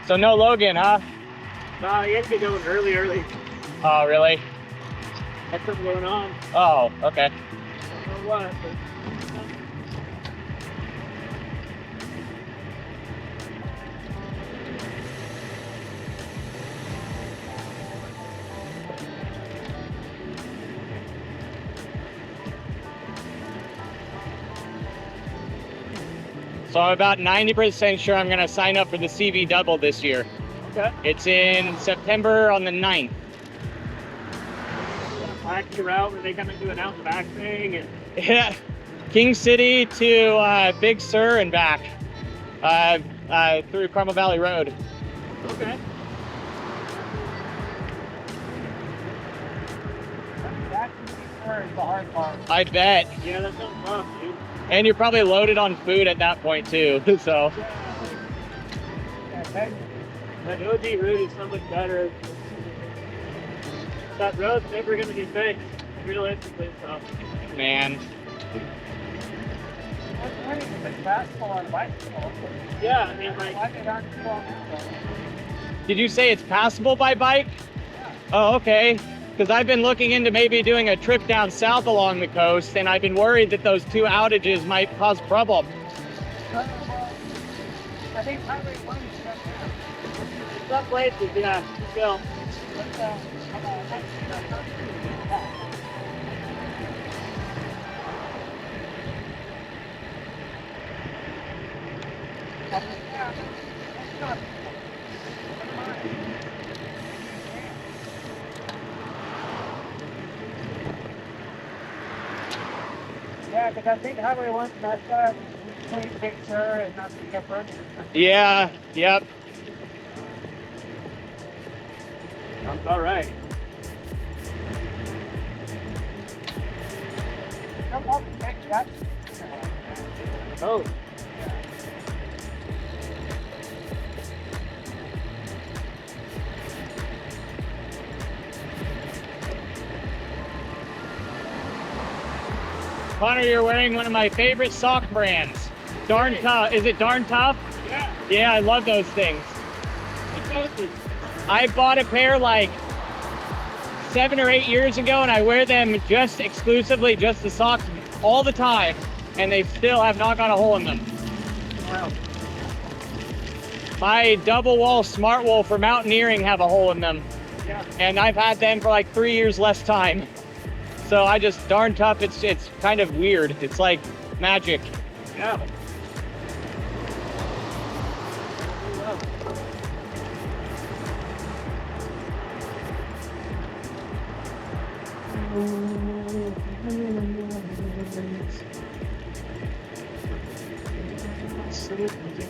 So no Logan, huh? Nah, you had to be going early. Oh, really? Had something going on. Oh, okay. I don't know what, but... So I'm about 90% sure I'm gonna sign up for the CV double this year. Okay. It's in September on the 9th. Back route where they kind of do an out and back thing. And... Yeah, King City to Big Sur and back through Carmel Valley Road. Okay. That is the hard part. I bet. Yeah, that sounds rough, dude. And you're probably loaded on food at that point too, so. Yeah, that OG route is so much better. That road's never going to be fixed, realistically, so. Man. Yeah, I mean, like... Did you say it's passable by bike? Yeah. Oh, okay. Because I've been looking into maybe doing a trip down south along the coast, and I've been worried that those 2 outages might cause problems. I think Highway 1 is shut down. Some places, yeah, still. Yeah, because I think Highway 1's messed up. Clean picture and not to get burned. Yeah, yep. Sounds all right. Oh. Connor, you're wearing one of my favorite sock brands. Darn Tough. Is it Darn Tough? Yeah. Yeah, I love those things. I bought a pair like 7 or 8 years ago, and I wear them just exclusively, just the socks, all the time, and they still have not got a hole in them. Wow. My double wall smart wool for mountaineering have a hole in them. Yeah. And I've had them for like 3 years less time. So I just, Darn Tough, it's kind of weird. It's like magic. Yeah.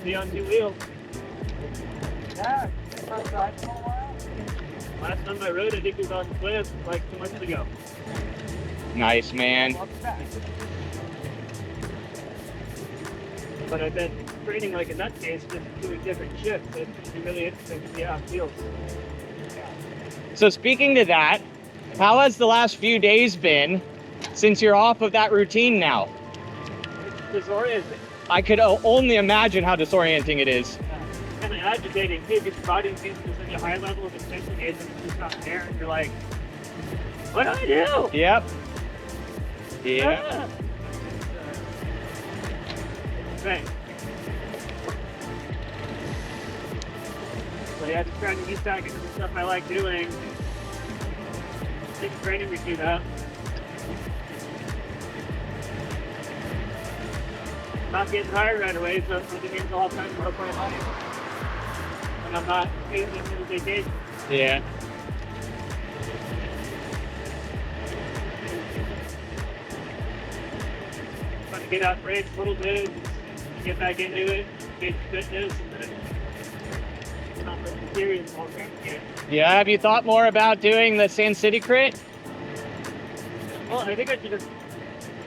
The on 2 wheels. Yeah. Last time I rode, I think it was on Cliff like 2 months ago. Nice, man. But I've been training like a nutcase, just doing different shifts. So it's been really interesting to see how it feels. So speaking to that, how has the last few days been since you're off of that routine now? It's disorienting. I could only imagine how disorienting it is. Kind of agitating too, because your body seems to such a high level of intensity and it's just not there, and you're like, what do I do? Yep. Yeah. Right. So yeah, just trying to get back into the stuff I like doing. Take training me through that. Not getting tired right away, so it means all the time to work my life. And I'm not taking it as a vacation. Yeah. Trying to get out range a little bit, get back into it. big fitness and then not really serious long term yet. Yeah, have you thought more about doing the Sand City crit? Well, I think I should just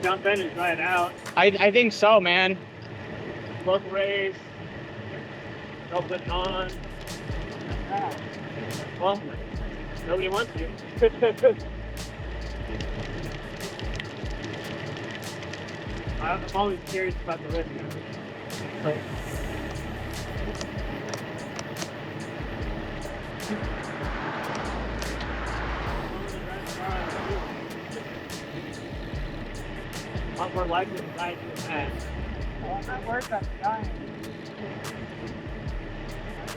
jump in and try it out. I think so, man. Local race, no putting on. Well, nobody wants to. I'm always curious about the risk. I'm more likely to die than that. Well, I'm not worried about dying.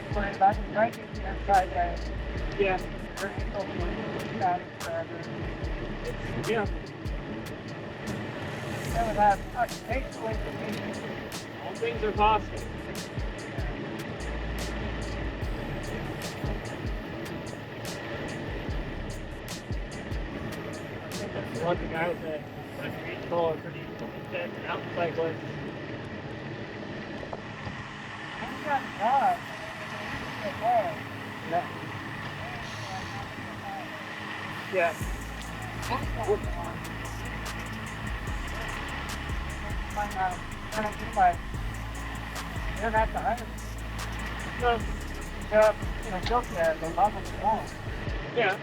I'm worried about the breaking inside that. Yeah. Yeah. That would have occupational implications. All things are possible. One of the guys that call are pretty intense mountain cyclists. I've got a dog. Yeah. Yeah. When I do my international items, No. built there, the love of the wall. Yeah.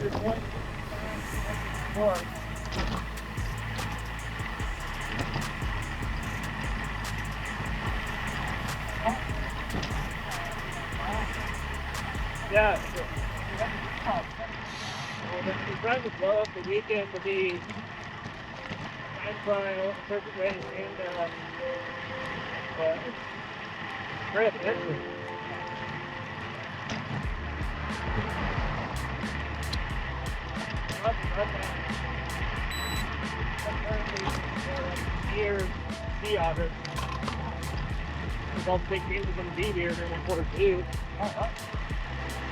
There's one door. Yeah. Well, the trying to blow up the weekend to be time trial, perfect race, and Chris, actually. Here, sea otter. Because all the big teams are going to be here during quarter two.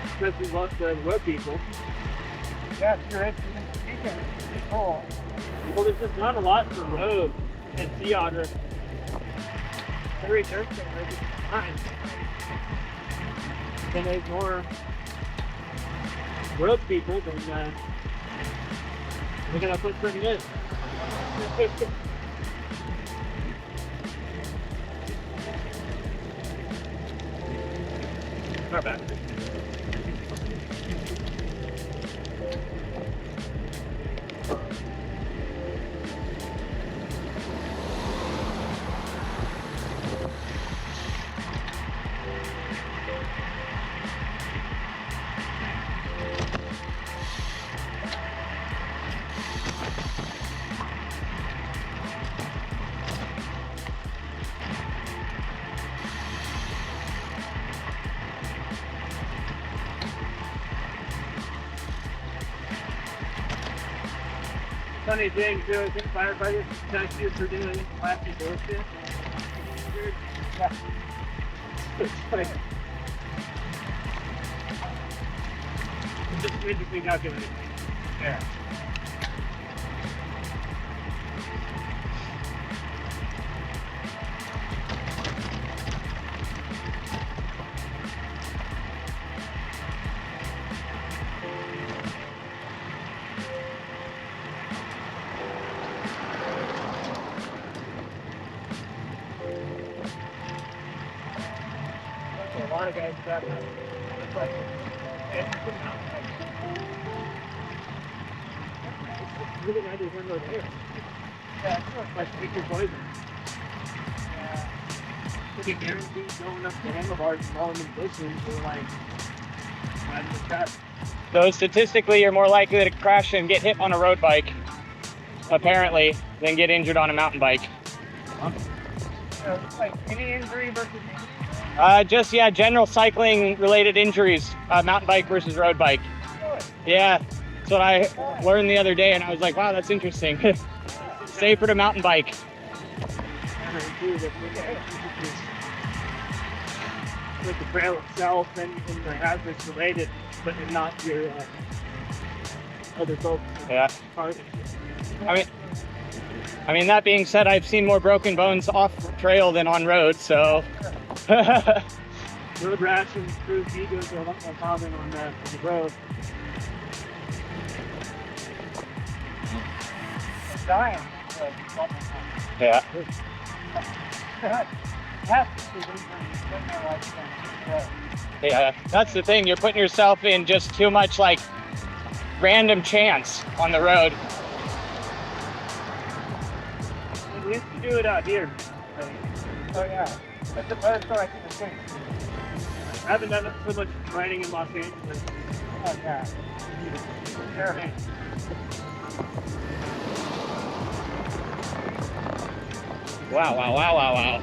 Especially lots of road people. Yeah, sure. It's weekend. It's cool. Well, there's just not a lot for road and sea otter. Every Thursday, there's time. Then there's more road people than we're gonna put pretty in. Not bad. Funny thing too, I think firefighters thank you for doing last bullshit. Yeah. It's like it's just interesting calculating. Yeah. A lot of guys got that. It's like, it's really nice to run those here. Yeah, sure. Like speaker poison. You can guarantee going up the handlebars and all in the bushes or like riding the truck. Though statistically, you're more likely to crash and get hit on a road bike, apparently, than get injured on a mountain bike. So it's like any injury versus Just, yeah, general cycling related injuries, mountain bike versus road bike. Really? Yeah, that's what I learned the other day, and I was like, wow, that's interesting. Safer to mountain bike. With the trail itself and the hazards related, but not your other folks. Yeah. I mean, that being said, I've seen more broken bones off trail than on road, so. Road rash and bruised egos are a lot more common on the road. it's dying. Yeah. Yeah, that's the thing. You're putting yourself in just too much like random chance on the road. We used to do it out here. Oh yeah. That's the best story I can think. I haven't done it so much riding in Los Angeles. Oh yeah. Sure. Wow, wow, wow, wow, wow.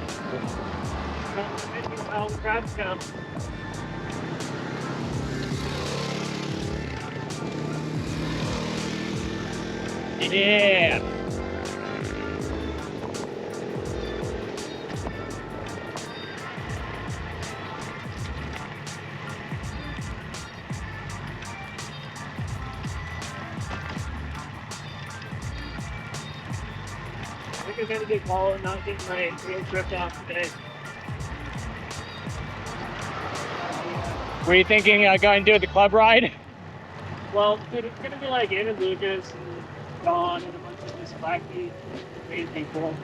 Well, the crowds come. Yeah. I think I'm gonna get called and not getting my field trip off today. Were you thinking going to do the club ride? Well, it's gonna be like Anna Lucas and Dawn and a bunch of just wacky, crazy people.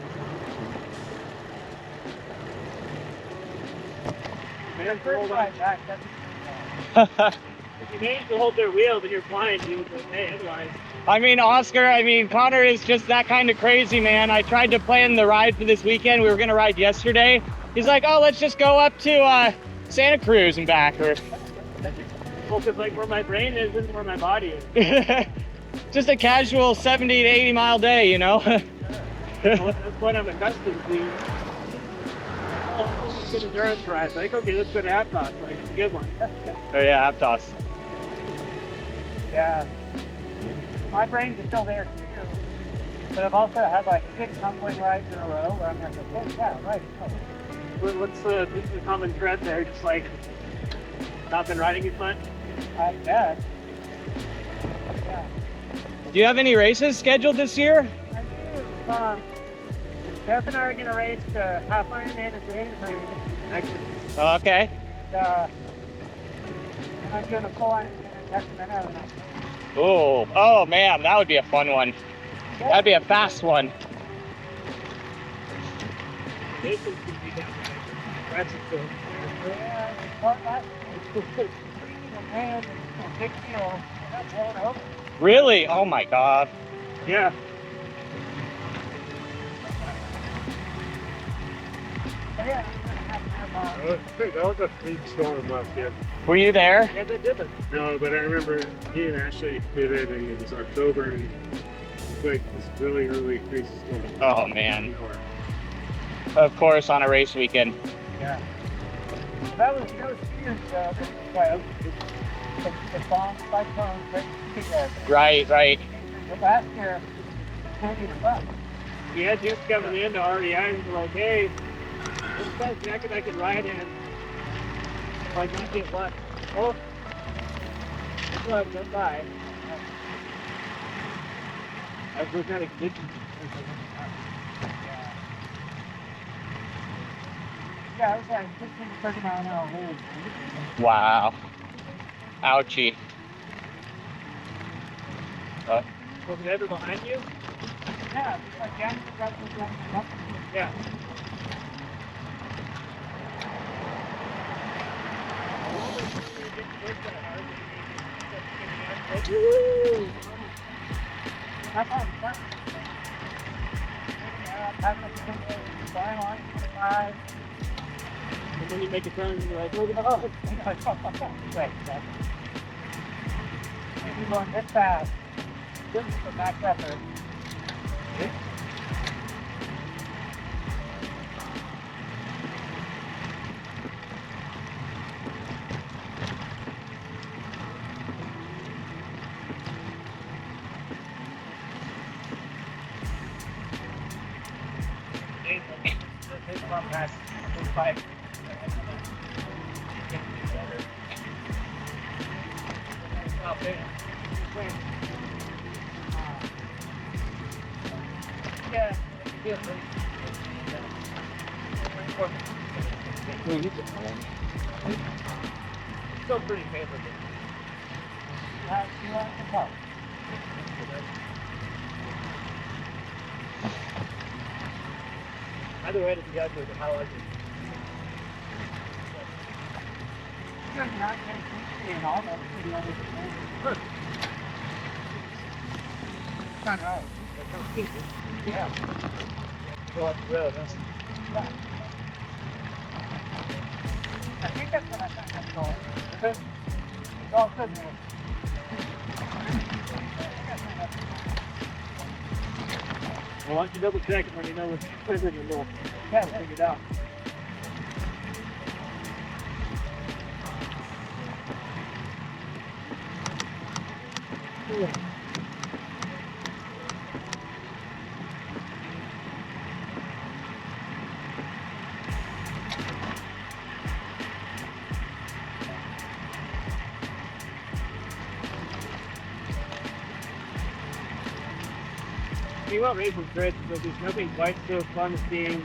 Man, hold on. If you manage to hold their wheel, then you're flying, dude. But hey, otherwise. I mean, Oscar, Connor is just that kind of crazy, man. I tried to plan the ride for this weekend. We were going to ride yesterday. He's like, oh, let's just go up to Santa Cruz and back. Or Well, because like where my brain is isn't where my body is. just a casual 70 to 80 mile day, you know? Well, that's what I'm accustomed to. Oh, good endurance ride. Like, okay, let's go to Aptos. Like, it's a good one. Oh, yeah, Aptos. Yeah. My brains are still there too. But I've also had like 6 humbling rides in a row where I'm like, oh yeah, right. Oh. What's the common thread there? Just like not been riding as much? I guess. Yeah. Do you have any races scheduled this year? I do. Jeff and I are gonna race the half Ironman at the end of Next Oh, okay. I'm doing a full Ironman in Sacramento. Oh man, that would be a fun one. That'd be a fast one. this is gonna be down there. That's a Yeah, well, that's man, it's a big deal. That's blown over. Really? Oh my God. Yeah. But yeah, That was a big storm last year. Were you there? Yeah, they did it. No, but I remember he and Ashley did it, and it was October, and like this really, really crazy storm. Oh man. Of course, on a race weekend. yeah. That was 2 years ago. The bomb cyclone right together. Right. But last year, maybe the bus. We had just coming into REI and we're like, hey, this guy's jacket I can ride in. Like, not get what? Oh, look, don't die. I was looking at a kitchen. Yeah, it was like 15 to 30 mile an hour wind. Wow. Ouchie. Was it ever behind you? Yeah, it's like down to the Yeah. Woo! That's on front. That's a flying on 5. And then you make a turn and you're like, look at Oh, wait, You're going this fast. This is the back effort. This one has 5. Stop it. Yeah. Still pretty favorable. Either way, if you guys do how I do. You're not going to see all that. Kind of right. Yeah. Go up the road, huh? I think that's what I thought that's called. It's all good. Well, why don't you double check it when you know what's in your little Yeah, figure it out. See what racing's great because there's nothing quite so fun as being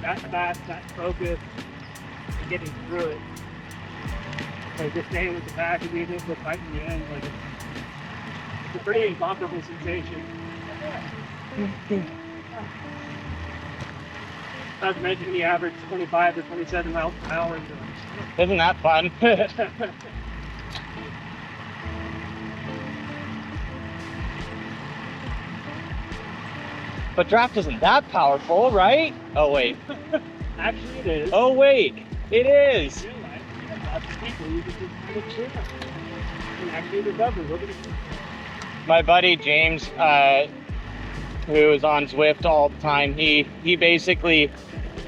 that fast, that focused, and getting through it. Like just staying with the pack and being able to fight in the end. Like it's a pretty incomparable sensation. Not to mention the average 25 to 27 miles per hour. Isn't that fun? But draft isn't that powerful, right? Oh wait. Actually, it is. Oh wait, it is. In real life, you have lots of people you can just kind of cheer and actually recover. Look at it. My buddy James, who is on Zwift all the time, he basically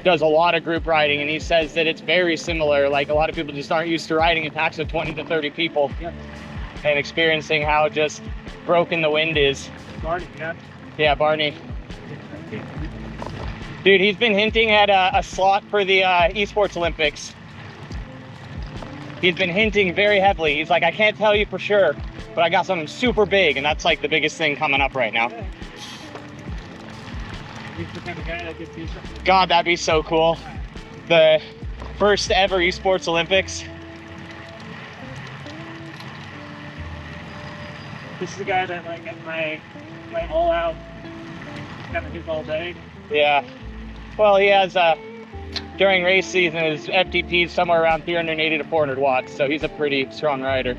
does a lot of group riding, and he says that it's very similar. Like a lot of people just aren't used to riding in packs of 20 to 30 people, Yep. and experiencing how just broken the wind is. Barney, yeah. Yeah, Barney. Dude, he's been hinting at a slot for the esports Olympics. He's been hinting very heavily. He's like, I can't tell you for sure, but I got something super big, and that's like the biggest thing coming up right now. He's the kind of guy that gets you something. God, that'd be so cool. The first ever esports Olympics. This is the guy that like at my all out kind of his all day. Yeah. Well, he has during race season his FTP is somewhere around 380 to 400 watts, so he's a pretty strong rider.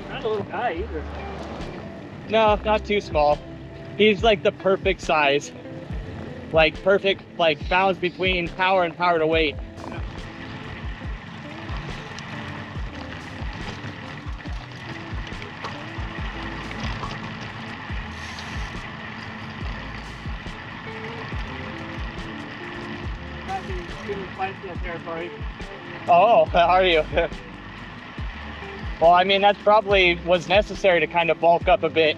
Not a little guy either. No, not too small. He's like the perfect size. Like perfect, like balance between power and power to weight. Might be in Clydesdale territory. Oh, how are you? Well, I mean, that probably was necessary to kind of bulk up a bit.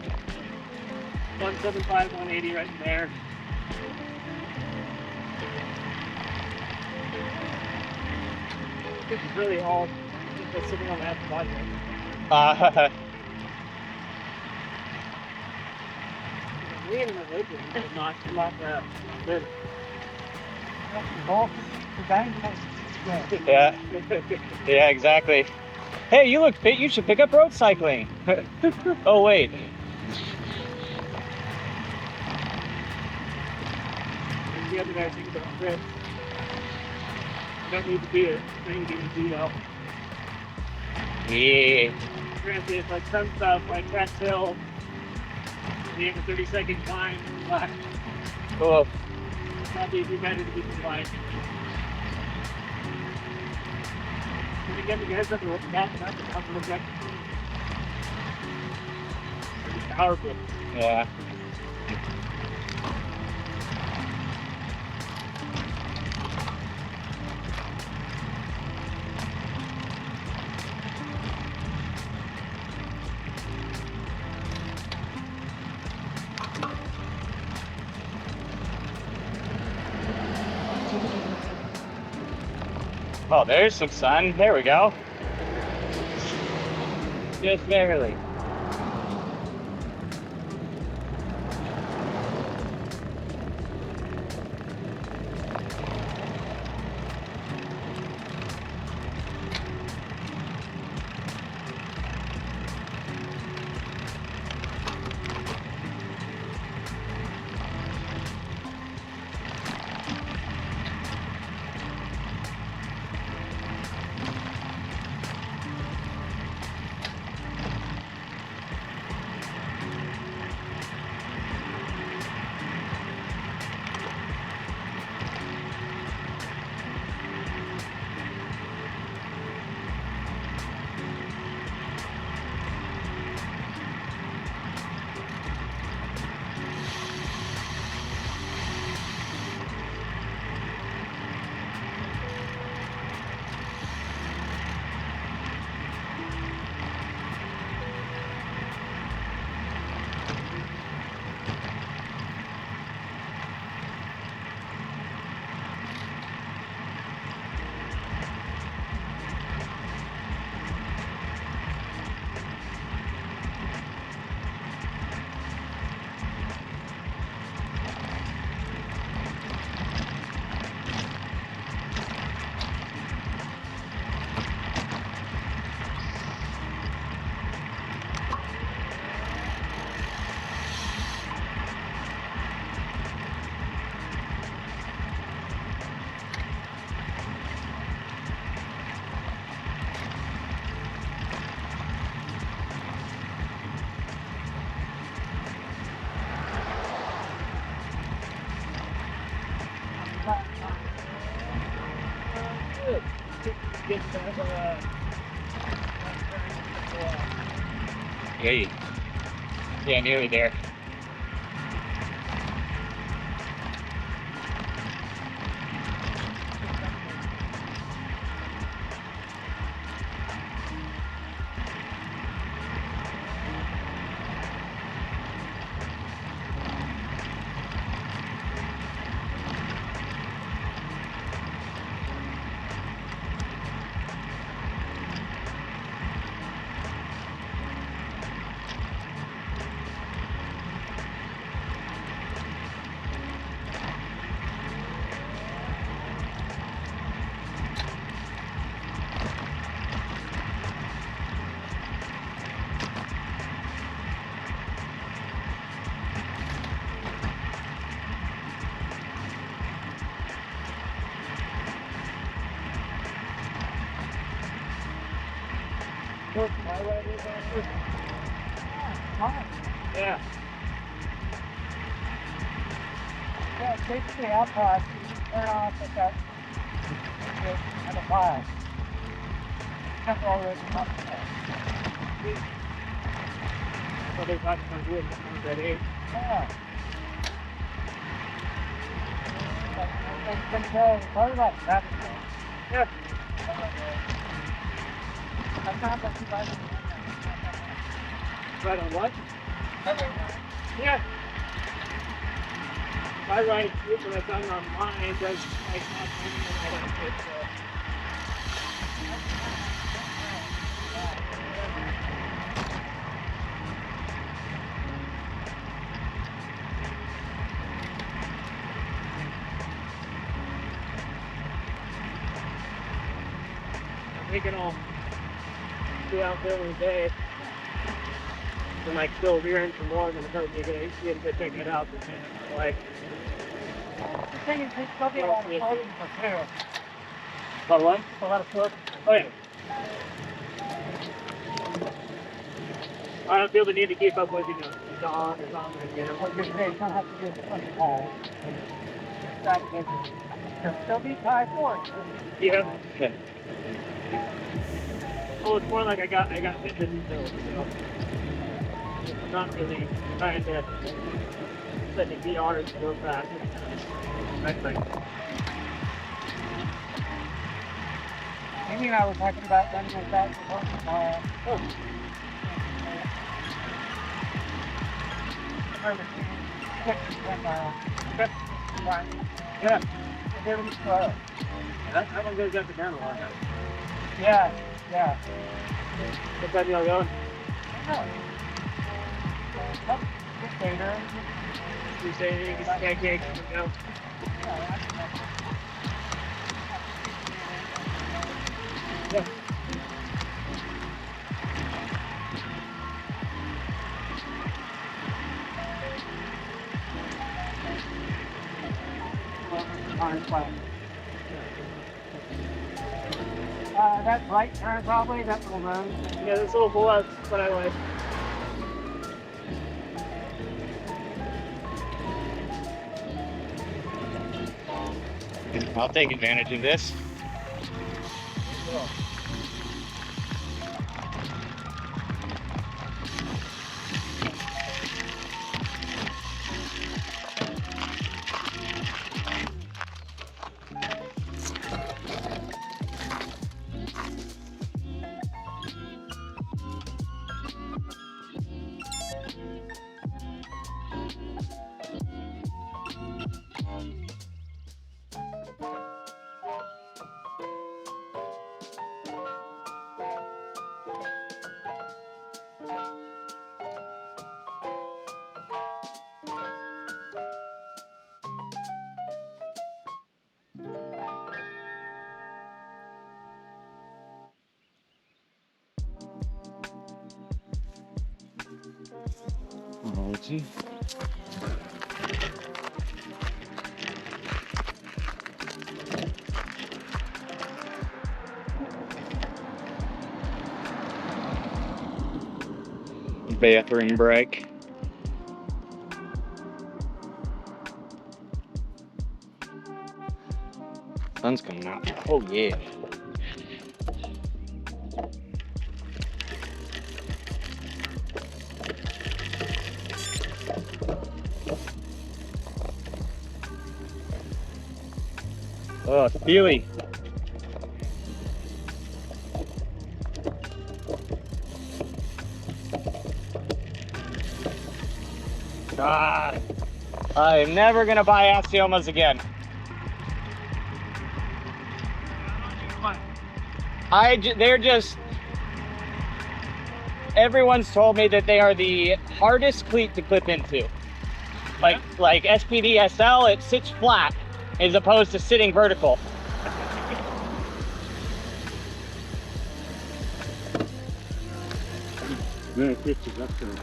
175, 180 right there. This is really all just sitting on that body. Lean in the liquid, but not good. Yeah. Yeah, exactly. Hey, you look fit. You should pick up road cycling. Oh, wait. The other nice thing about Chris, you don't need to be a thing to do well. Yeah. Granted, it's like some stuff like Crest Hill, the 30-second climb, but Cool. it's probably better to keep it line. Can you get the guys up to look back and up and up and look back? powerful. Yeah. Oh, there's some sun. There we go. Just barely. Hey. Yeah, nearly there. Yeah. Yeah, it's basically outside. Turn off at that at the fire. That's all the way up there. So there's lots of wood on that age. Yeah. It's been probably about that. Yeah. I found that you guys Right on what? Yeah. I write when it's done on mine, it does like not I like it, so. I'm thinking I'll be out there one day. And like still rearing for more than hurt me to pick it up. And, like, the thing is, there's probably a lot of floating for sure. but what? A lot of floating. Oh yeah. I don't feel the need to keep up with Dawn or something, you know. What you're saying, you don't have to do the 25. There'll still be tie forks. Yeah. Okay. Well, it's more like I got fitness still. You know. not really trying to set the VR to go fast. That's like, Amy and I were talking about running with that for work tomorrow. oh, I remember seeing pictures when Friday. yeah, And they were just slow. that one goes up and down a lot. Yeah, yeah. What time y'all going? I know. Just later. You say you can't go. Yeah. That right turn probably, that little road. Yeah, this little pull out's what I like. I'll take advantage of this. Let's see. Bathroom break. Sun's coming out. Oh yeah. Oh, it's feely. Ah, I'm never gonna buy Astiomas again. They're just. Everyone's told me that they are the hardest cleat to clip into. Like SPD SL, it sits flat as opposed to sitting vertical. Then it pitches up to it.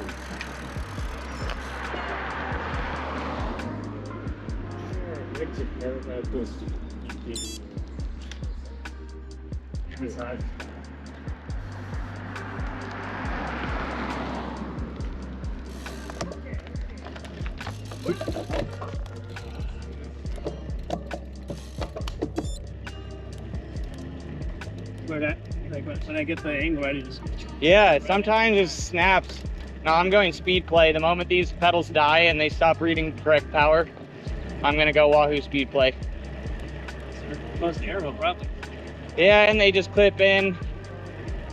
Inside. Where that, like when I get the angle right, it just. Yeah, sometimes it snaps. No, I'm going speed play. The moment these pedals die and they stop reading correct power, I'm gonna go Wahoo speed play. Most arrow probably. Yeah, and they just clip in.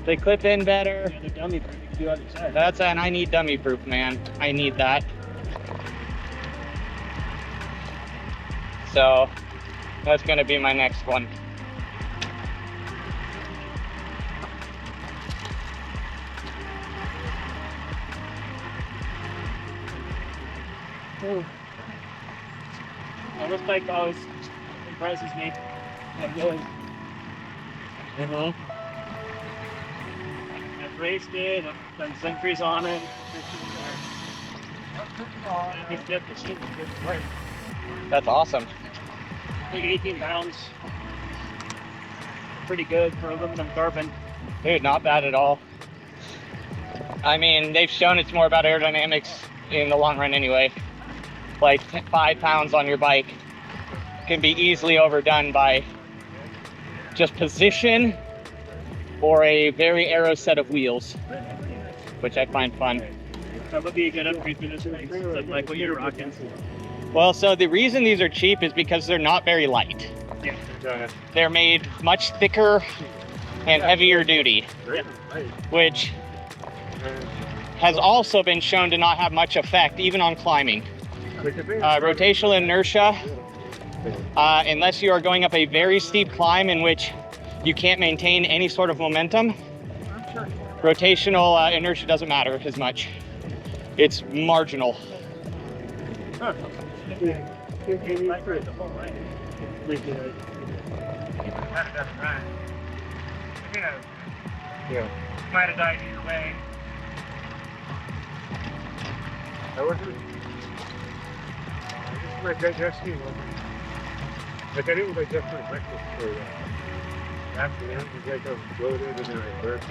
They clip in better. Yeah, they're dummy proof. You can do other side. That's and I need dummy proof, man. I need that. So that's gonna be my next one. Well, this bike always impresses me. Like really. I've raced it, I've done centuries on it. It's different. It's great. That's awesome. Like 18 pounds. Pretty good for aluminum carbon. Dude, not bad at all. I mean, they've shown it's more about aerodynamics in the long run anyway. Like 5 pounds on your bike can be easily overdone by just position or a very aero set of wheels, which I find fun. That would be a good upgrade for this thing. Like what you're rocking. Well, so the reason these are cheap is because they're not very light. Yeah. They're made much thicker and heavier duty, which has also been shown to not have much effect, even on climbing. Rotational inertia, unless you are going up a very steep climb in which you can't maintain any sort of momentum, rotational inertia doesn't matter as much. It's marginal. Yeah. Might have died either way. I wasn't. Just my digestion. Like I didn't digest my breakfast for afternoon because I got bloated and then I burped.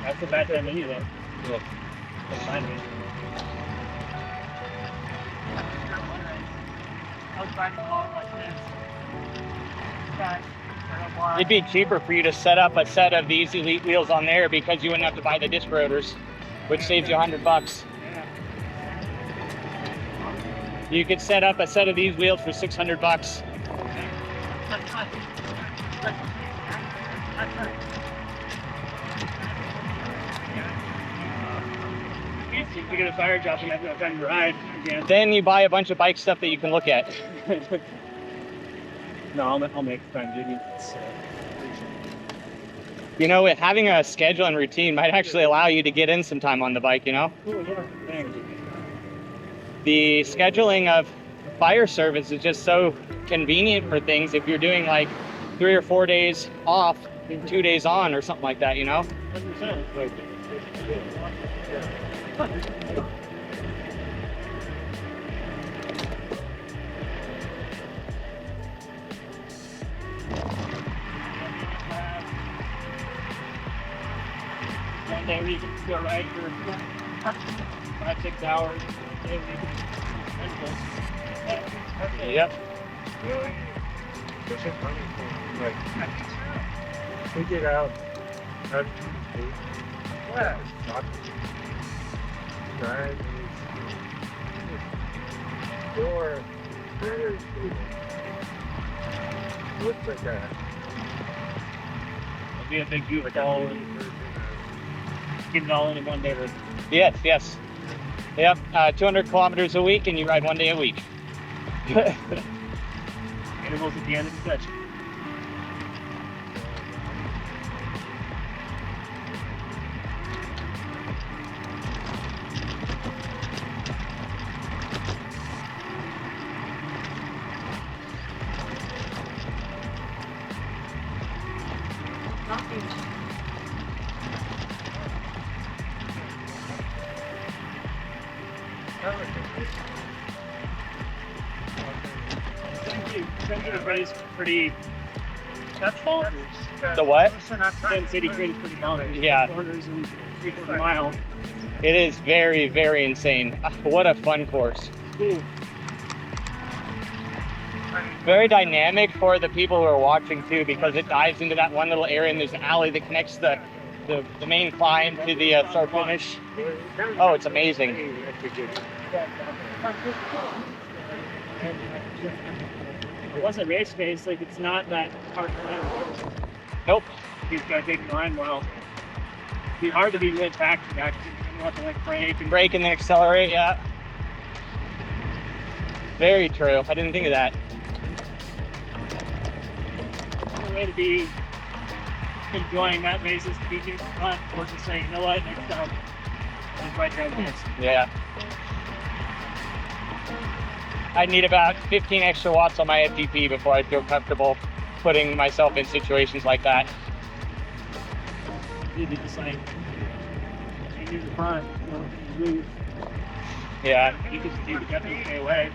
That's a bad time to eat though. Yeah. That's fine. I was trying to call it like this. It'd be cheaper for you to set up a set of these Elite wheels on there because you wouldn't have to buy the disc rotors, which saves you $100. You could set up a set of these wheels for $600. You get a fire job and have no time to ride again. Then you buy a bunch of bike stuff that you can look at. No, I'll make time, Jiggy. You know, having a schedule and routine might actually allow you to get in some time on the bike, you know? The scheduling of fire service is just so convenient for things if you're doing like 3 or 4 days off and 2 days on or something like that, you know? 100%. One day we can go ride for 5-6 hours. Yep. This is funny. Like, we get out. Yeah. Drive. Door. Looks like that. It'll be a big group all get it all in one day. Yes, yes. Yep, 200 kilometers a week and you ride 1 day a week. Intervals at the end of the session. Everybody's pretty. That's bonkers. The what? Kansas City Grade is pretty bonkers. Yeah. Corners and 3/4 mile. It is very, very insane. What a fun course. Ooh. Very dynamic for the people who are watching too, because it dives into that one little area and there's an alley that connects the main climb to the start finish. Oh, it's amazing. It wasn't race pace, like it's not that hard to climb. Nope. He's got to take the line well. It'd be hard to be really back to back. You have to like brake Brake and then accelerate, yeah. Very true. I didn't think of that. The way to be enjoying that race is to be doing fun, or just say, you know what, next time, just right down this. Yeah. I need about 15 extra watts on my FTP before I feel comfortable putting myself in situations like that. You need to just like, change the front, you know, move. Yeah. You can definitely stay away.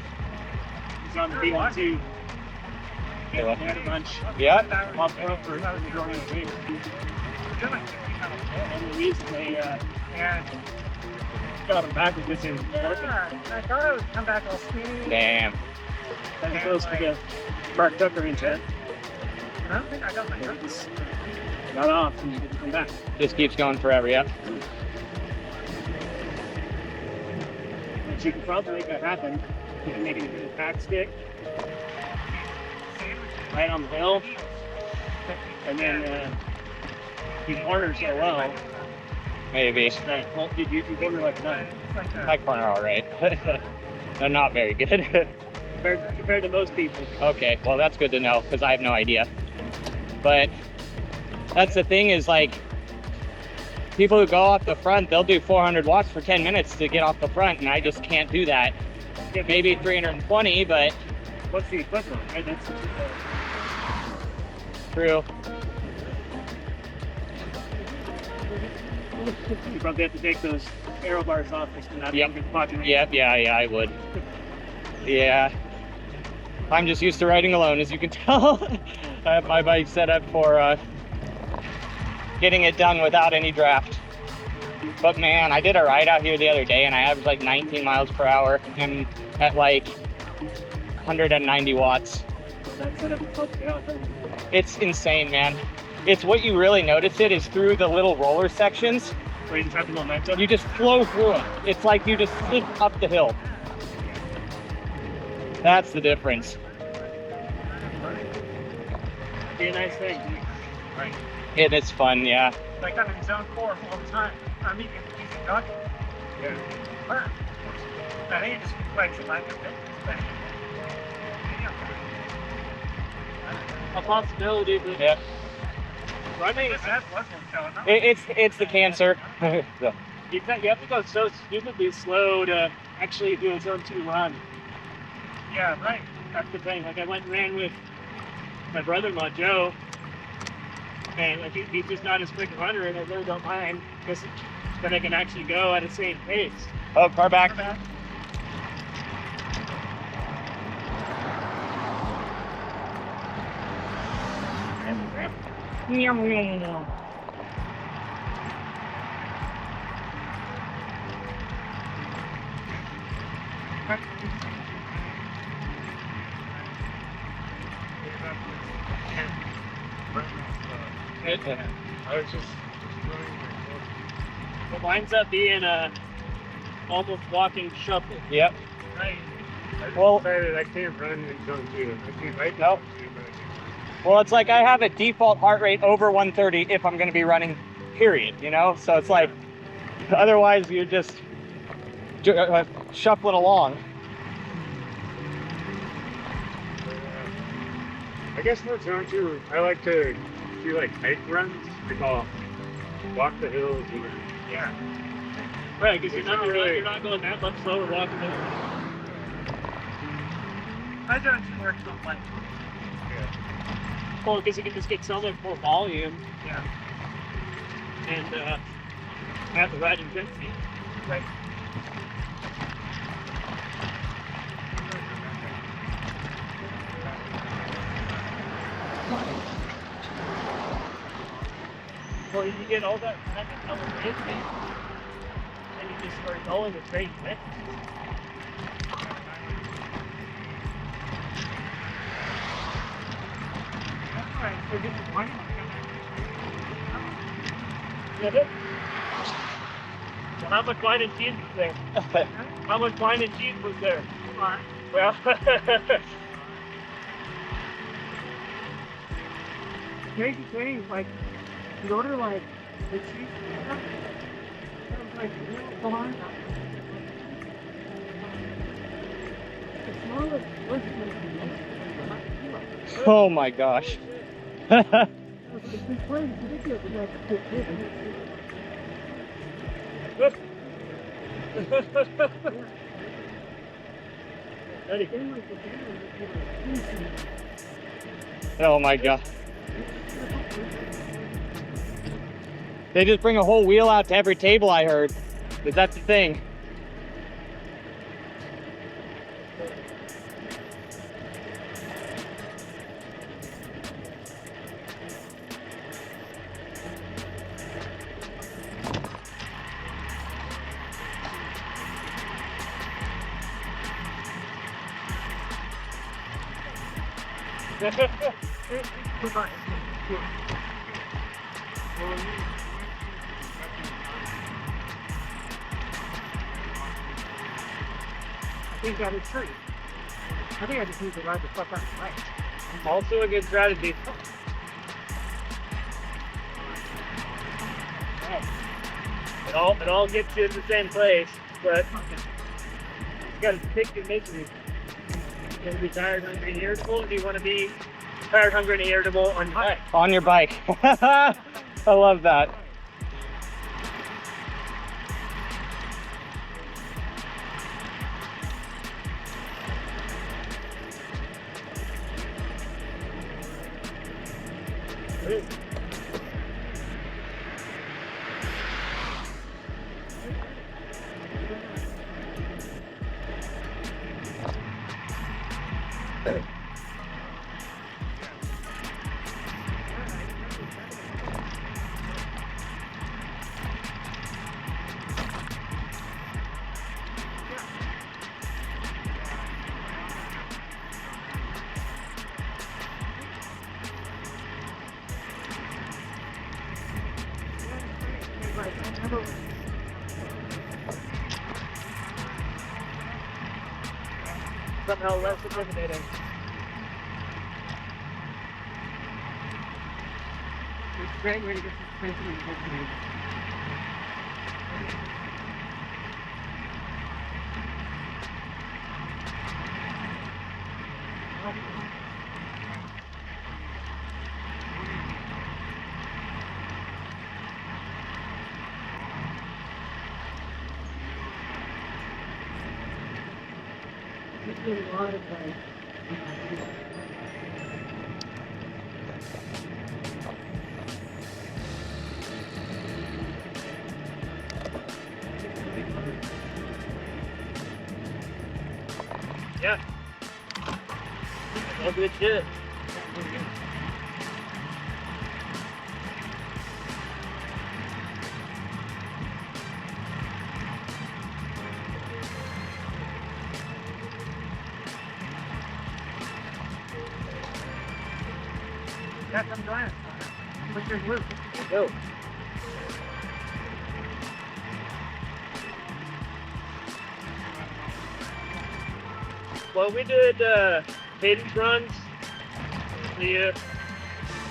He's on the B1 too. He had a bunch. Yeah. Off front for growing the race. And the reason they got him back with this is I thought it would come back all speedy. Damn. as opposed to the Mark Tucker intent. I don't think I got my It just got off and didn't come back. Just keeps going forever, yeah. you can probably make that happen. You can make it into a pack stick right on the hill, and then you corner so well. Maybe. Well, you corner like that. I corner all right. They're not very good. compared to most people. Okay, well that's good to know because I have no idea. But that's the thing is like people who go off the front, they'll do 400 watts for 10 minutes to get off the front, and I just can't do that. Maybe 320, but what's the equivalent? Right? That's true. You probably have to take those arrow bars off just to not Yep. get popular. Yeah, I would. Yeah. I'm just used to riding alone, as you can tell. I have my bike set up for getting it done without any draft. But man, I did a ride out here the other day and I averaged like 19 miles per hour and at like 190 watts. It's insane, man. It's what you really notice it is through the little roller sections. Where you just have the momentum. You just flow through it. It's like you just slip up the hill. That's the difference. Be a nice thing. Right. And it's fun, yeah. Like I'm in zone 4 all the time. I'm eating duck. Yeah. Burn. I think it just reflects the lack of fitness. But A possibility, but Yeah. running that's what's going on. It's the cancer. So, you have to go so stupidly slow to actually do a zone 2 run. Yeah, right. That's the thing. Like I went and ran with my brother-in-law Joe, and like he's just not as quick a runner, and I really don't mind because then I can actually go at the same pace. oh, car back. I was just It winds up being a almost walking shuffle. Yep. Right. Well- decided I can't run in zone 2. I can't bike in Nope. zone 2, but I can. Well, it's like I have a default heart rate over 130 if I'm going to be running, period, you know? So it's like, otherwise you're just shuffling along. I guess for zone 2, I like to do like hike runs. They call walk the hills. And, yeah. Right, because It's not really- you're not going that much slower walking there. My zone 2 works on like. Well, because you can just get so much more volume Yeah. and have the right intensity. Right. Well, you get all that kind of elevation, and you just start going at great width. That's right. So this is one. Get it? So how much wine and cheese was there? How much wine and cheese was there? Well, Crazy thing, like, you order like the cheese stuff, it's like real fine. It's more like Oh my gosh. it's crazy, it's ridiculous. It's like, Ready? Oh my god. They just bring a whole wheel out to every table, I heard. Is that the thing? think that is true. I think I just need to ride the fuck out the bike. Also a good strategy. It all gets you to the same place, but you gotta pick your misery. You want to be tired, hungry, and irritable, or do you want to be tired, hungry, and irritable on your bike? On your bike. I love that. Somehow less intimidating. It's a great way to get some space in the book. There's a lot of like, Yeah. All good shit. got some glass. But there's loose. Go. Well, we did cadence runs. You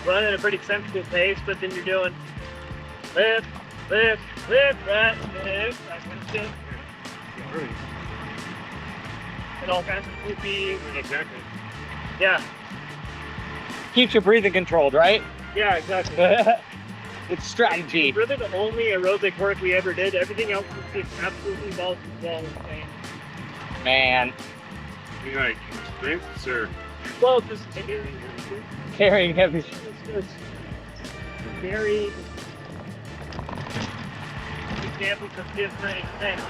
run at a pretty sensitive pace, but then you're doing lift, lift, lift, that kind of shit. And all kinds of goofy. Exactly. Yeah, Keeps your breathing controlled, right? yeah, exactly. It's strategy. Really, the only aerobic work we ever did. Everything else was just absolutely balls to the wall insane. Man, You like strengths or Well, just carrying heavy. it's just very examples of different things.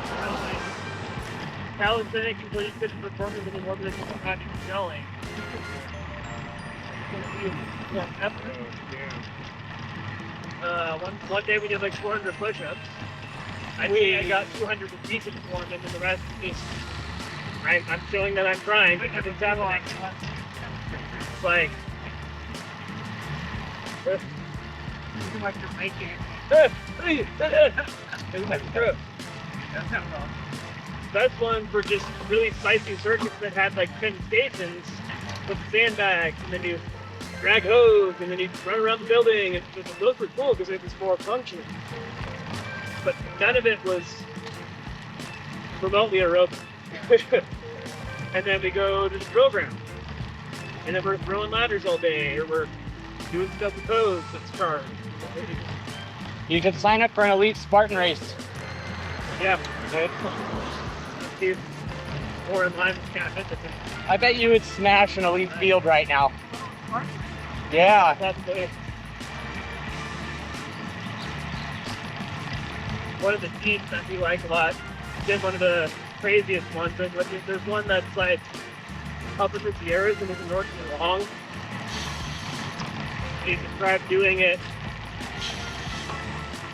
Calisthenics is what you couldn't perform it anymore because it's not even going. Yeah, one day we did like 400 push-ups. I think I got 200 with decent form, and then the rest is just I'm showing that I'm trying because it's happening. It's like Too much to make it. That's one for just really spicy circuits that had like 10 stations with sandbags, and then you drag hose, and then you run around the building, and those were cool because it was more functional. But none of it was remotely aerobic. And then we go to the drill ground, and then we're throwing ladders all day, or we're doing stuff with hose that's charged. You could sign up for an elite Spartan race. Yeah. He's more in line with kind of I bet you would smash an elite field right now. Yeah. That's the one of the teams that we like a lot. Did one of the craziest ones. There's one that's like up in the Sierras and it's north and long. He described doing it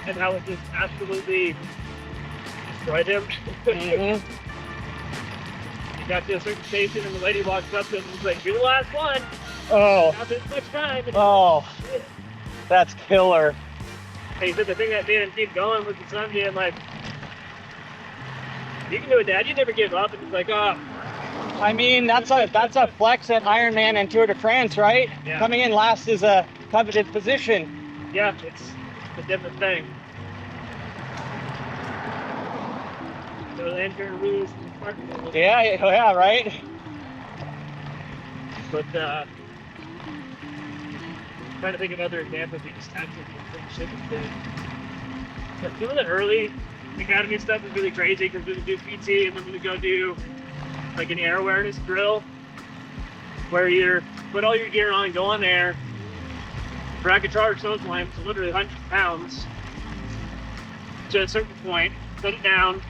and how it just absolutely destroyed him. Mhm. He got to a certain station and the lady walks up to him and was like, "You're the last one. Oh, Not this much time." And oh, that's killer. he said the thing that made him keep going was the son being like, "You can do it, Dad. You never give up." And he's like, "Oh, I mean, that's a flex at Ironman and Tour de France, right? Yeah. Coming in last is a coveted position. Yeah, it's a different thing. So Lantern Rouge and Spartan. Yeah, right. But trying to think of other examples you just actually should do. But some of the early academy stuff is really crazy because we would do PT and then we would go do like an air awareness drill where you put all your gear on, go on there, drag a charge nose line, so literally hundreds of pounds to a certain point, put it down,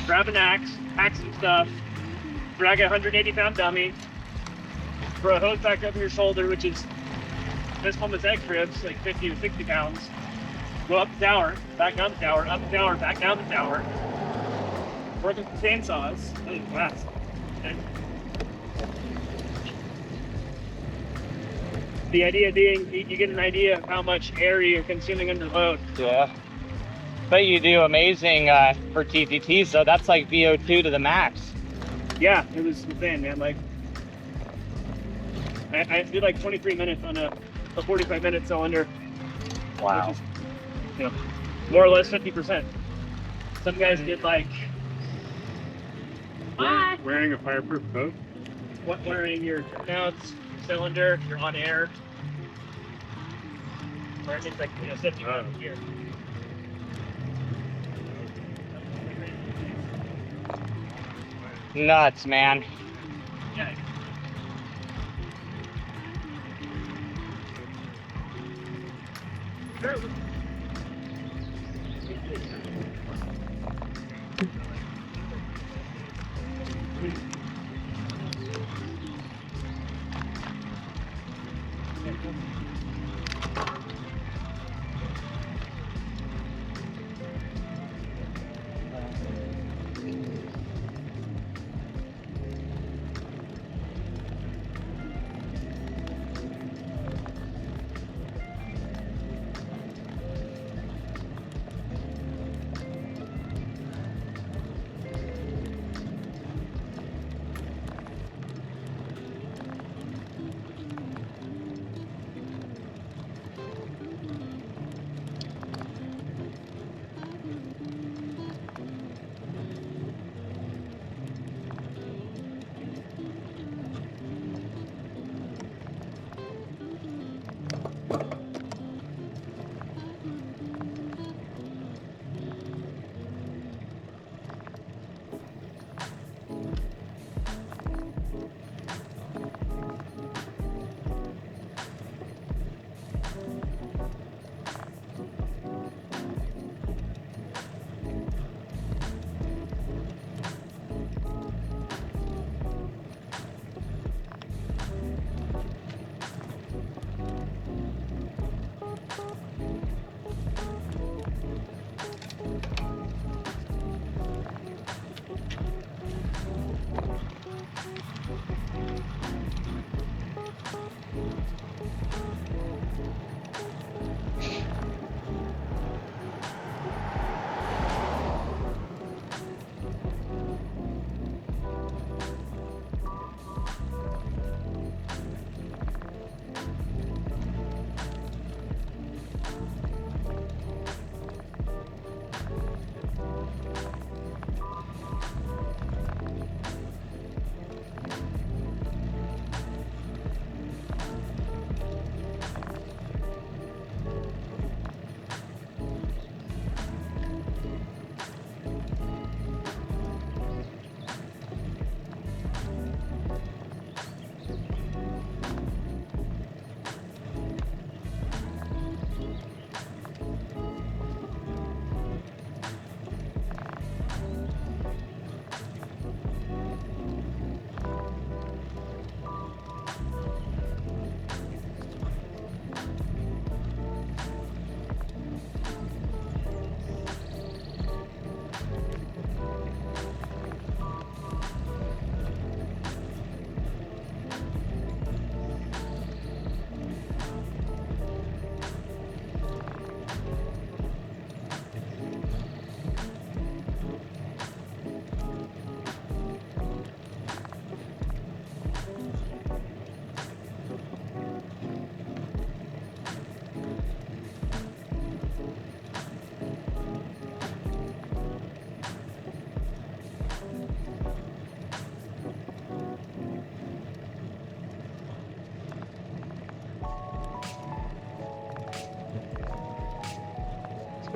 grab an axe, hack some stuff, drag a 180-pound dummy, throw a hose back up your shoulder, which is this one was X ribs, like 50 to 60 pounds. Go up the tower, back down the tower, up the tower, back down the tower. Work with the chainsaws. Really fast. Okay. The idea being, you get an idea of how much air you're consuming under load. Yeah. But you do amazing for TTT, so that's like VO2 to the max. Yeah, it was insane, man. Like, I did like 23 minutes on a 45-minute cylinder. Wow. Which is, you know, more or less 50%. Some guys did like Wearing a fireproof coat? wearing your turnouts, cylinder, you're on air. Or it's like, 50 pounds here. Nuts, man. Yeah. Sure.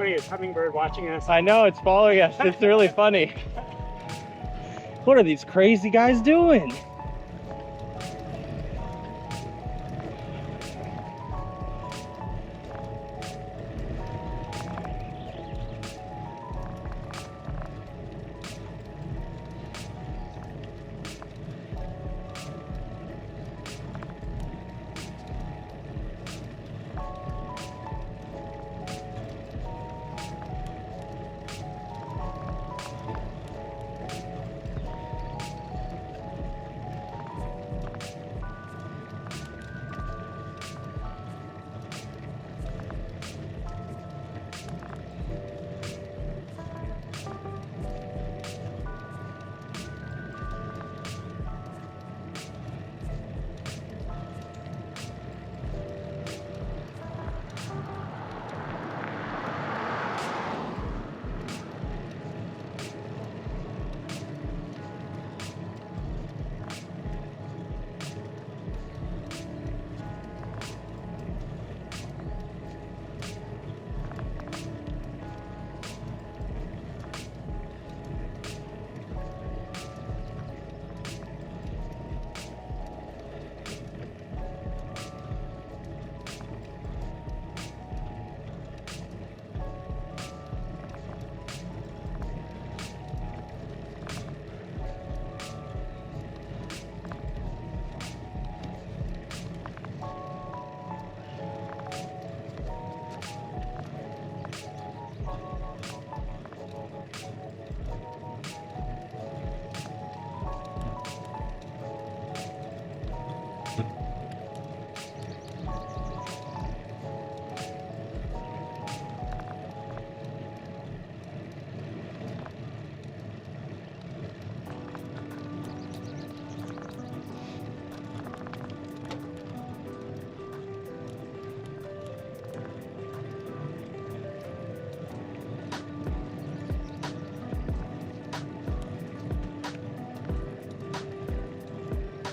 funny, this hummingbird watching us. I know, it's following us. It's really funny. What are these crazy guys doing?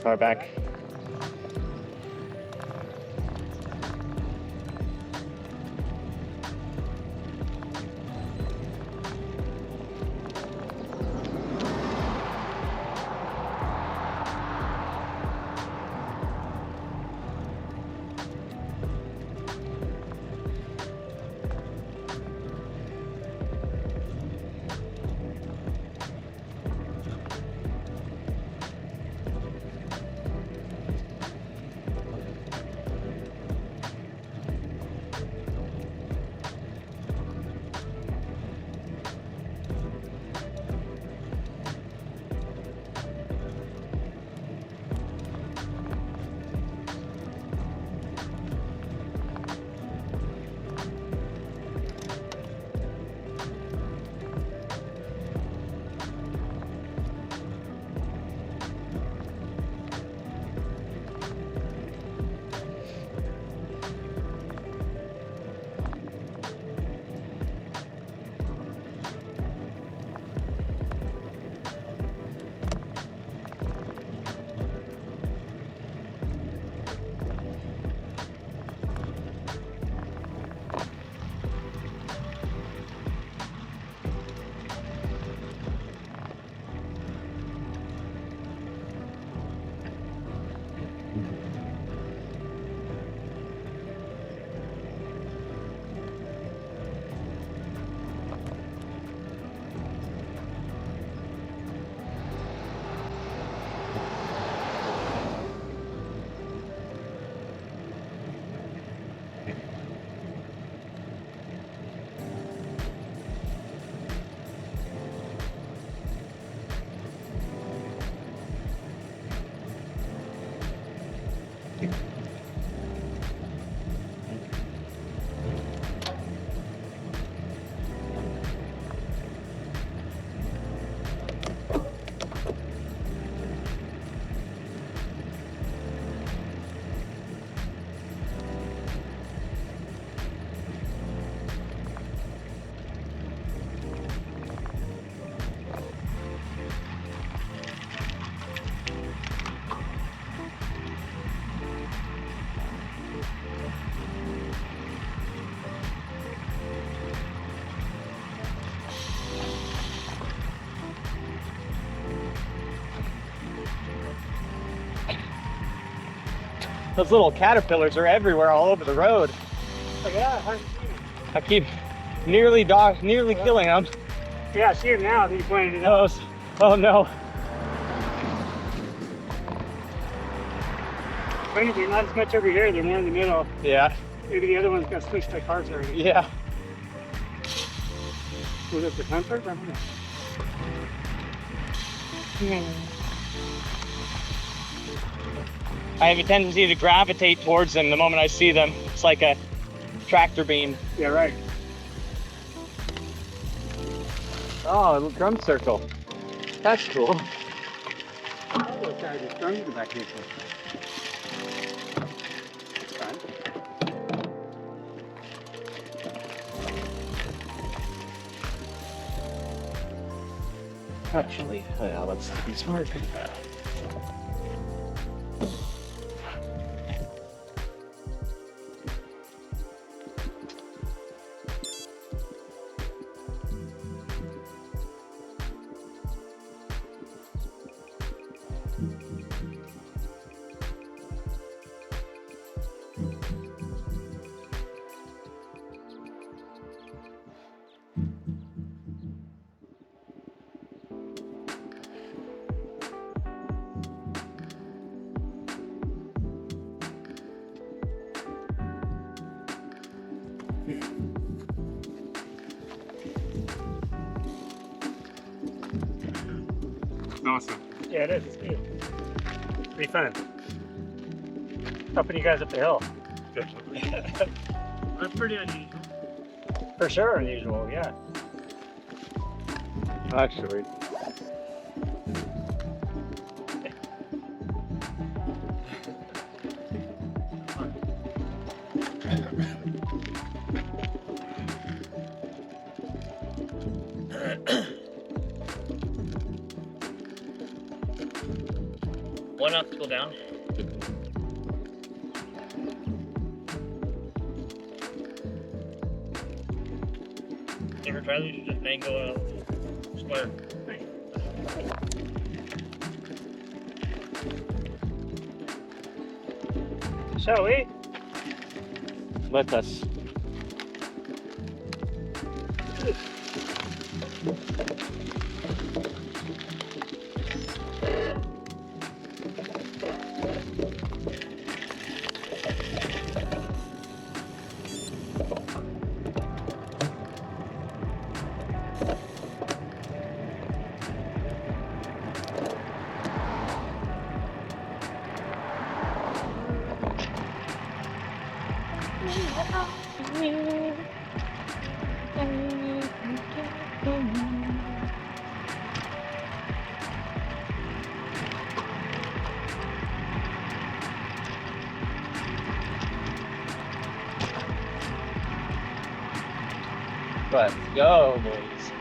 Far back. Those little caterpillars are everywhere all over the road. Oh, yeah, I see him. I keep nearly killing them. Yeah, I see him now. He pointed it out. Oh no. Funny, they're not as much over here. They're more in the middle. Yeah. Maybe the other ones got switched by cars already. Yeah. Was it the Mon-Thurs? I don't know. I have a tendency to gravitate towards them the moment I see them. It's like a tractor beam. Yeah, right. Oh, a little drum circle. That's cool. Oh, those guys are strung to the back here. Actually, yeah, let's be smart. Awesome. Yeah, it is. It's cute. Pretty fun. Helping you guys up the hill. Definitely. That's pretty unusual. For sure unusual, yeah. Actually. One obstacle down. You ever try these? Just mango square. Shall we? Let us. Let's go, boys.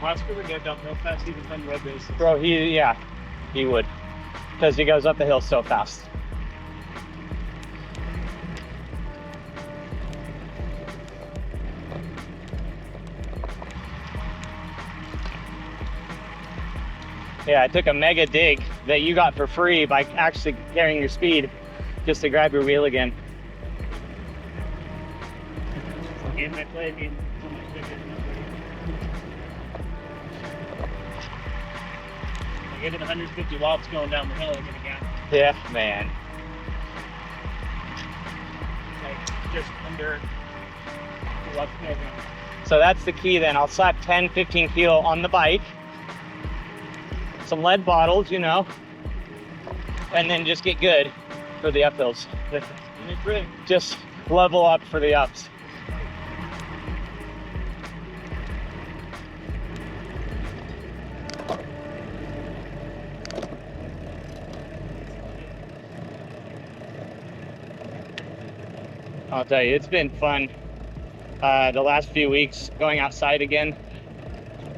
Oscar would get down real fast even on road bases. Bro, he would. Because he goes up the hill so fast. Yeah, I took a mega dig that you got for free by actually carrying your speed just to grab your wheel again. Game I play, game so much bigger. I get it 150 watts going down the hill, I get a gap. Yeah, man. Like just under the watts program. So that's the key then. I'll slap 10, 15 kilo on the bike. Some lead bottles, you know, and then just get good for the uphills. Just level up for the ups. I'll tell you, it's been fun the last few weeks going outside again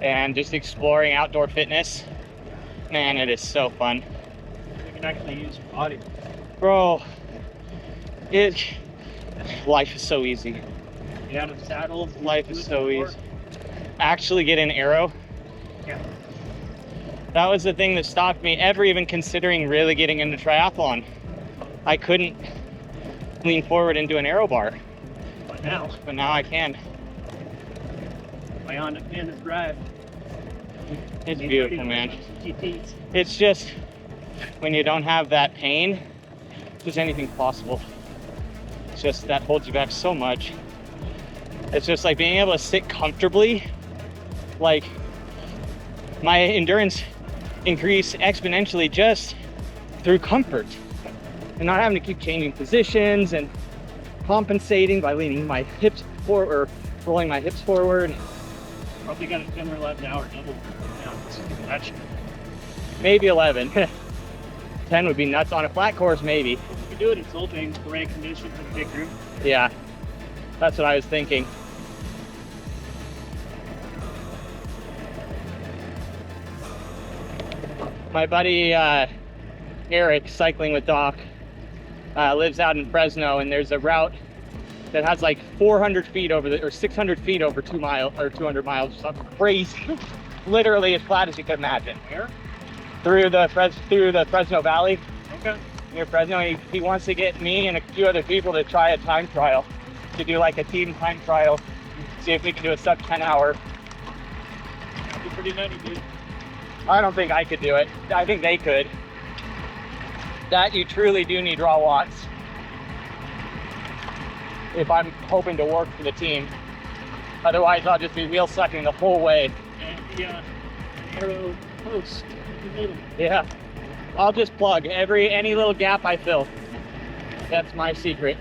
and just exploring outdoor fitness. Man, it is so fun. You can actually use your body. Bro, life is so easy. Get out of the saddle. Life is so easy. Actually get an arrow. Yeah. That was the thing that stopped me ever even considering really getting into triathlon. I couldn't lean forward into an arrow bar. But now I can. Bionic Panda Drive. It's beautiful, man. It's just when you don't have that pain, just anything's possible. It's just that holds you back so much. It's just like being able to sit comfortably. Like my endurance increased exponentially just through comfort and not having to keep changing positions and compensating by leaning my hips forward or rolling my hips forward. Probably got a 10 or 11 hour double. Maybe 11. 10 would be nuts on a flat course, maybe. You could do it in sloping, terrain conditions in a big group. Yeah, that's what I was thinking. My buddy Eric, cycling with Doc, lives out in Fresno, and there's a route that has like 400 feet over or 600 feet over 2 miles or 200 miles, something crazy. Literally as flat as you could imagine. Where? Through the Fresno Valley. Okay. Near Fresno. He wants to get me and a few other people to try a time trial, to do like a team time trial, see if we can do a sub 10 hour. That'd be pretty nutty, dude. I don't think I could do it. I think they could. That you truly do need raw watts if I'm hoping to work for the team. Otherwise, I'll just be wheel sucking the whole way. And the arrow post in the middle. Yeah, I'll just plug any little gap I fill. That's my secret.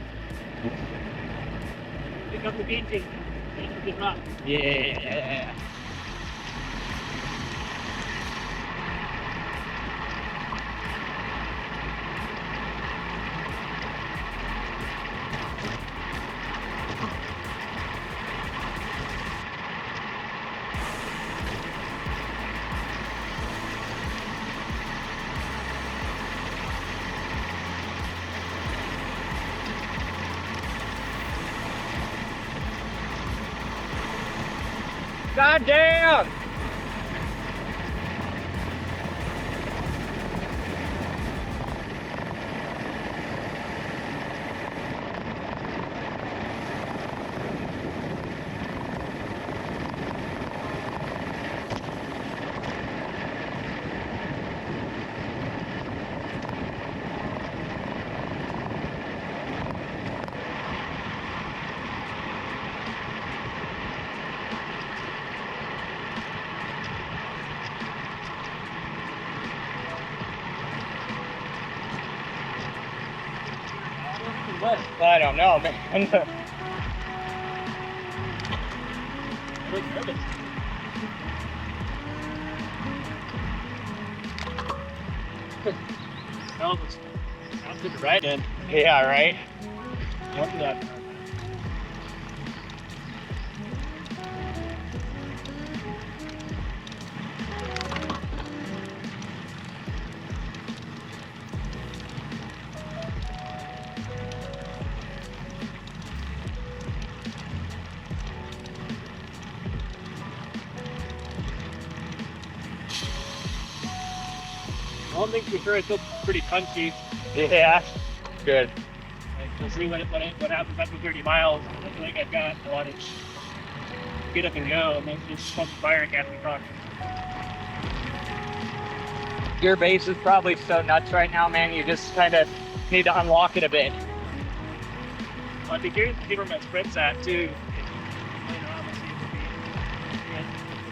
Pick up the bean team. Good luck. Yeah. God damn! What? I don't know, man. I look nervous. That sounds good to ride in. Yeah, right? What that? one thing for sure, it's still pretty punchy. Yeah. Good. Like, we'll see what happens after 30 miles. I feel like I've got a lot of get up and go, and then just pump fire and gas me talking. Your base is probably so nuts right now, man. You just kind of need to unlock it a bit. Well, I'd be curious to see where my sprint's at too.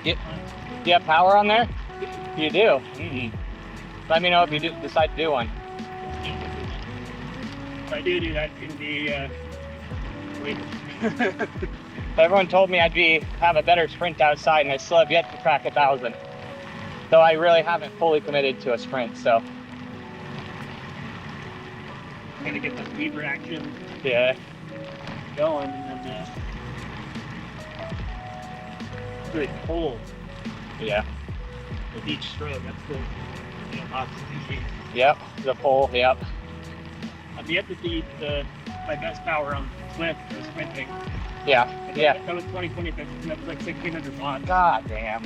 Do you have power on there? You do? Let me know if you decide to do one. If I do that, it's going to be wait. Everyone told me I'd have a better sprint outside, and I still have yet to crack 1,000. Though I really haven't fully committed to a sprint, so. Kind of get the fever action Yeah. going, and then it's really cold Yeah. with each stroke. That's the oxygen. Yep. The pole. Yep. I've yet to see my best power on Swift for sprinting. Yeah. Yeah. That was 2020, that was like 1,600 watts. God damn.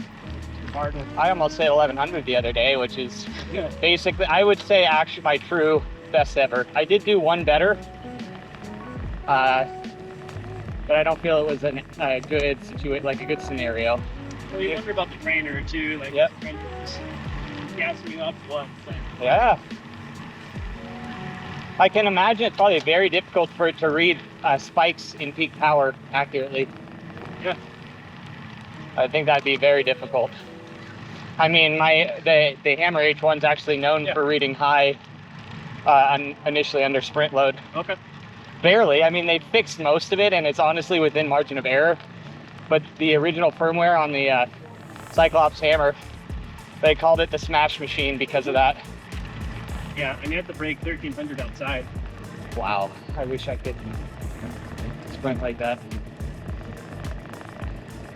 It's hard to. I almost hit 1,100 the other day, which is basically, I would say, actually my true best ever. I did do one better, but I don't feel it was a good situation, like a good scenario. Well, you wonder about the trainer too, like Yep. the trainer just gassing you up once. Like, Yeah. I can imagine it's probably very difficult for it to read spikes in peak power accurately. yeah. I think that'd be very difficult. I mean, the Hammer H1's actually known for reading high initially under sprint load. Okay. Barely. I mean, they fixed most of it, and it's honestly within margin of error. But the original firmware on the Cyclops Hammer, they called it the Smash Machine because of that. Yeah, and you have to break 1,300 outside. Wow. I wish I could sprint like that.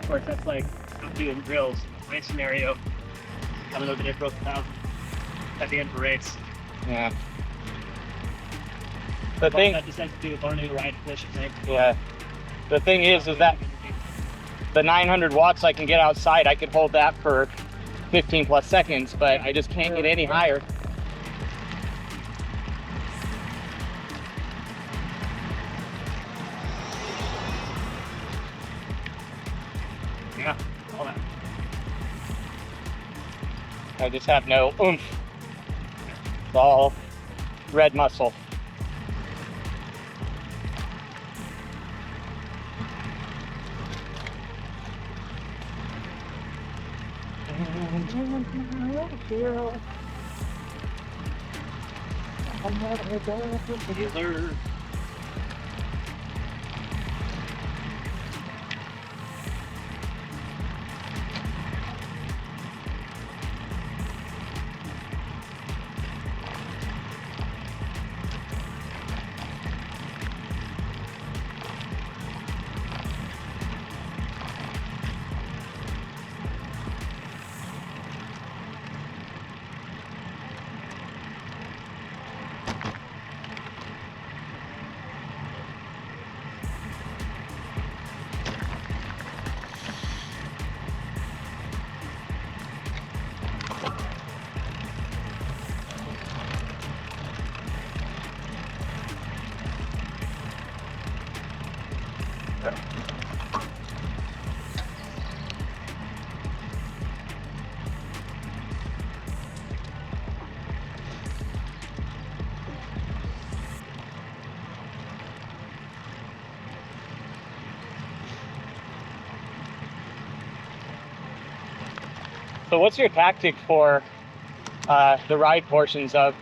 Of course, that's like I'm doing drills. My scenario, I'm gonna get broke 1,000 at the end of the race. Yeah. The thing, that just has to do with our new ride efficiency. yeah. The thing is that the 900 watts I can get outside, I could hold that for 15 plus seconds, but I just can't get any higher. Yeah, all that. I just have no oomph. It's all red muscle. Taylor. So what's your tactic for the ride portions of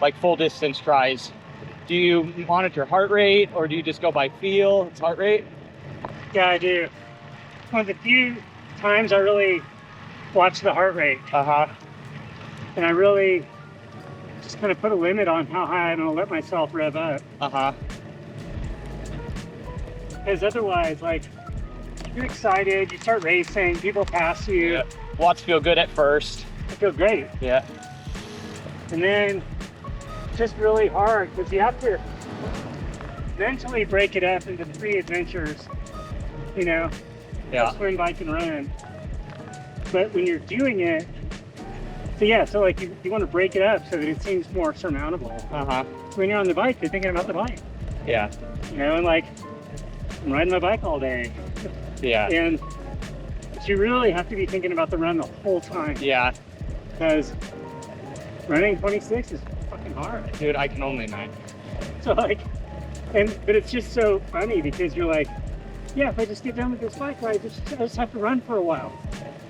like full distance tries? Do you monitor heart rate, or do you just go by feel? It's heart rate? Yeah, I do. One of the few times I really watch the heart rate, Uh-huh. and I really just kind of put a limit on how high I'm going to let myself rev up. Uh-huh. Because otherwise, like, you're excited, you start racing, people pass you. Yeah. Watts feel good at first. I feel great. Yeah. And then it's just really hard because you have to mentally break it up into 3 adventures, you know, Yeah. swim, bike, and run. But when you're doing it, So yeah, so like you want to break it up so that it seems more surmountable. Uh-huh. So when you're on the bike, you're thinking about the bike. Yeah. You know, and like I'm riding my bike all day. Yeah. And but you really have to be thinking about the run the whole time. Yeah. Because running 26 is fucking hard. Dude, I can only imagine. So like, but it's just so funny because you're like, yeah, if I just get done with this bike ride, I just have to run for a while.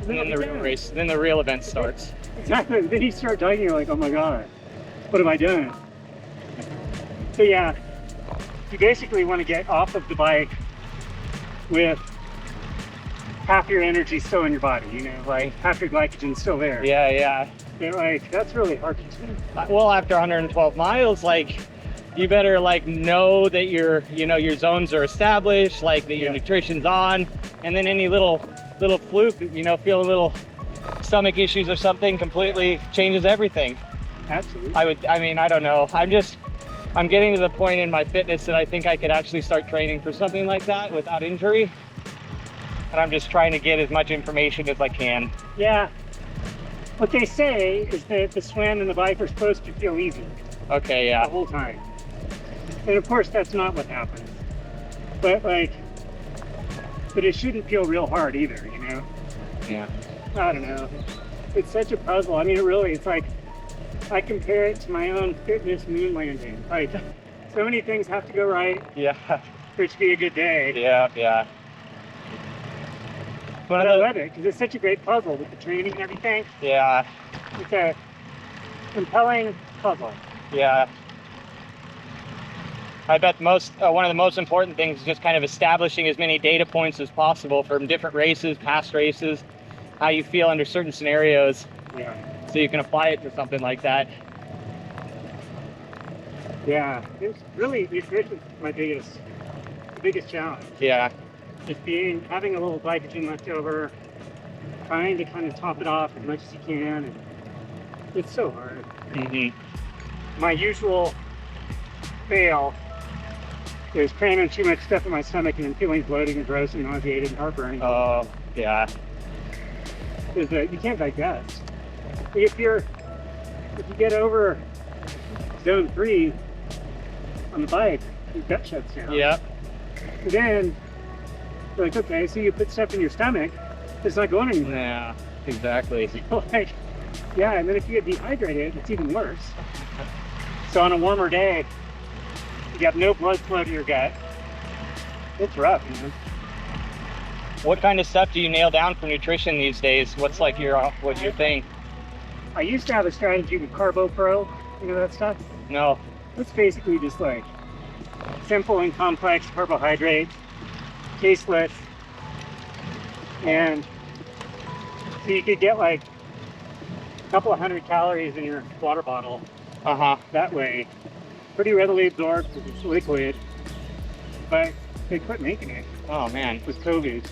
And then I'll the be real done. race, then the real event starts. Exactly. Then you start dying, you're like, oh my god, what have I done? So yeah, you basically want to get off of the bike with half your energy still in your body, you know, like half your glycogen still there. Yeah, yeah. And like, that's really hard to do. Well, after 112 miles, like, you better like know that your zones are established, like that your nutrition's on, and then any little fluke, feel a little stomach issues or something completely changes everything. Absolutely. I don't know. I'm getting to the point in my fitness that I think I could actually start training for something like that without injury. And I'm just trying to get as much information as I can. Yeah. What they say is that the swim and the bike are supposed to feel easy Okay, the yeah. whole time. And of course, that's not what happens. But it shouldn't feel real hard either, you know? Yeah. I don't know. It's such a puzzle. I mean, it's like, I compare it to my own fitness moon landing. Like, so many things have to go right Yeah. for it to be a good day. Yeah, yeah. But I love it because it's such a great puzzle with the training and everything. Yeah, It's a compelling puzzle. yeah. I bet one of the most important things is just kind of establishing as many data points as possible from different races, past races, how you feel under certain scenarios, Yeah. so you can apply it to something like that. Yeah. It's really, nutrition's my biggest challenge. Yeah, Just having a little glycogen left over, trying to kind of top it off as much as you can. And it's so hard. My usual fail is cramming too much stuff in my stomach and then feeling bloated and gross and nauseated and heartburn. oh, yeah, Is that you can't digest. If you get over zone 3 on the bike, your gut shuts down. yep, And then you're like, okay, so you put stuff in your stomach, it's not going anywhere. yeah, exactly. Like, yeah, and then if you get dehydrated, it's even worse. So on a warmer day, you have no blood flow to your gut. It's rough, man. What kind of stuff do you nail down for nutrition these days? What's your thing? I used to have a strategy with Carbo Pro, you know that stuff? No. It's basically just like simple and complex carbohydrates, tasteless, and so you could get like a couple of 100 calories in your water bottle Uh-huh. that way. Pretty readily absorbed because it's liquid, but they quit making it Oh, man. with COVID.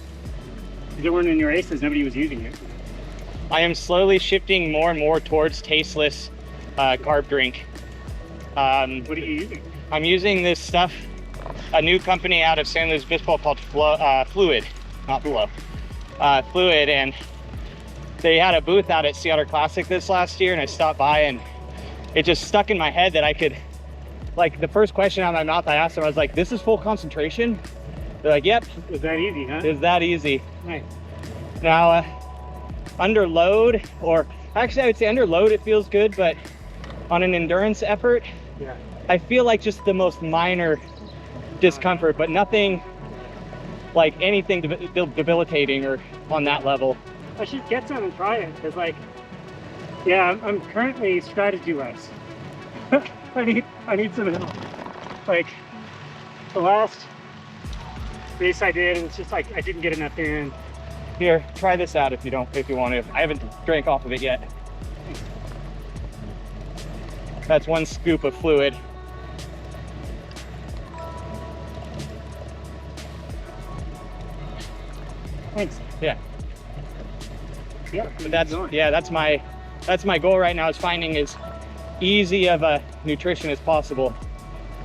They weren't in your races, nobody was using it. I am slowly shifting more and more towards tasteless carb drink. What are you using? I'm using this stuff, a new company out of San Luis Obispo called Fluid, not Flow, Fluid, and they had a booth out at Sea Otter Classic this last year, and I stopped by, and it just stuck in my head that I could, like, the first question out of my mouth I asked them, I was like, this is full concentration? They're like, yep. It was that easy, huh? It's that easy. Nice. Now, under load, or actually I would say under load it feels good, but on an endurance effort, Yeah. I feel like just the most minor discomfort, but nothing like anything debilitating or on that level. I should get some and try it because, like, yeah, I'm currently strategy-less. I need some help. Like, the last race I did, it's just like I didn't get enough in. Here, try this out if you want to. I haven't drank off of it yet. That's one scoop of fluid. Thanks. Yeah. Yeah. But that's my goal right now, is finding as easy of a nutrition as possible.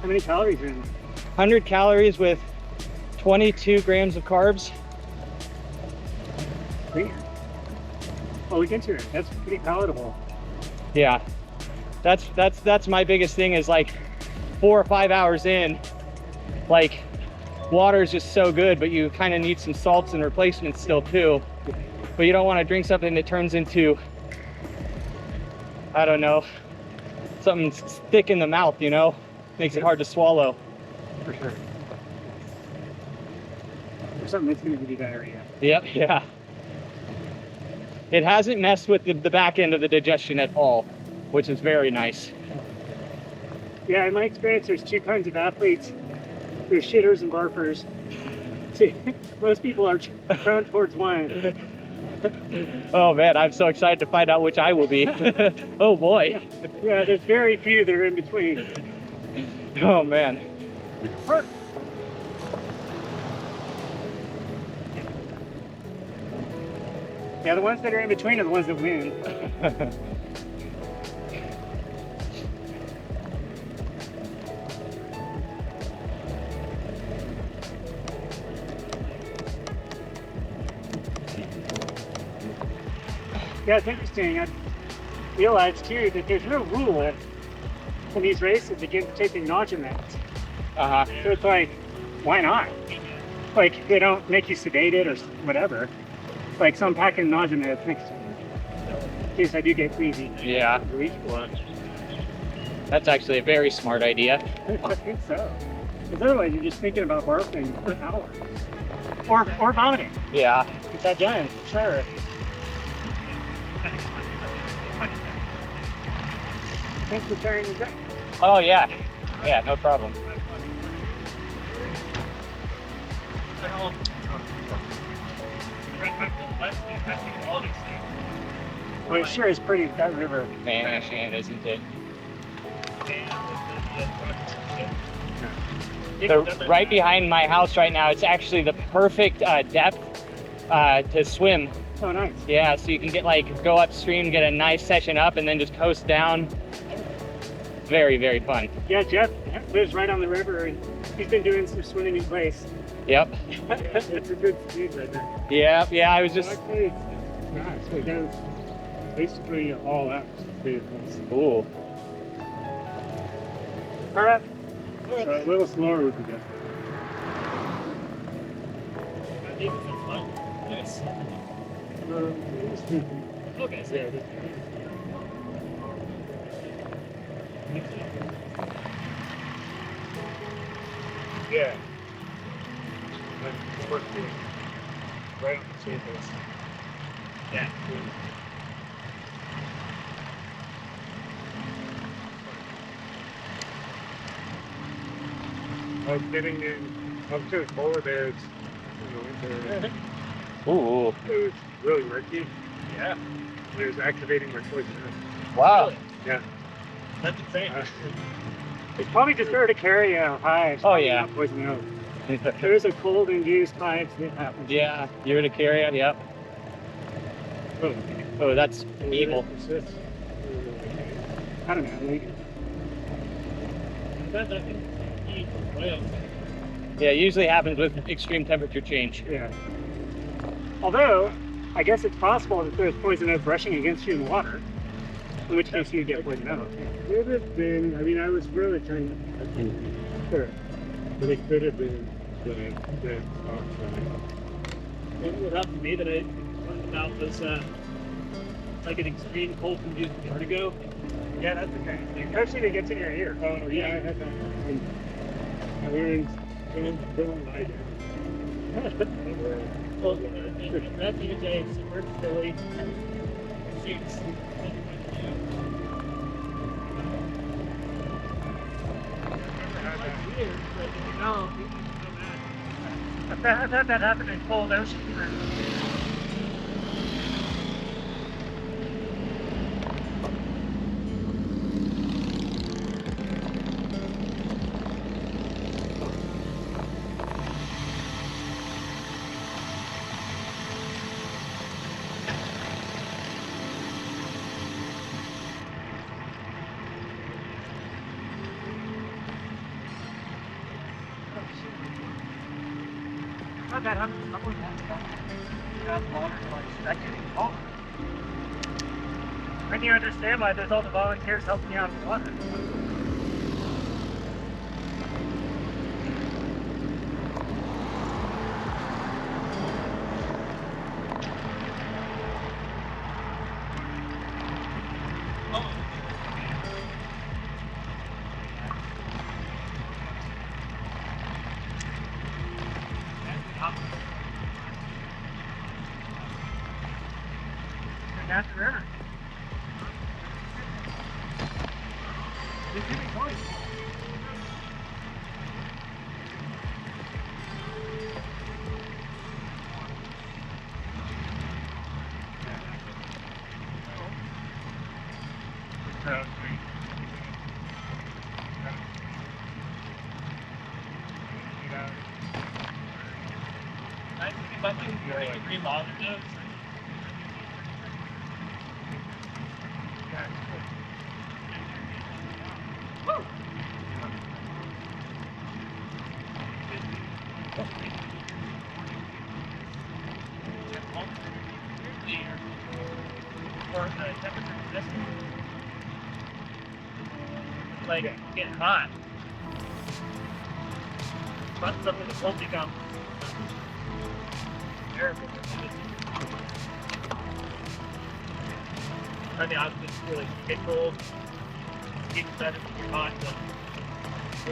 How many calories are in there? 100 calories with 22 grams of carbs. Great. Well, look into it. That's pretty palatable. Yeah, that's my biggest thing is like 4 or 5 hours in, like water is just so good, but you kind of need some salts and replacements still too. But you don't want to drink something that turns into, I don't know, something thick in the mouth, you know? Makes it hard to swallow. For sure. Or something that's going to give you diarrhea. Yep, yeah. It hasn't messed with the back end of the digestion at all, which is very nice. Yeah, in my experience, there's two kinds of athletes. There's shitters and barfers. See, most people are prone towards one. Oh man, I'm so excited to find out which I will be. Oh boy. Yeah, there's very few that are in between. Oh man. Yeah, the ones that are in between are the ones that win. Yeah, it's interesting. I realized too that there's no rule in these races against taking nausea meds. Uh-huh. So it's like, why not? Like, they don't make you sedated or whatever. Like, so I'm packing nausea meds next to me in case I do get queasy. Yeah, that's actually a very smart idea. I think so. Because otherwise you're just thinking about barfing for hours. Or vomiting. Yeah. Get that done, sure. Thanks for sharing your day. Oh yeah. Yeah, no problem. Well, it sure is pretty, that river. Man, isn't it? Right behind my house right now, it's actually the perfect depth to swim. Oh, nice. Yeah, so you can get go upstream, get a nice session up, and then just coast down. Very, very fun. Yeah, Jeff lives right on the river, and he's been doing some swimming in place. Yep. It's a good speed right there. Yeah, I was just... Actually, nice. It goes basically all out. Ooh. All right. So a little slower would be good. Yes. Okay, Okay, so yeah. Yeah. Like, working right on the surface. yeah. Like getting in up to the polar bears in the winter, Ooh. it was really murky. Yeah. It was activating my poison. Wow. Yeah. That's insane. It's probably just better to carry hives. Oh, yeah. Not poison oak. There's a cold-induced hives that happens. Yeah, urticaria, yep. Oh, that's evil. I don't know. Like, That can eat whales. Yeah, it usually happens with extreme temperature change. yeah. Although, I guess it's possible that there's poison oak rushing against you in the water, in which case you get poison oak. Could have been. I mean, I was really trying to. Sure. But it could have been that What happened to me that I learned about was like an extreme cold induced vertigo. Yeah, that's okay. Especially if it gets in your ear. Oh, yeah, I had that. I learned don't lie down. Well, that's usually a super silly shoots. I've had that happen in cold ocean. Not that I'm with that. Water, like, that getting cold. When you understand why there's all the volunteers helping you out with water. That's the river. Like getting hot. But something that won't become terrible. I mean, I was just really get cold, get better when you're hot, so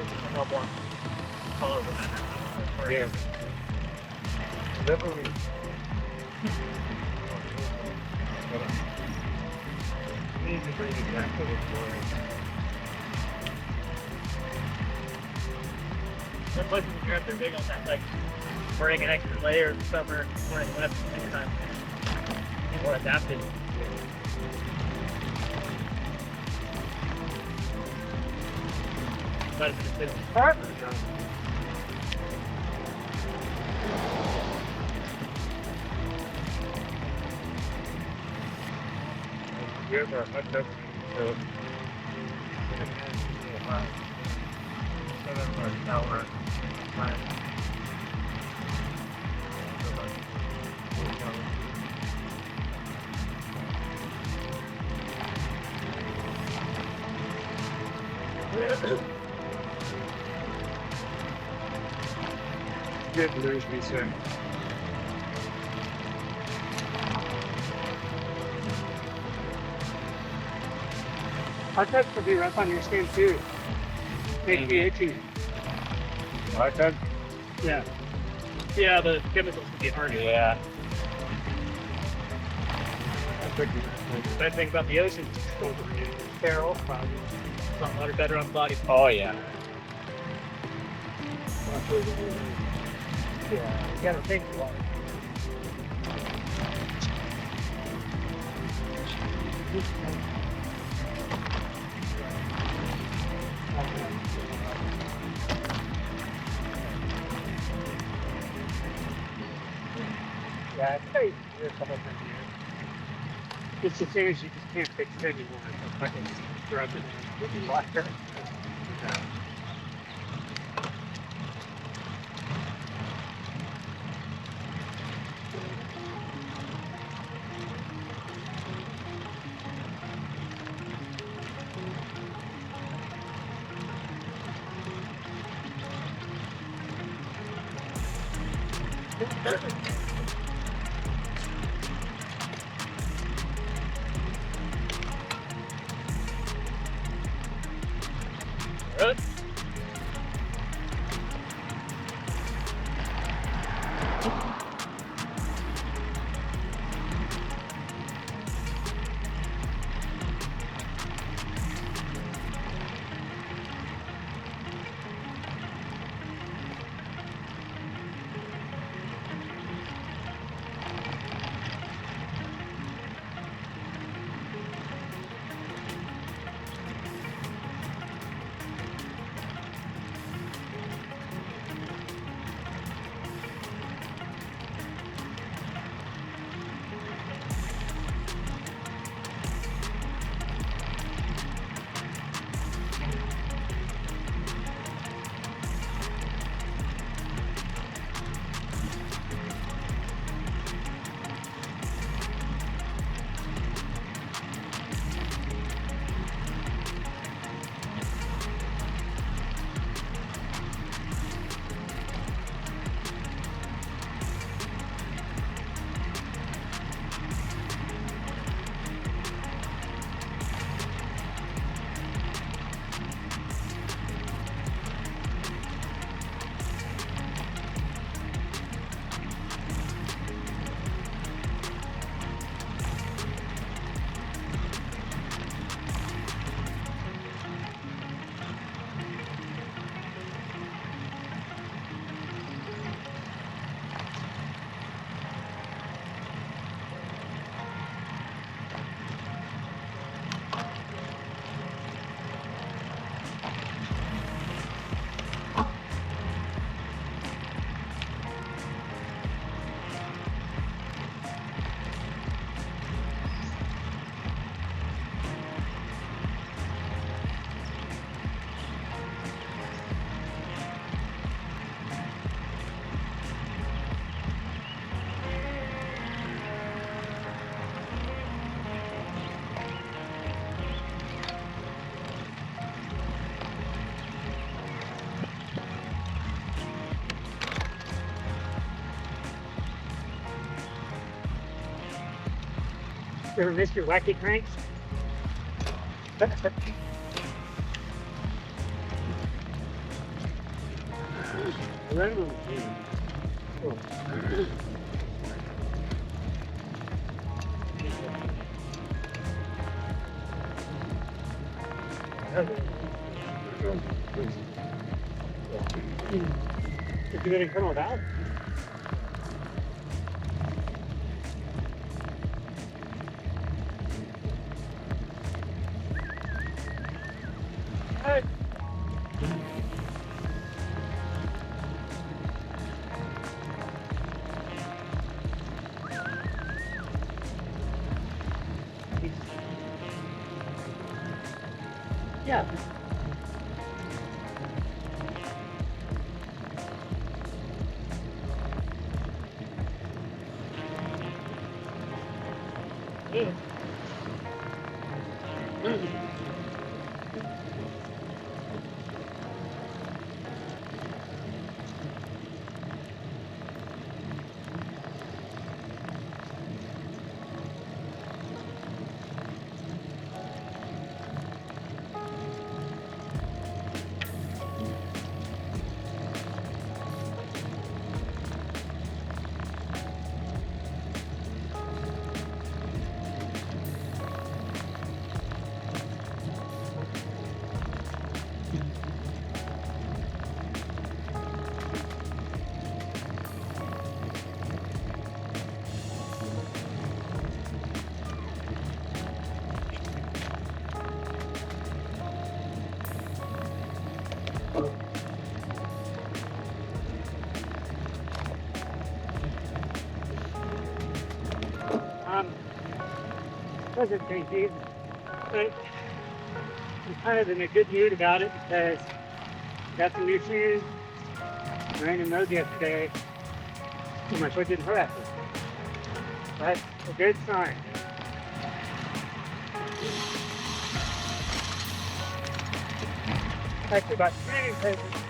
it's a lot more color than that. Yeah. Definitely. Need to bring it back to the story. Some places in Europe, they're big on that, like wearing an extra layer in the summer, wearing less in the wintertime. More adapted. But it's hard. Here's our hot tub. So, didn't lose me, sir. Hot tubs could be rough on your skin too. Make you itchy. Hot tub? Yeah. Yeah, the chemicals can be hard. Yeah. Bad thing about the ocean, it's sterile, probably. Not water better on the body. Oh yeah. Yeah, you gotta think a lot. Yeah, it's very weird some of it here. It's the thing is you just can't fix it anymore. It's fucking drug it in water. Really? You ever missed your wacky cranks? If you didn't come without. Hey. Yeah. Wasn't crazy, but I'm kind of in a good mood about it because I got some new shoes. I ran in those yesterday, and my foot didn't hurt after. That's a good sign. Actually, about training purposes.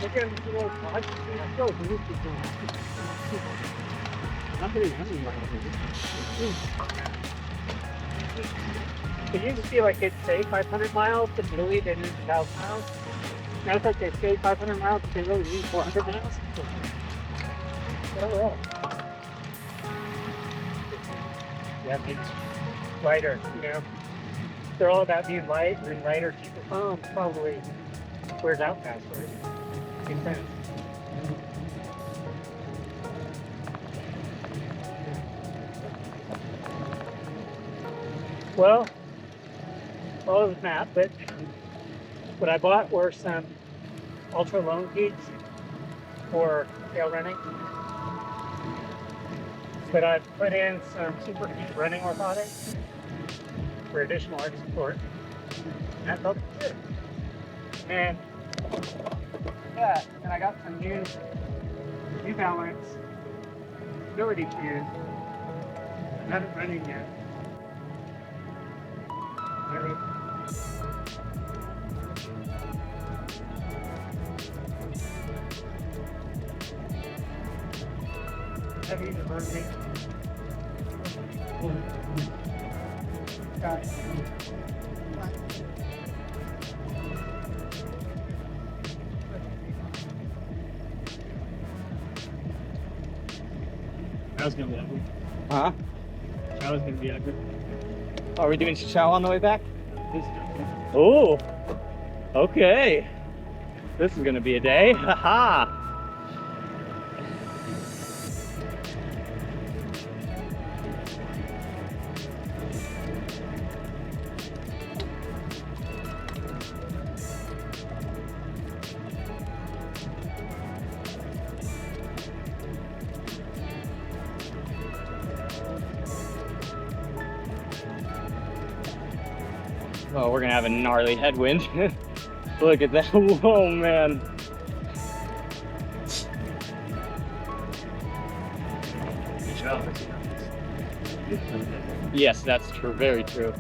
Look at this little pod. That's so beautiful. Not very heavy, It used to feel like it'd say 500 miles, but really they didn't 1,000 miles. Now it's like they say 500 miles, but they really mean 400 miles. Oh, well. Yeah, it's lighter, you know. They're all about being light and lighter, cheaper foam probably wears out faster. Makes sense. Well, all of the map, but what I bought were some ultra lone peaks for trail running. But I put in some super deep running orthotics for additional arch support. And that felt good. And yeah, and I got some New Balance stability shoes. I haven't run in yet. Really? Heavy to run me. Got it. That was gonna be ugly. Huh? That was gonna be ugly. Oh, are we doing Cachagua on the way back? Oh, okay. This is gonna be a day. Haha. Oh, we're gonna have a gnarly headwind. Look at that. Whoa, man. Good job. Yes, that's true. Very true.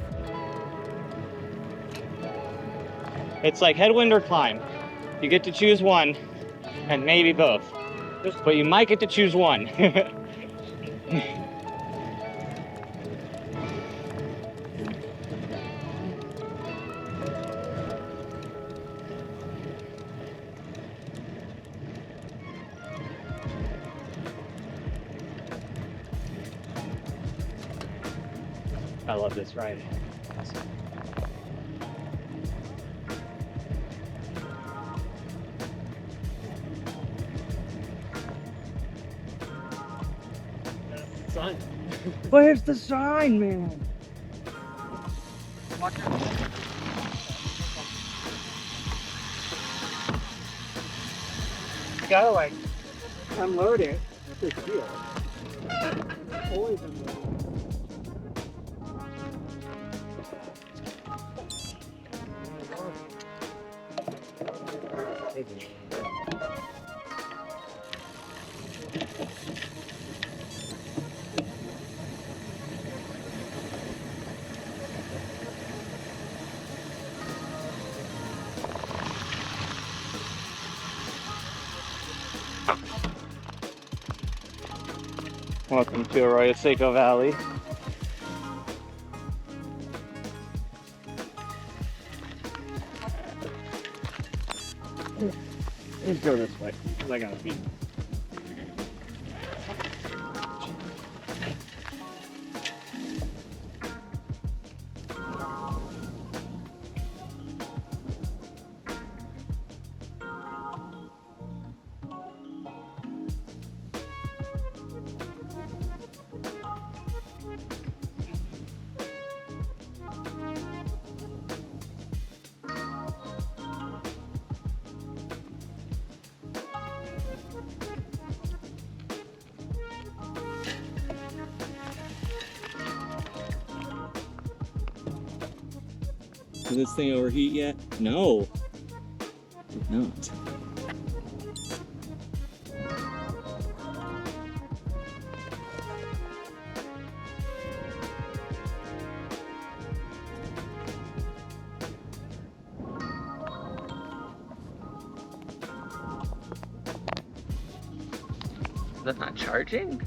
It's like headwind or climb. You get to choose one, and maybe both. But you might get to choose one. I love this ride. Sign. Where's the sign, man? Watch out. You gotta like unload it. That's a deal. Always unload it. Welcome to Arroyo Seco Valley. Let's go this way. I gotta be. Did this thing overheat yet? No. Did not. Is that not charging?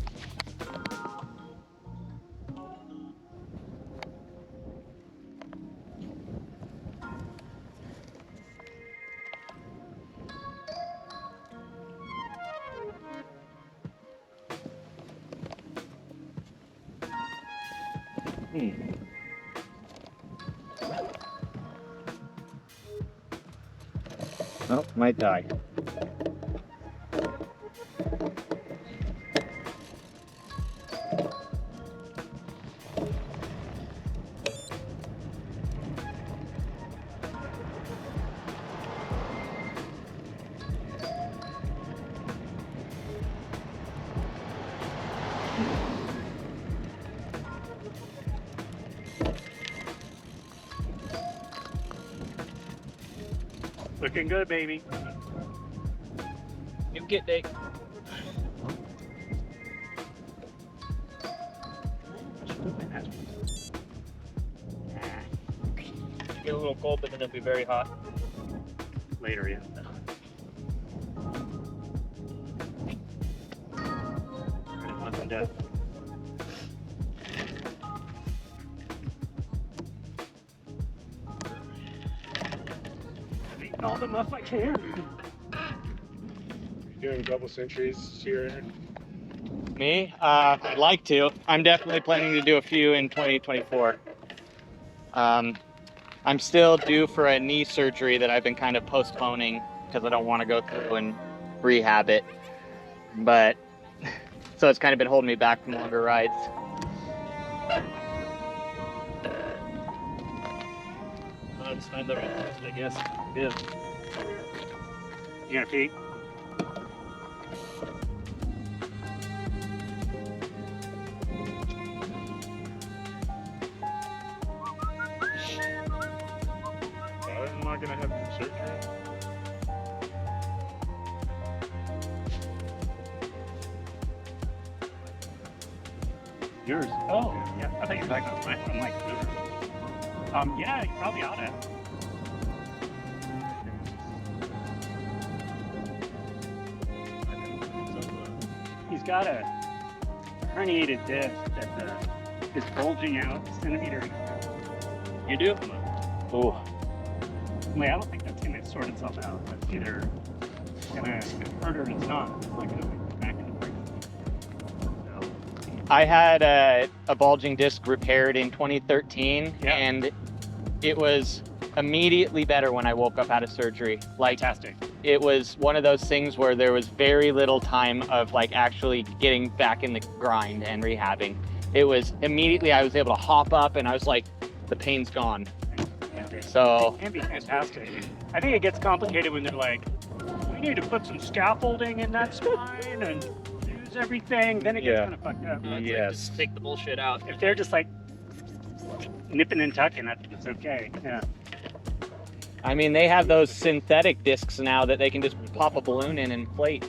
Oh, might die. Looking good, baby. You get Dave. Get a little cold, but then it'll be very hot. Later, yeah. Month of death. I've eaten all the muff I can. Doing double centuries here. Me? I'd like to. I'm definitely planning to do a few in 2024. I'm still due for a knee surgery that I've been kind of postponing because I don't want to go through and rehab it. But, so it's kind of been holding me back from longer rides. I'll just find the right person, I guess. Yeah. You gonna pee? I'm not gonna have surgery. Yours? Oh, yeah. I thought you were talking about mine. I'm like, yeah, you probably ought to. He's got a herniated disc that is bulging out centimeter. You do? Ooh. Wait, I don't think that's gonna sort itself out. That's either gonna hurt or it's not. It's not gonna go back into break. I had a bulging disc repaired in 2013, Yeah. and it was immediately better when I woke up out of surgery. Like, Fantastic. it was one of those things where there was very little time of like actually getting back in the grind and rehabbing. It was immediately I was able to hop up and I was like, the pain's gone. So It can be fantastic. I think it gets complicated when they're like, we need to put some scaffolding in that spine and use everything. Then it gets Yeah. kind of fucked up. It's like, just take the bullshit out. If they're just like nipping and tucking, it's okay. Yeah. I mean, they have those synthetic discs now that they can just pop a balloon in and inflate.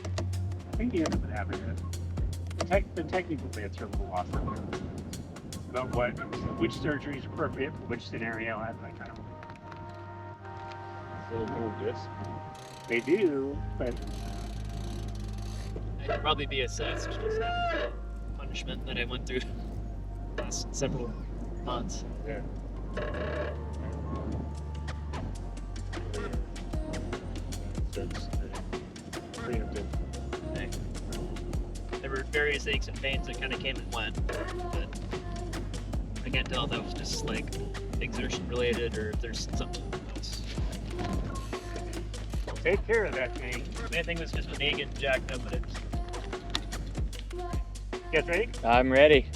I think you end up having it. The technical bits are a little lost in there. About which surgery is appropriate for which scenario. I kind of. Little disc. They do, but I'd probably be assessed just after the punishment that I went through the last several months. Yeah. That's preemptive. There were various aches and pains that kind of came and went, but I can't tell if that was just like exertion related or if there's something else. take care of that thing. Main thing was just me getting jacked up, but it's Get ready? I'm ready.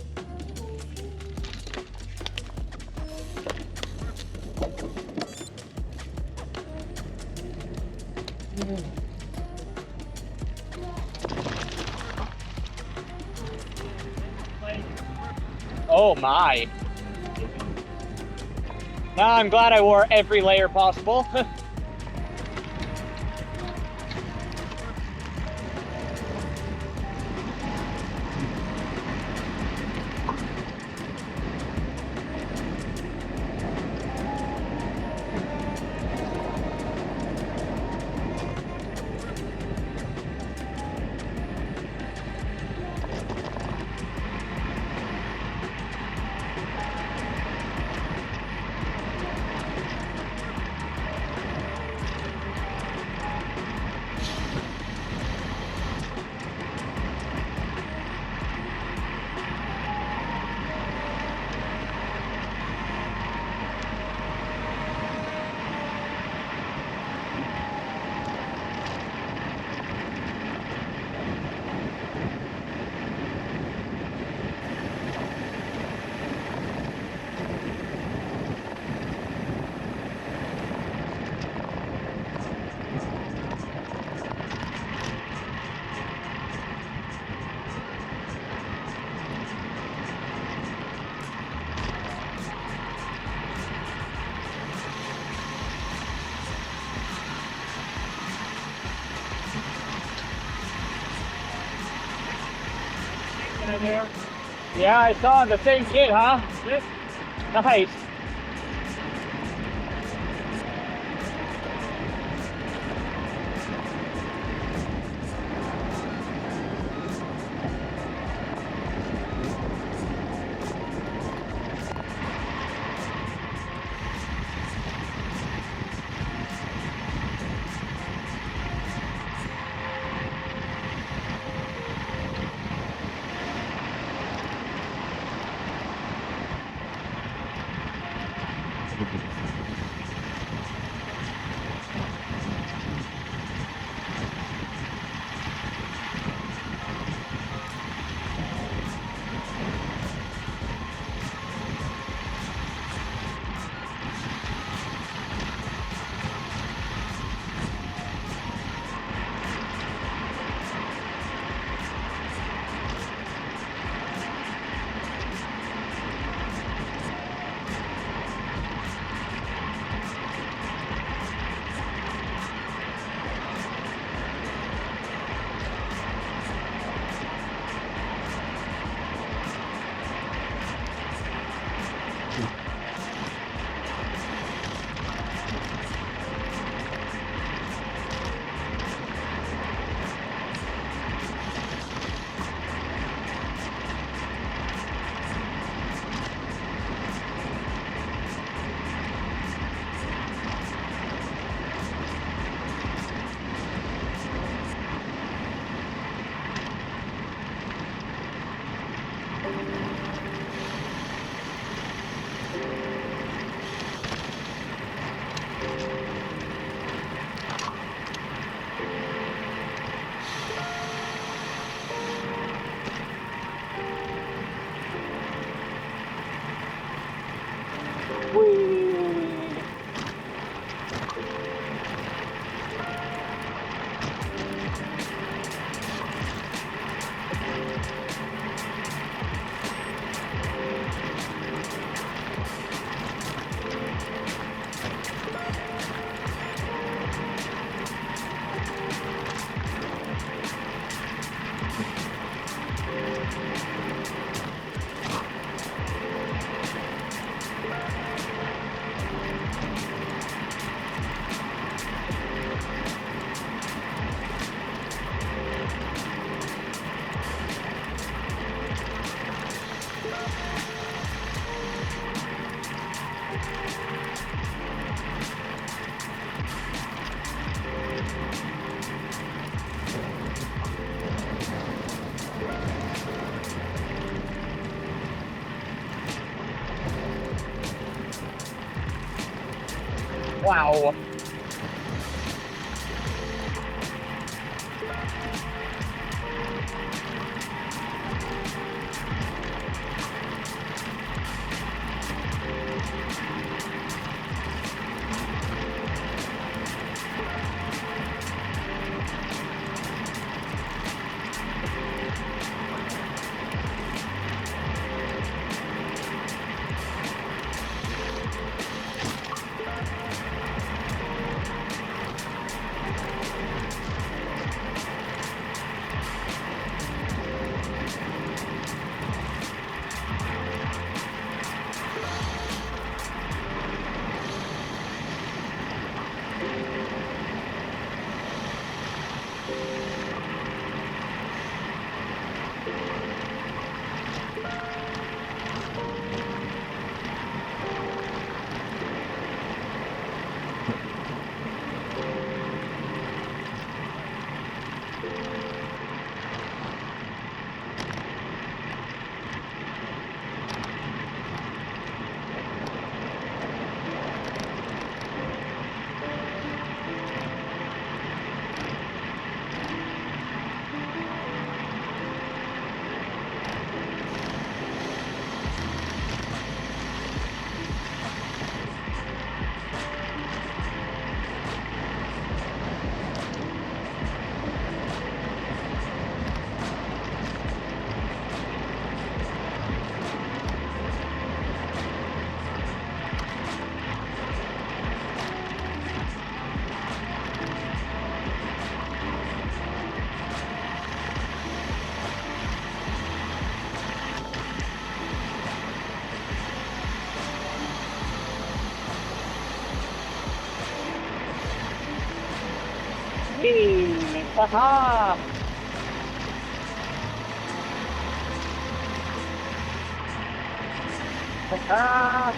Oh my. Now I'm glad I wore every layer possible. Yeah, I saw the same kid, huh? Nice. Wow. Haha! Haha!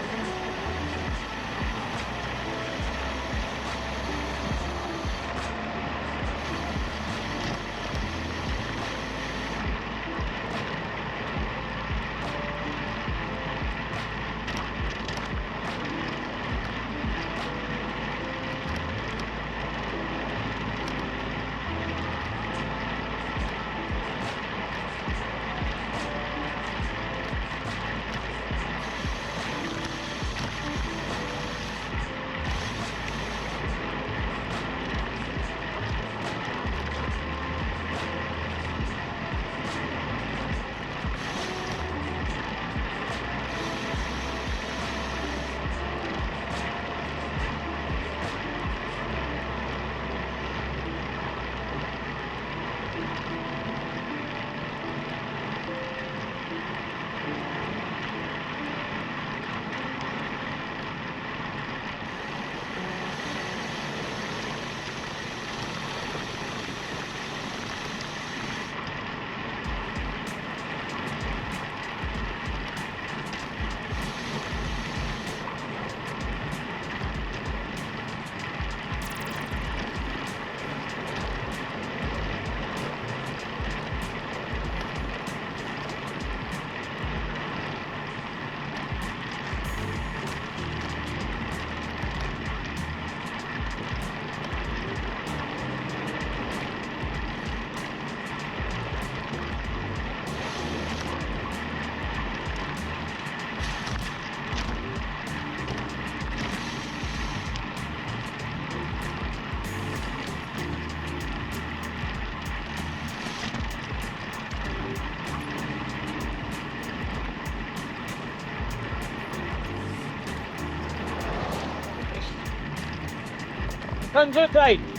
Gesundheit!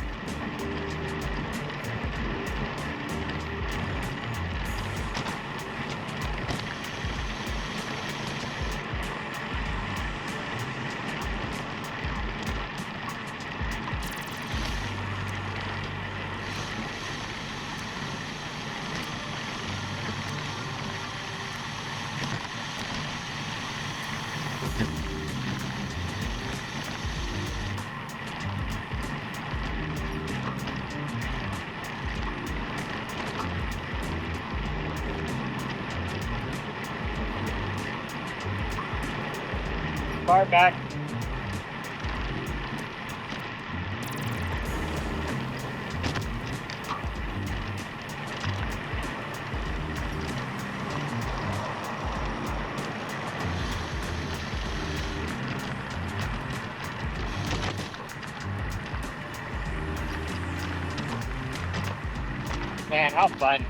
Far back. Man, how fun.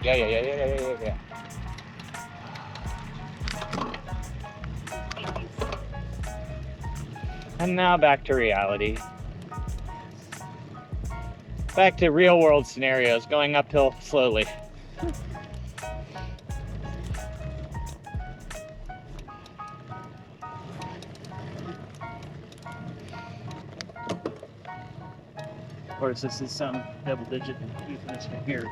Yeah. And now back to reality. Back to real world scenarios, going uphill slowly. Of course, this is some double-digit euphemism here.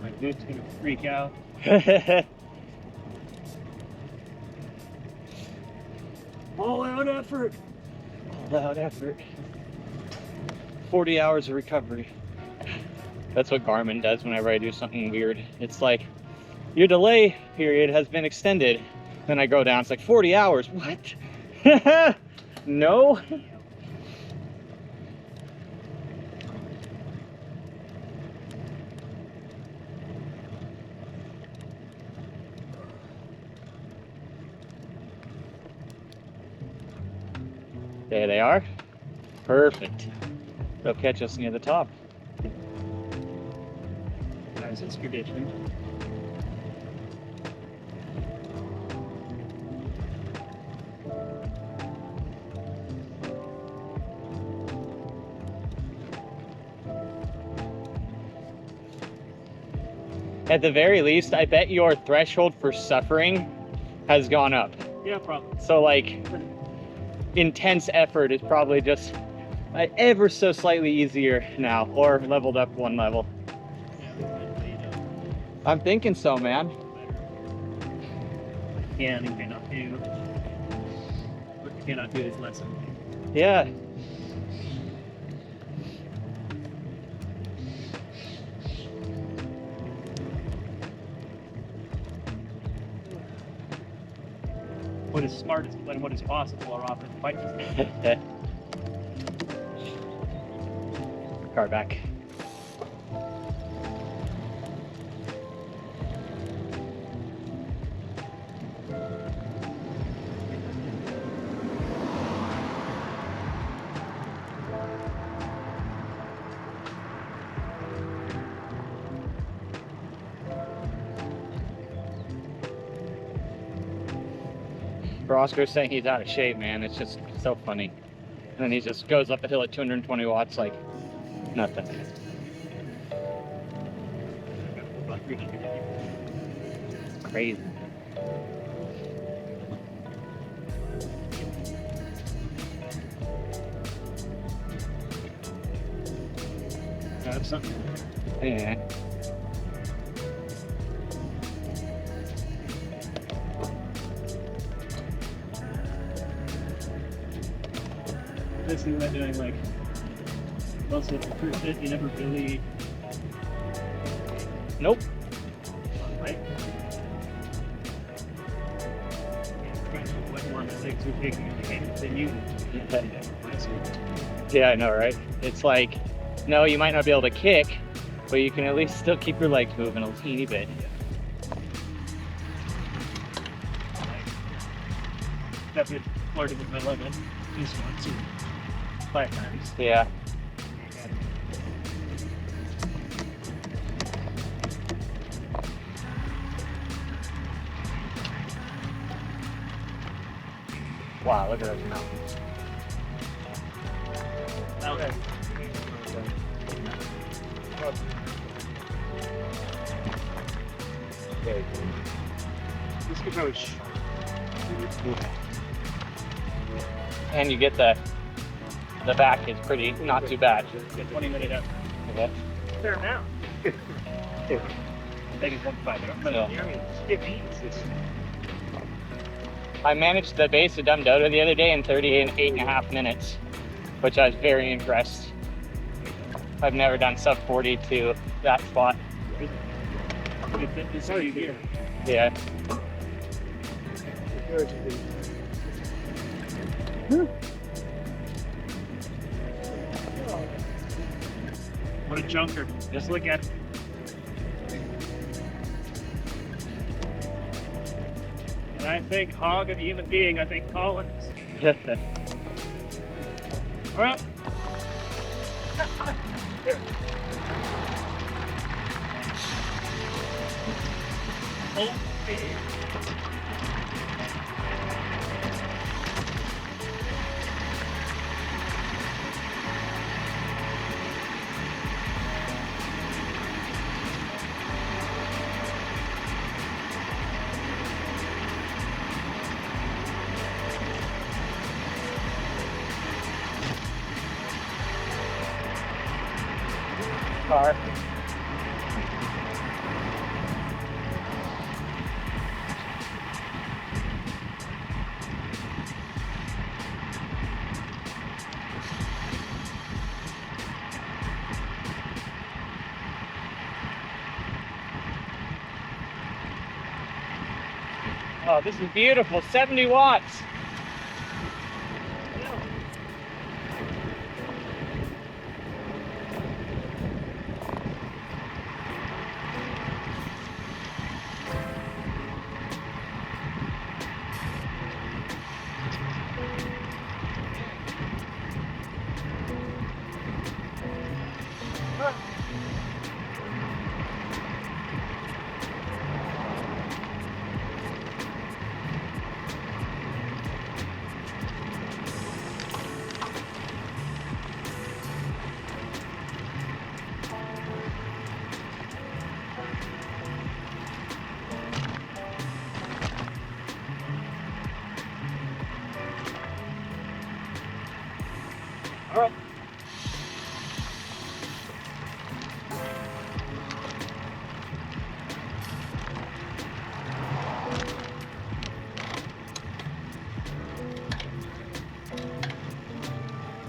My dude's gonna freak out. All out effort. All out effort. 40 hours of recovery. That's what Garmin does whenever I do something weird. It's like, your delay period has been extended. Then I go down, it's like 40 hours. What? No. There they are. Perfect. They'll catch us near the top. As is tradition. At the very least, I bet your threshold for suffering has gone up. Yeah, probably. So like, intense effort is probably just ever so slightly easier now, or leveled up one level. I'm thinking so, man. Can and cannot do. What you cannot do is lesson. Yeah. What is smart and what is possible are often quite distinct. Car back. Oscar's saying he's out of shape, man. It's just so funny. And then he just goes up the hill at 220 watts like nothing. It's crazy. That's something. Yeah. This thing about doing like most of the first bit, you never really Nope. like what more mistakes you're taking than you. Yeah, I know, right? It's like, no, you might not be able to kick, but you can at least still keep your legs moving a teeny bit. Definitely flirted with my limit. Just once or 5 times. Yeah. Wow, look at those mountains. Okay. This could probably And you get the back is pretty, not too bad. get 20 minutes up. Okay. Fair amount. Maybe 1.5 but Yeah. I mean, it means it's I managed the base of Dumb Dodo the other day in 38.5 minutes, which I was very impressed. I've never done sub 40 to that spot. it's how you hear. Yeah. What a junker. Just look at it. And I think hog of a human being, I think Collins. All right. Oh, Car. Oh, this is beautiful. 70 watts. all right.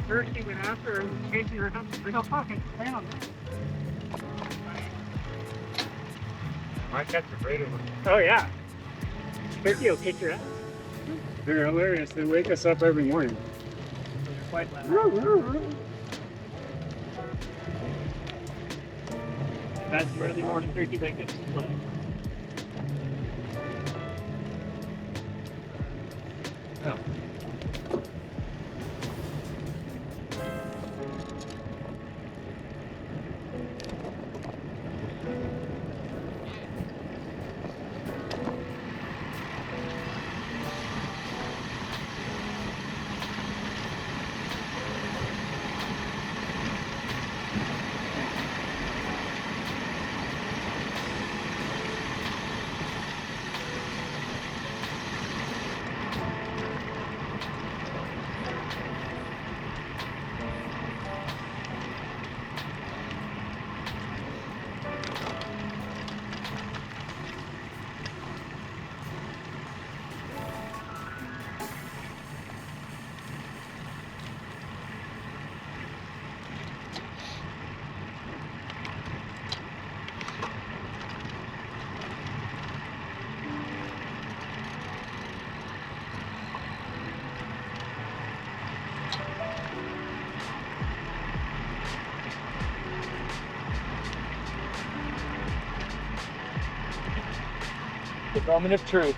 First he went after her and chasing her up. They go fucking down. I catch a great one. Oh yeah. Turkey will kick your ass. They're hilarious. They wake us up every morning. They're quite loud. That's the early morning turkey that gets to Oh. The moment of truth.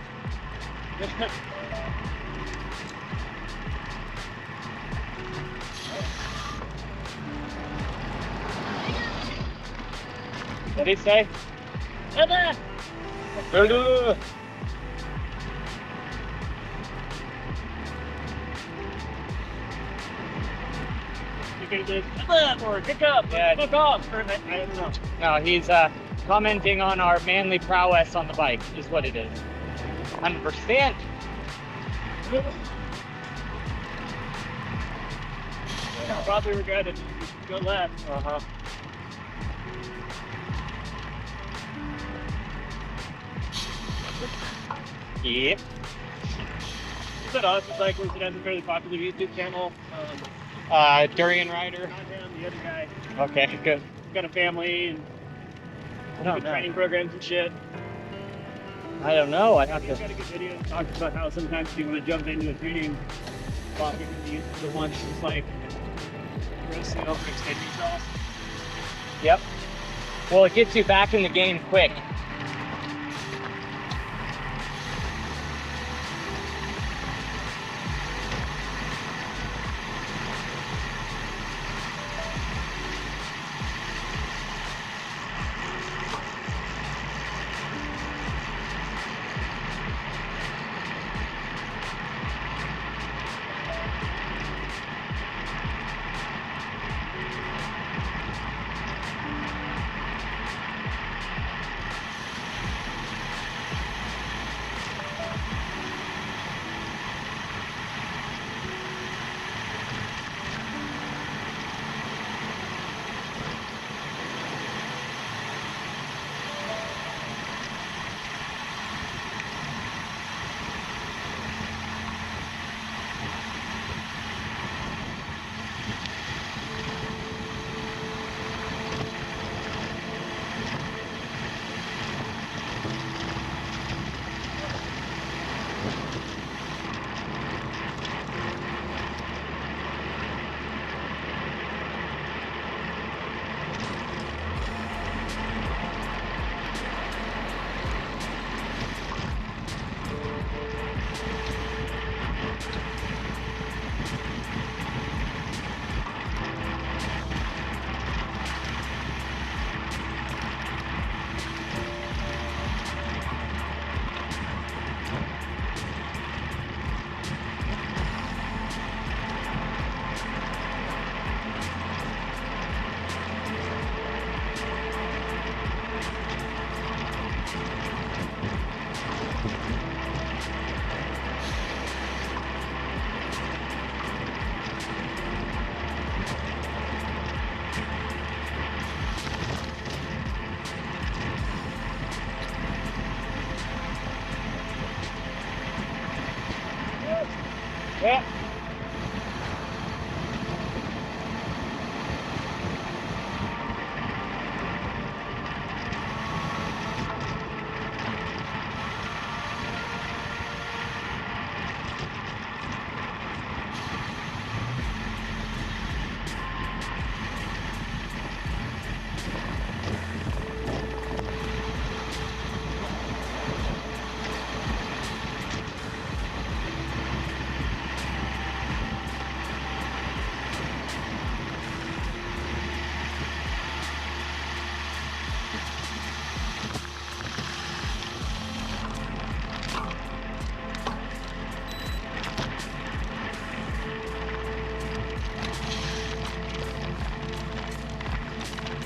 What did he say? You can just or pick up, Yeah. fuck off. I don't know. No, he's commenting on our manly prowess on the bike, is what it is. 100%. I'll probably regret it. Go left. Uh-huh. Yep. It's an awesome cyclist that has a fairly popular YouTube channel. Durian Rider. Not him, the other guy. Okay, good. He's got a family and I don't good know. training programs and shit. I don't know. I'd have He's to. got a good video that talks about how sometimes if you want to jump into a training spot, you can use the one just like roasting over extend yourself. Yep. Well, it gets you back in the game quick. Yeah.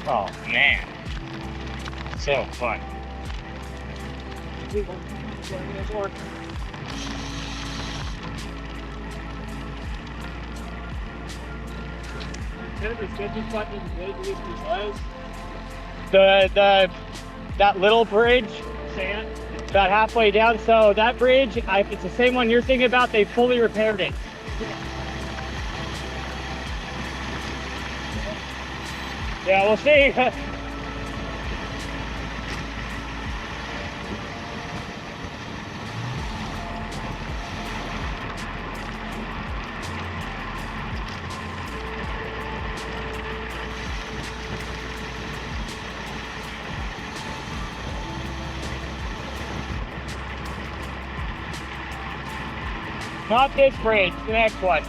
Oh man, so fun. That little bridge, Sand. about halfway down. So that bridge, if it's the same one you're thinking about, they fully repaired it. Yeah, we'll see. Not this bridge, the next one.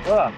Ugh.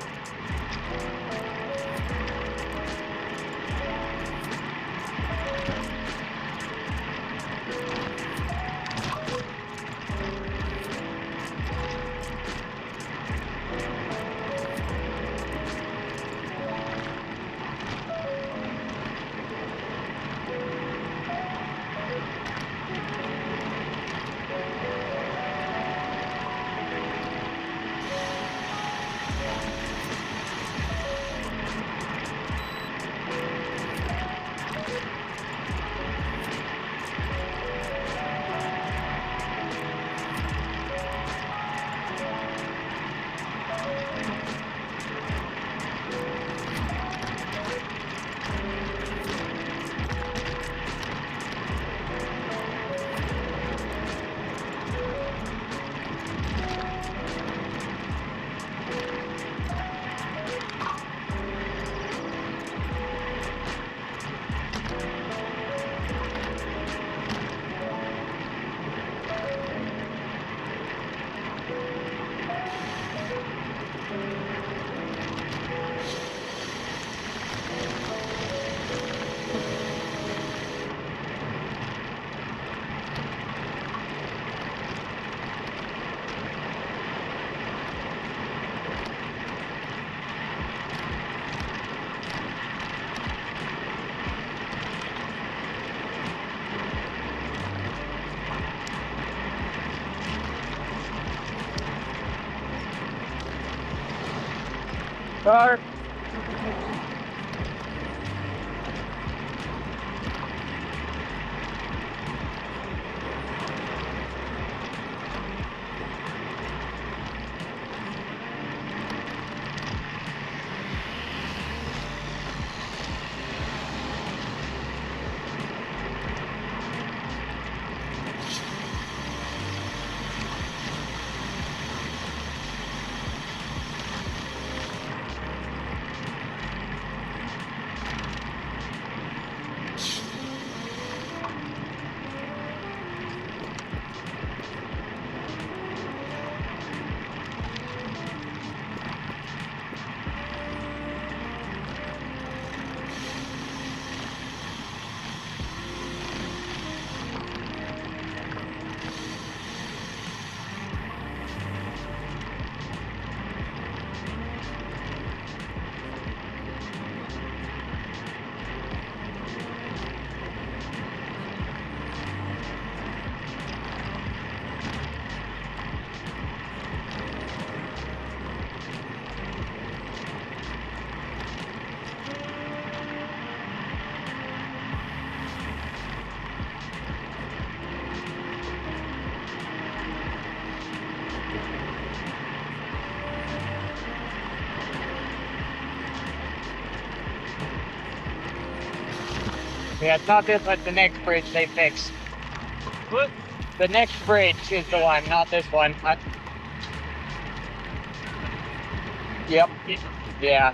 Start. Yeah, it's not this, but the next bridge they fixed. What? The next bridge is the one, not this one. Yep. Yeah.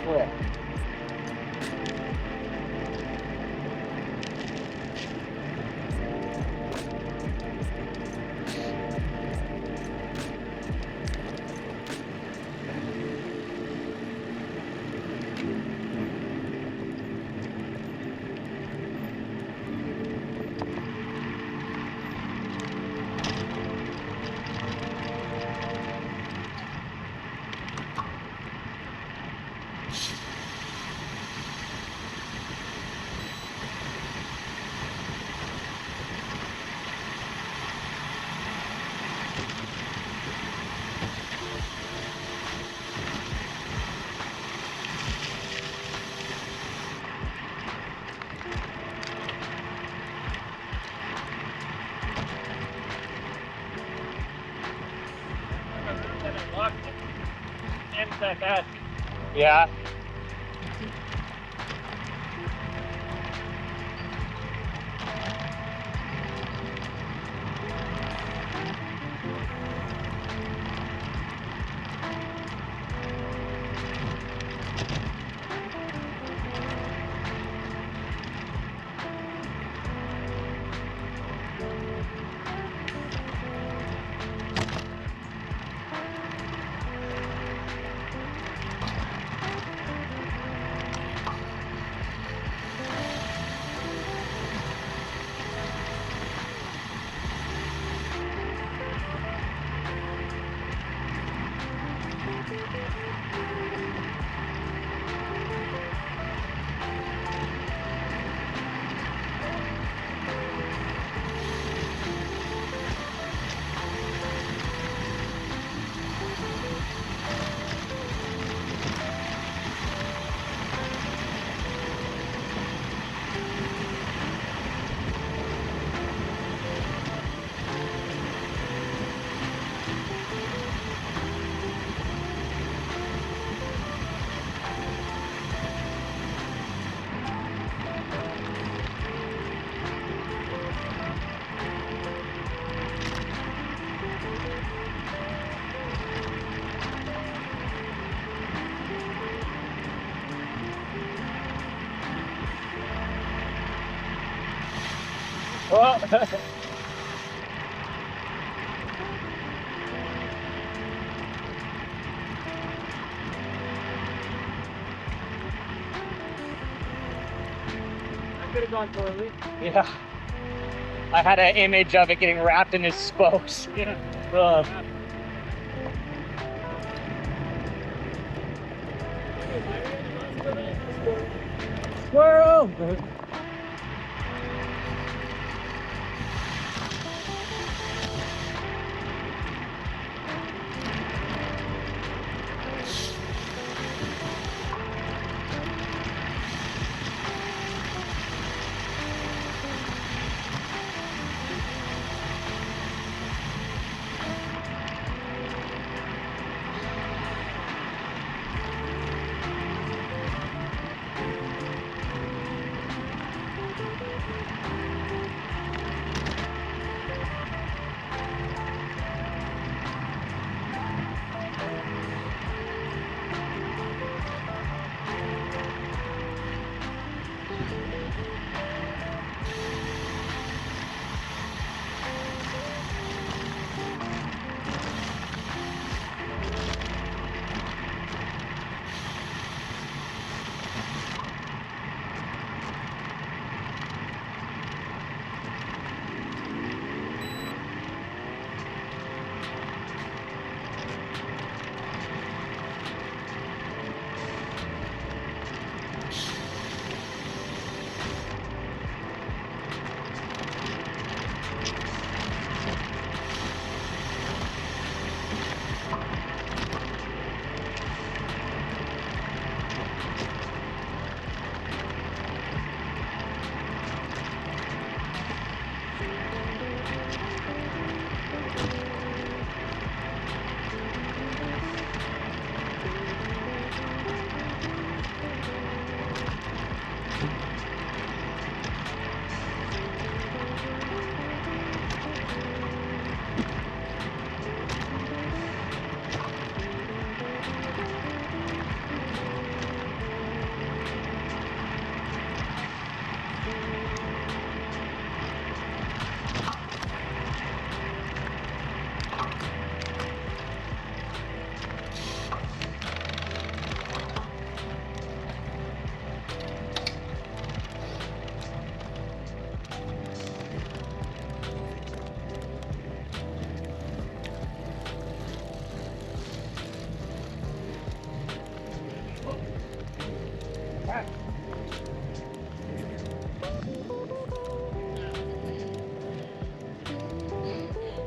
Where? That. Yeah. Oh. I could have gone poorly. Yeah. I had an image of it getting wrapped in his spokes. Yeah. Ugh. go, baby.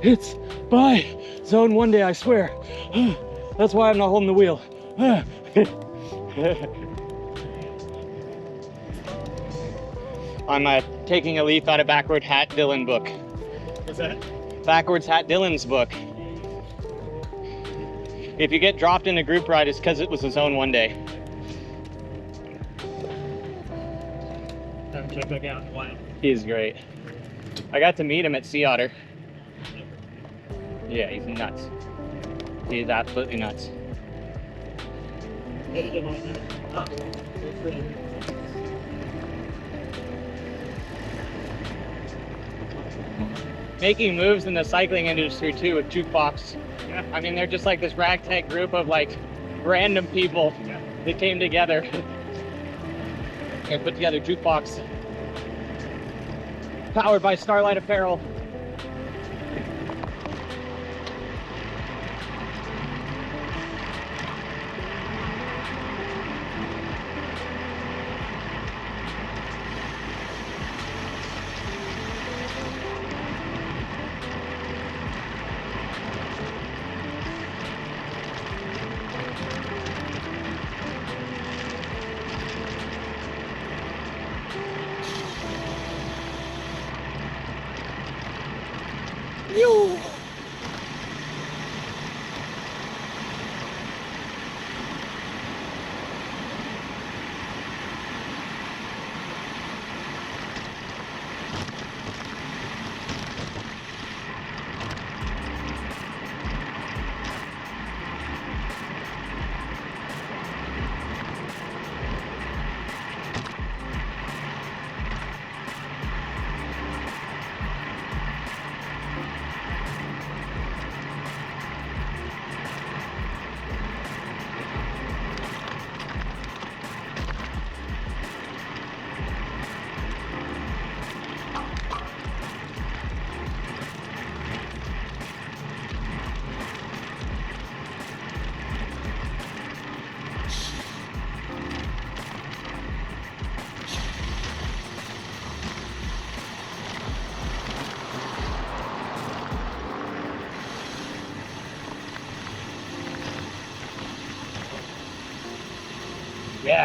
It's by zone 1 day, I swear. That's why I'm not holding the wheel. I'm taking a leaf out of Backward Hat Dylan book. What's that? Backwards Hat Dylan's book. If you get dropped in a group ride, it's because it was a zone 1 day. Haven't checked back out in a while. He's great. I got to meet him at Sea Otter. Yeah, he's nuts. He's absolutely nuts. Making moves in the cycling industry too with Jukebox. Yeah. I mean, they're just like this ragtag group of like random people that came together and put together Jukebox. Powered by Starlight Apparel.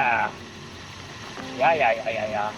Yeah. Yeah.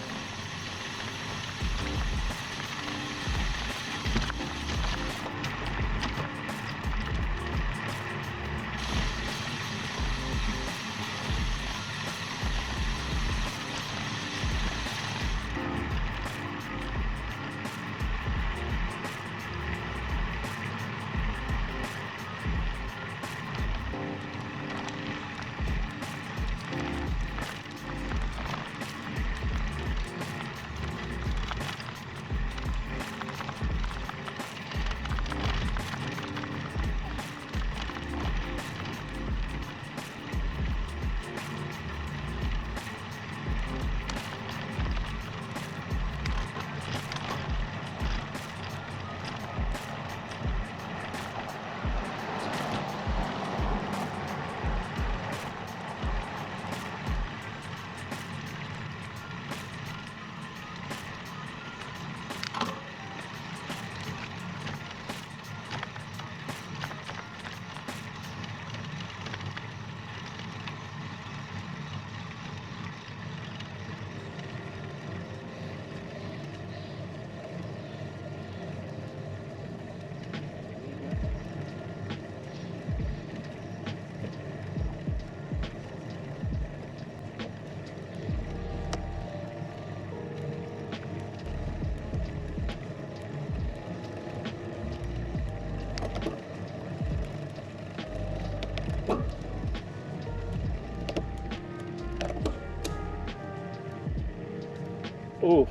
Oof.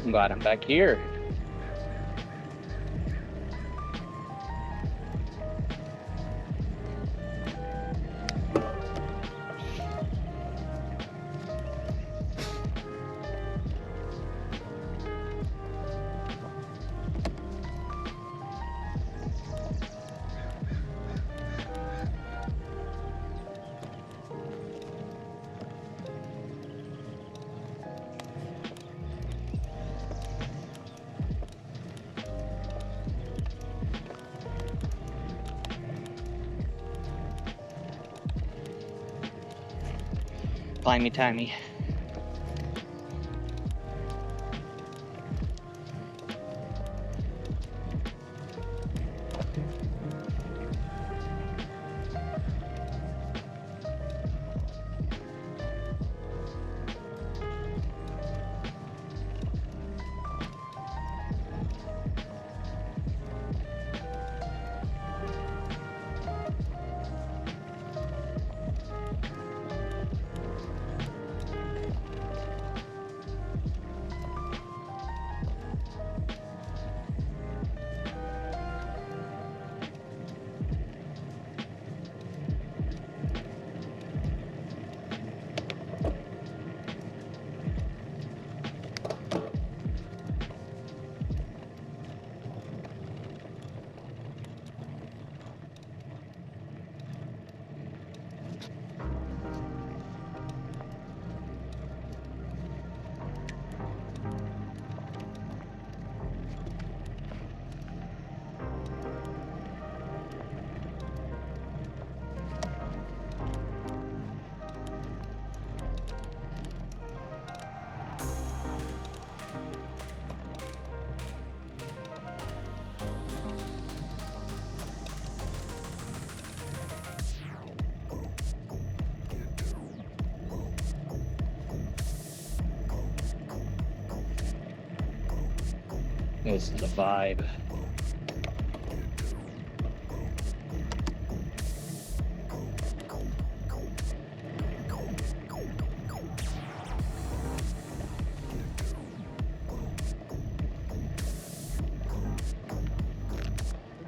I'm glad I'm back here. Climby timey. This is a vibe.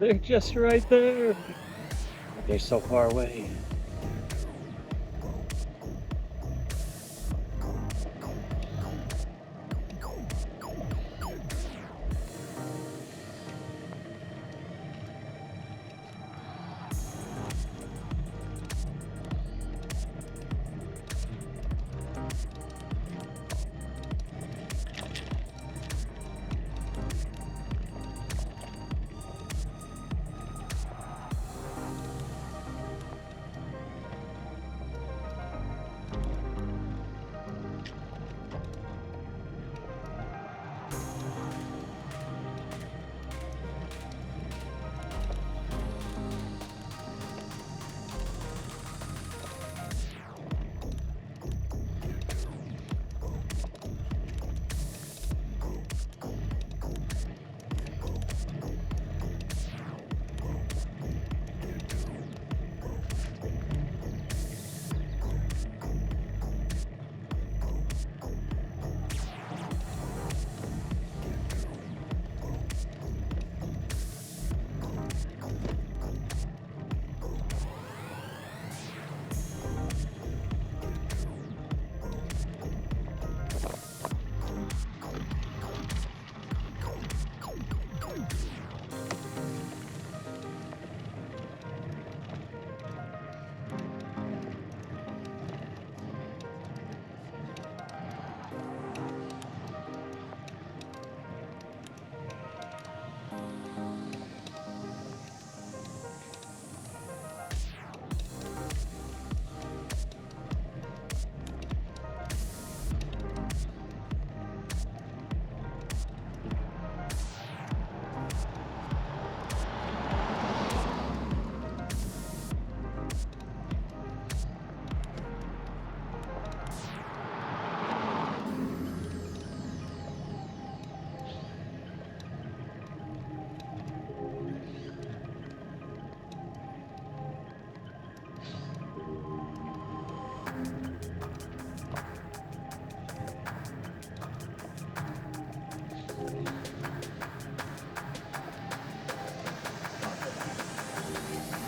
They're just right there. They're so far away.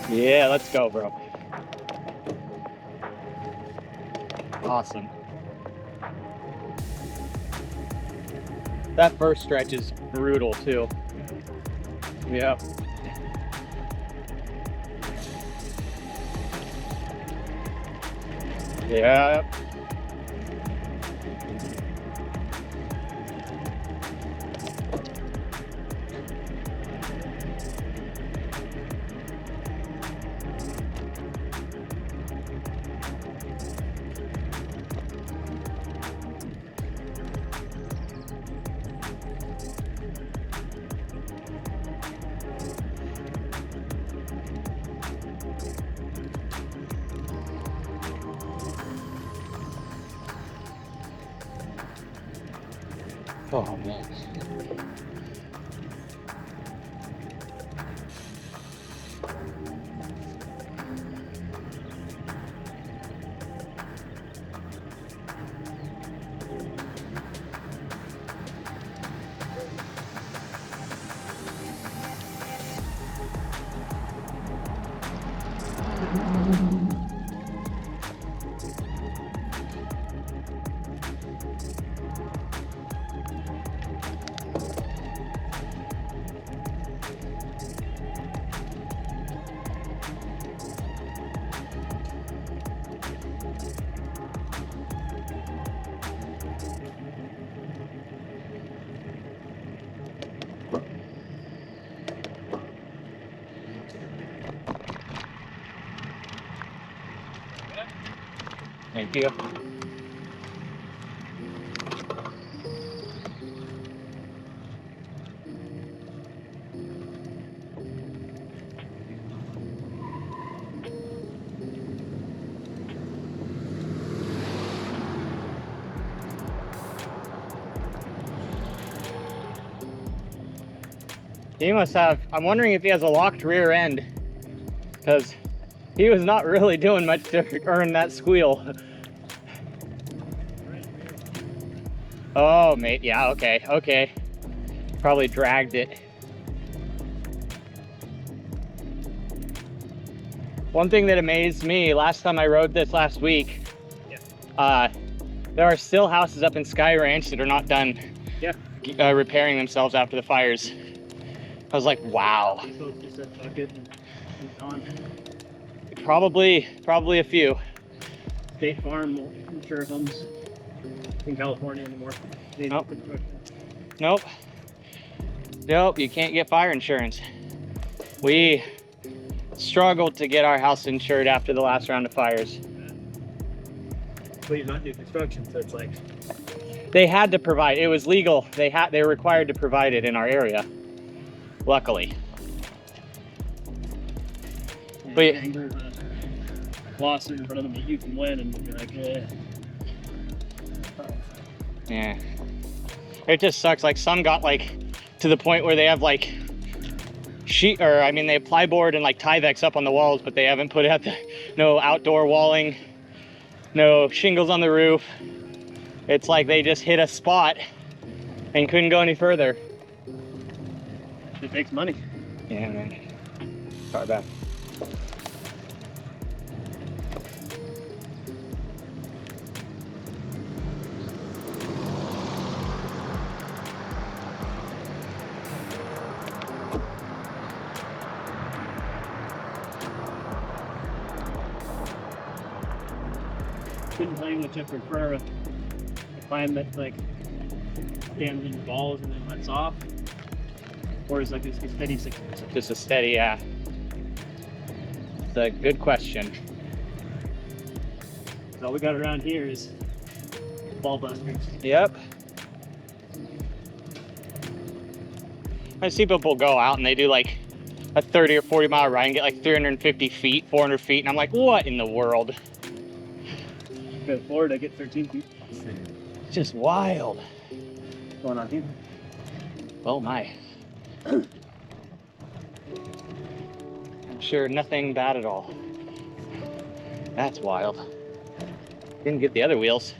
Yeah, let's go, bro. Awesome. That first stretch is brutal too. Yep. Yep. Oh man. Thank you. He must have, I'm wondering if he has a locked rear end, because he was not really doing much to earn that squeal. Oh, mate, yeah, okay, okay. Probably dragged it. One thing that amazed me last time I rode this last week, there are still houses up in Sky Ranch that are not done repairing themselves after the fires. I was like, wow. Probably a few. State Farm insurance homes. in California anymore. They Nope. construction. Nope. Nope, you can't get fire insurance. We struggled to get our house insured after the last round of fires. But you're not new construction, so it's like They had to provide, it was legal. They were required to provide it in our area. Luckily. But you can't bring a lawsuit in front of them that you can win, and you're like, yeah. It just sucks. Like some got like to the point where they have like they have plyboard and like Tyvek up on the walls, but they haven't put out no outdoor walling, no shingles on the roof. It's like they just hit a spot and couldn't go any further. It makes money. Yeah, man. Far back. Couldn't tell you much if prefer a climb that like stands in balls and then lets off, or is like a steady 6%. Just a steady, yeah. It's a good question. All we got around here is ball busters. Yep. I see people go out and they do like a 30 or 40 mile ride and get like 350 feet, 400 feet, and I'm like, what in the world? Go to Florida, get 13 feet. It's just wild. What's going on here? Oh my. I'm sure nothing bad at all. That's wild. Didn't get the other wheels.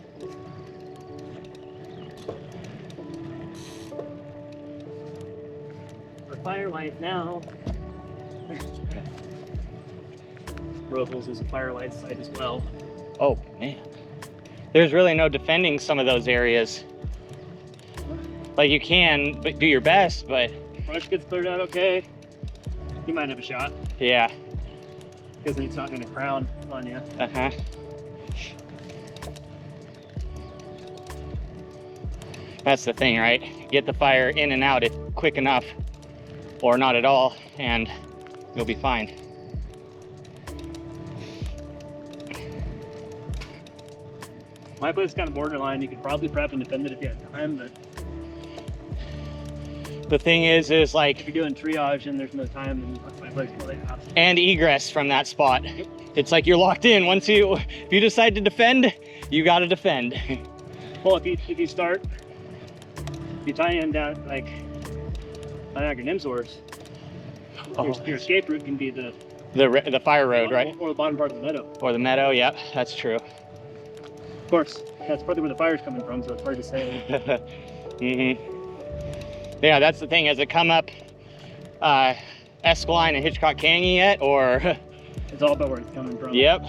For Firelight now. Robles is a Firelight site as well. Oh man. There's really no defending some of those areas. Like you can but do your best, but Brush gets cleared out okay. You might have a shot, yeah. because it's not going to crown on you. Uh-huh. That's the thing, right? Get the fire in and out quick enough, or not at all, and you'll be fine. My place is kind of borderline. You could probably prep and defend it if you had time, but The thing is like, if you're doing triage and there's no time, then my place is really out. and egress from that spot. It's like you're locked in. If you decide to defend, you got to defend. Well, if you start, if you tie in down like Niagara Nimsors, your escape route can be the fire road, right? or the bottom part of the meadow. Or the meadow. Yep, that's true. Of course, that's probably where the fire's coming from, so it's hard to say. Yeah, that's the thing. Has it come up Escaline and Hitchcock Canyon yet, or? It's all about where it's coming from. Yep.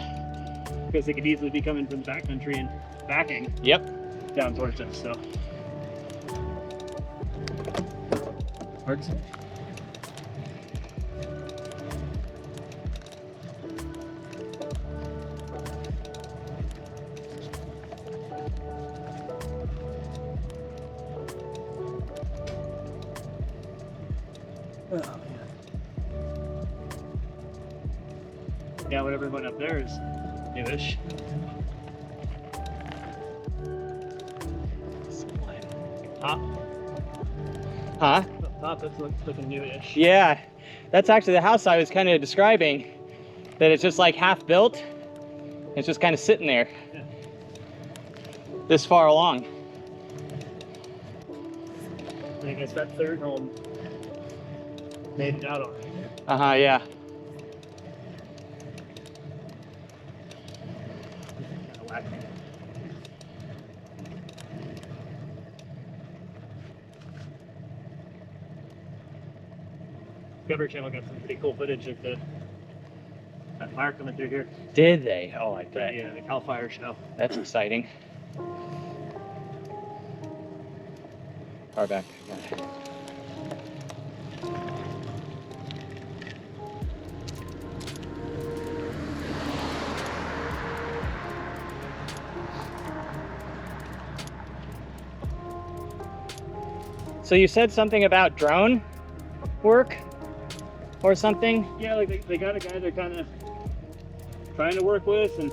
Because it could easily be coming from the backcountry and backing Yep. down towards us. So hard to say. Yeah, whatever went up there is newish. Top, Huh? top, that's looking newish. Yeah. That's actually the house I was kind of describing. That it's just like half built. It's just kind of sitting there. Yeah. This far along. I guess that third home made it out already. Uh-huh, yeah. Kind of wacky. Discovery Channel got some pretty cool footage of that fire coming through here. Did they? Oh, I bet. Yeah, the Cal Fire show. That's exciting. Far back. Got it. So you said something about drone work or something? Yeah, like they got a guy they're kind of trying to work with, and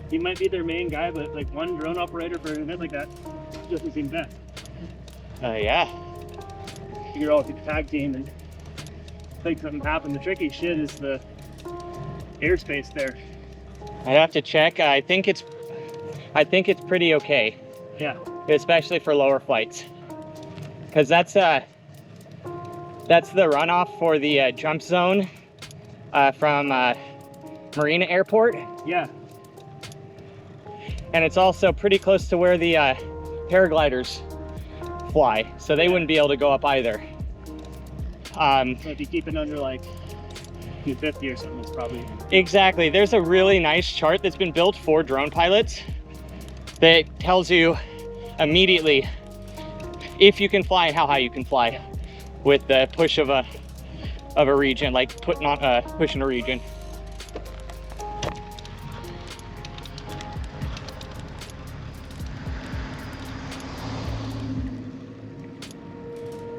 he might be their main guy, but like one drone operator for an event like that doesn't seem best. Yeah. You're all the tag team and think something happened. The tricky shit is the airspace there. I'd have to check. I think it's pretty okay, Yeah. especially for lower flights, because that's the runoff for the jump zone from Marina Airport, Yeah. and it's also pretty close to where the paragliders fly, so they wouldn't be able to go up either. So if you keep it under like 250 or something, it's probably Exactly. There's a really nice chart that's been built for drone pilots that tells you immediately if you can fly and how high you can fly with the push of a region, like pushing a region.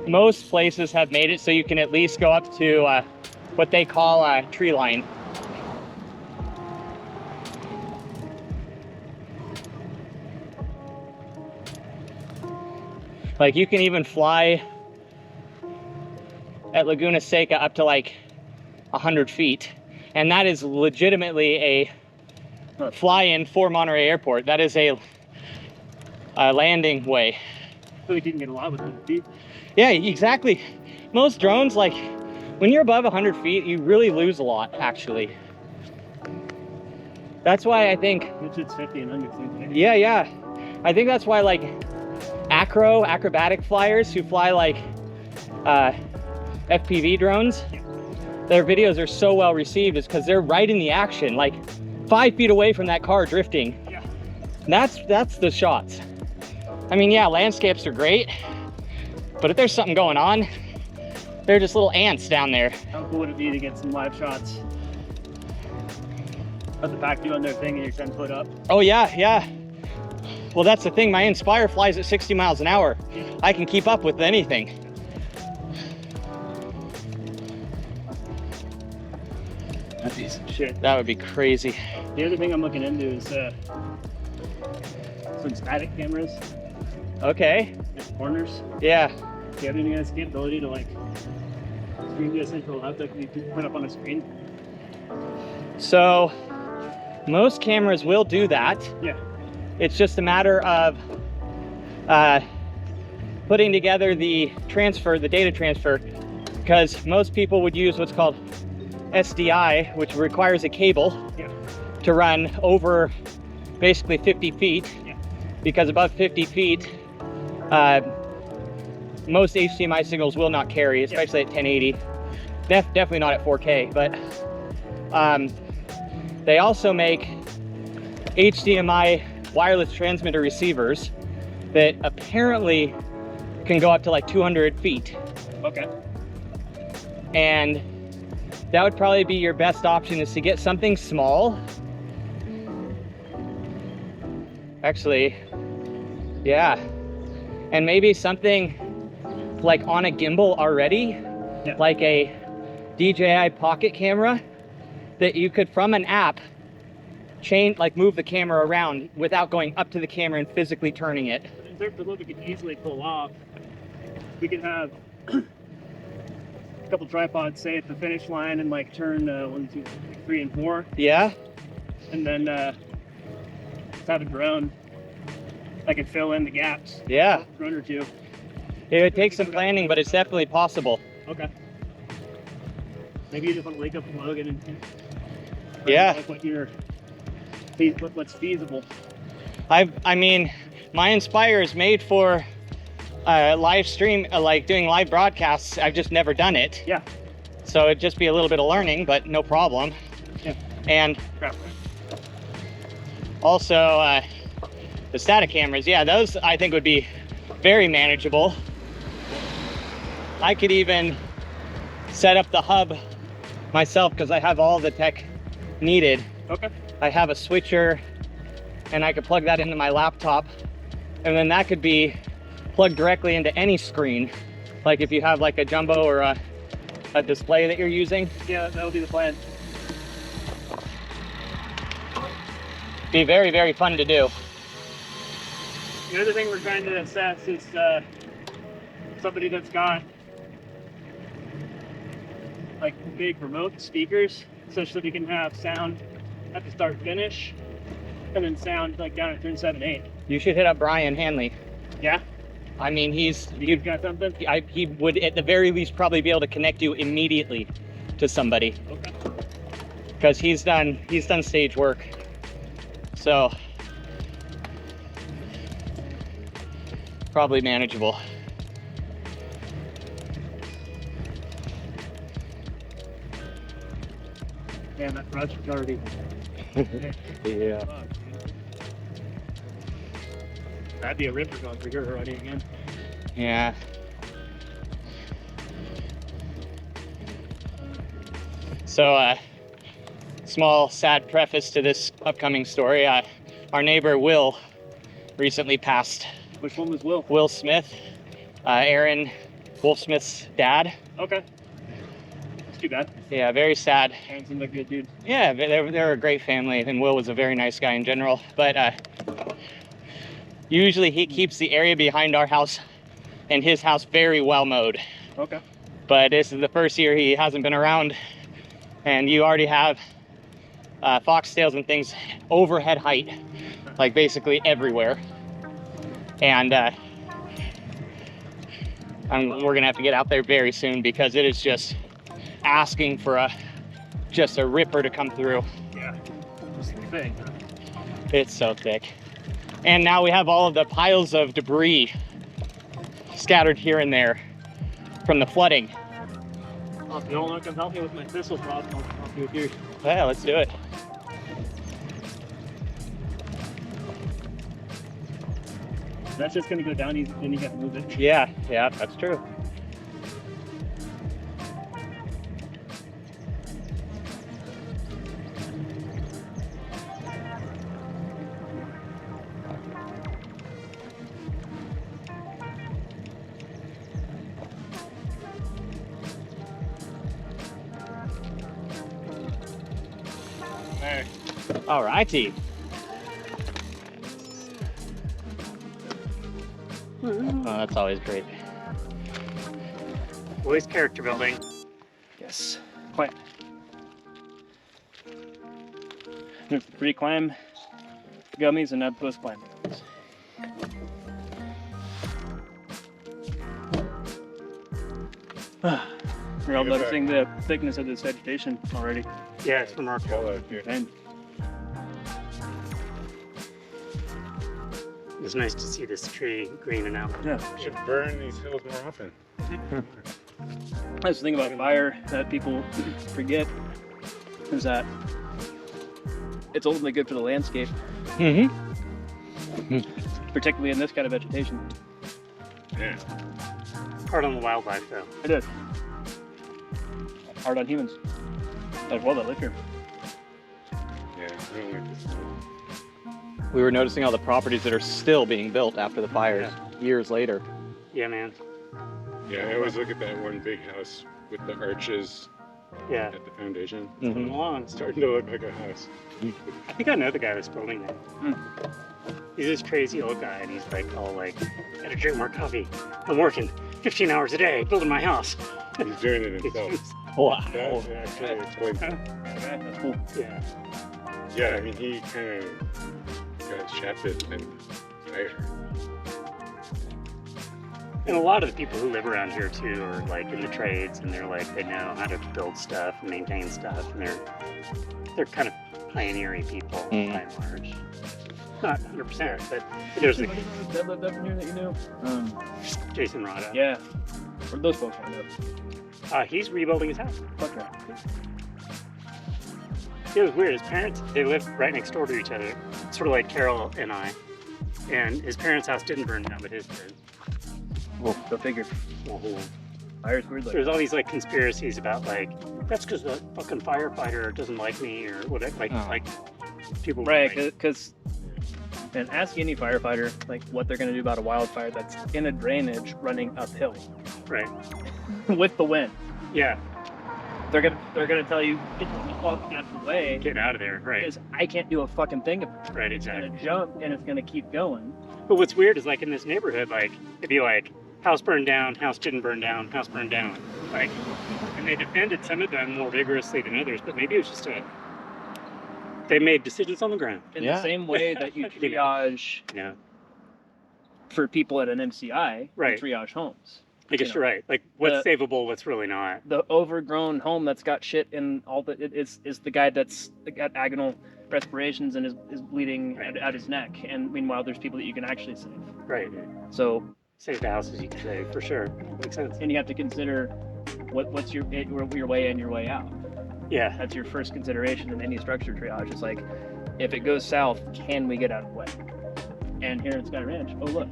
Most places have made it so you can at least go up to what they call tree line. Like you can even fly at Laguna Seca up to like 100 feet. And that is legitimately a fly-in for Monterey Airport. That is a landing way. so you didn't get a lot with it. Yeah, exactly. Most drones, like when you're above 100 feet, you really lose a lot, actually. That's why I think, Which it's 50 and 100 feet. yeah. I think that's why like acrobatic flyers who fly like FPV drones, their videos are so well received is because they're right in the action, like 5 feet away from that car drifting. Yeah. That's the shots. I mean, yeah, landscapes are great, but if there's something going on, they're just little ants down there. How cool would it be to get some live shots of the pack doing their thing and you're 10 foot up? Oh yeah. Well, that's the thing. My Inspire flies at 60 miles an hour. I can keep up with anything. That'd be some shit. That would be crazy. The other thing I'm looking into is some static cameras Okay. at corners. Yeah. Do you have any capability to like stream to a central hub that can be put up on a screen? So most cameras will do that. Yeah. It's just a matter of putting together the data transfer, because most people would use what's called SDI, which requires a cable Yeah. to run over basically 50 feet. Yeah. Because above 50 feet, most HDMI signals will not carry, especially at 1080. Definitely not at 4K, but they also make HDMI wireless transmitter receivers that apparently can go up to like 200 feet. Okay. And that would probably be your best option, is to get something small. Actually, yeah. And maybe something like on a gimbal already, Yeah. like a DJI pocket camera that you could, from an app, move the camera around without going up to the camera and physically turning it. In terms of what we could easily pull off, we could have a couple tripods, say at the finish line, and like turn 1, 2, 3, and 4, Yeah? and then have a drone that can fill in the gaps. Yeah. Drone or two. It would take some planning, but it's definitely possible. Okay. Maybe you just want to link up with Logan and Yeah. like what's feasible. I mean, my Inspire is made for live stream, like doing live broadcasts. I've just never done it. Yeah. So it'd just be a little bit of learning, but no problem. Yeah. And Crap. also the static cameras, yeah, those I think would be very manageable. I could even set up the hub myself because I have all the tech needed. Okay. I have a switcher and I could plug that into my laptop, and then that could be plug directly into any screen. Like if you have like a jumbo or a display that you're using. Yeah, that'll be the plan. Be very, very fun to do. The other thing we're trying to assess is somebody that's got like big remote speakers, such that we can have sound at the start finish, and then sound like down at turn 7/8. You should hit up Brian Hanley. Yeah, I mean, you've got something. he would at the very least probably be able to connect you immediately to somebody, Okay. because he's done stage work. So probably manageable. Damn, that project's already. Yeah. That'd be a ripper going for your already again. Yeah. So, small sad preface to this upcoming story. Our neighbor Will recently passed. Which one was Will? Will Smith, Aaron Wolfsmith's dad. Okay. It's too bad. Yeah, very sad. Aaron seemed like a good dude. Yeah, they're a great family, and Will was a very nice guy in general. But usually he keeps the area behind our house and his house very well mowed. Okay. But this is the first year he hasn't been around, and you already have foxtails and things overhead height, like basically everywhere. And we're gonna have to get out there very soon, because it is just asking for just a ripper to come through. Yeah. Just big. It's so thick. And now we have all of the piles of debris scattered here and there from the flooding. Well, if you don't want to come help me with my thistle problem, I'll help you with yours. Yeah, let's do it. That's just gonna go down easy, then you have to move it. Yeah, that's true. Hey, All righty. Oh, that's always great. Always character building. Yes. Climb. There's the pre-climb gummies and now post-climb gummies. We're all noticing the thickness of this vegetation already. Yeah, it's remarkable. follow here. And It's nice to see this tree greening out. yeah, Should burn these hills more often. that's the thing about fire that people forget, is that it's ultimately good for the landscape, Mm-hmm. particularly in this kind of vegetation. Yeah. Hard on the wildlife, though. It is. Hard on humans as well that live here. Yeah, I don't like this. We were noticing all the properties that are still being built after the fires years later. Yeah, man. Yeah, I always look at that one big house with the arches Yeah. at the foundation. Mm-hmm. Long. It's starting to look like a house. I think I know the guy who's building that. Hmm. He's this crazy old guy, and he's like, all like, gotta drink more coffee. I'm working 15 hours a day building my house. He's doing it himself. Wow. That actually explains it. Okay, that's cool. Yeah. Yeah, I mean, he kind of got shafted and fired. And a lot of the people who live around here too are like in the trades, and they're like, they know how to build stuff and maintain stuff, and they're kind of pioneering people by and large. Not 100%, but there's like That lived up in here that you knew? Jason Rada. Yeah. Where'd those folks find out? He's rebuilding his house. Okay. It was weird. His parents, they lived right next door to each other, sort of like Carol and I. And his parents' house didn't burn down, but his did. Well, go figure. Fire's weird like There's all these like conspiracies about like, that's because the fucking firefighter doesn't like me or whatever. Like, Oh. like people. right, because And ask any firefighter like what they're going to do about a wildfire that's in a drainage running uphill Right. with the wind. Yeah. They're gonna tell you get the fuck out of the way Get out of there. Right. because I can't do a fucking thing about it. Right. It's Exactly. gonna jump and it's gonna keep going. But what's weird is like in this neighborhood, like it'd be like house burned down, house didn't burn down, house burned down. Like, and they defended some of them more vigorously than others. But maybe it was just they made decisions on the ground. In Yeah. the same way that you triage Yeah. for people at an MCI, Right. you triage homes. I guess You you're know, right. Like what's savable, what's really not. The overgrown home that's got shit in all the is the guy that's got agonal respirations and is bleeding Right. at his neck. And meanwhile, there's people that you can actually save. Right. So, Save the houses you can save for sure. Makes sense. and you have to consider what's your way in, your way out. Yeah. That's your first consideration in any structure triage. It's like, if it goes south, can we get out of the way? And here in Sky Ranch, oh look,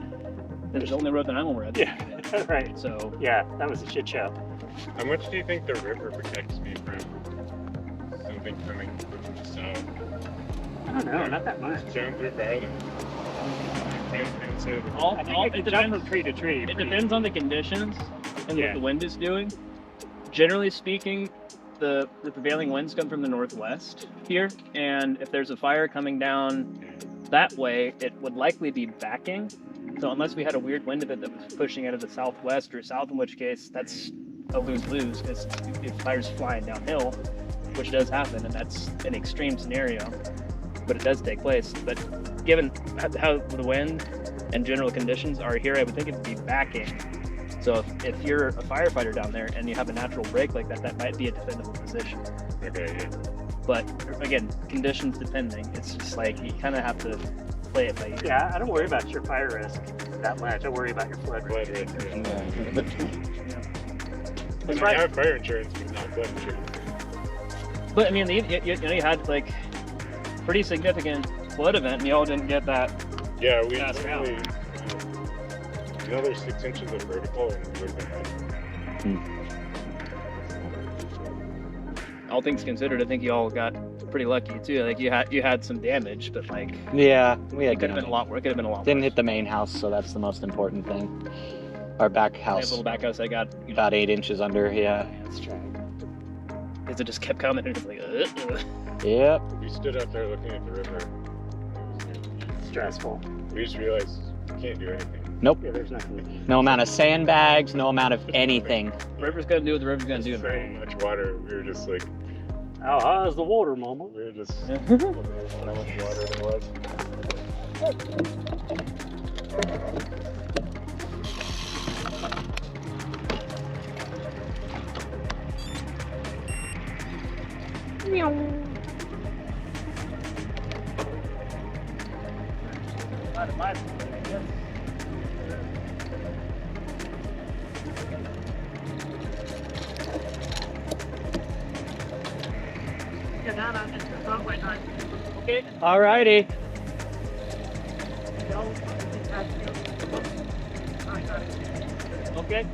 this is the only road that I'm aware of. Yeah. Right. So Yeah. That was a shit show. How much do you think the river protects me from something coming from the south? I don't know. Not that much. Down through Garland. I think it jump from tree to tree. it depends on the conditions and Yeah. what the wind is doing. Generally speaking, the prevailing winds come from the northwest here, and if there's a fire coming down that way, it would likely be backing. So unless we had a weird wind of it that was pushing out of the southwest or south, in which case that's a lose-lose because if fire's flying downhill, which does happen, and that's an extreme scenario, but it does take place. But given how the wind and general conditions are here, I would think it'd be backing. So if you're a firefighter down there and you have a natural break like that, that might be a defendable position. Okay, yeah. But again, conditions depending. It's just like you kind of have to play it by ear. Yeah. I don't worry about your fire risk that much. I worry about your flood Flood risk. risk, yeah. That's I right. have fire insurance, but not flood insurance. But I mean, you had like pretty significant flood event, and y'all didn't get that. Yeah, we That's literally, another 6 inches of vertical and we would have been All things considered, I think y'all got pretty lucky too. Like you had some damage, but like Yeah, we had it could have been a lot worse. It could have been a lot. Didn't worse. hit the main house, so that's the most important thing. Our back I have a house, little back house I got. about 8 inches under. Yeah, it's trash. Because it just kept coming, and it's like, Yep. We stood up there looking at the river. Stressful. We just realized we can't do anything. Yeah. There's nothing. No amount of sandbags, no amount of anything. river's gonna do what the river's gonna do. So much water. We were just like, How high is the water, mama? we were just Yeah. wondering how much water there was. Okay. Alrighty. Okay.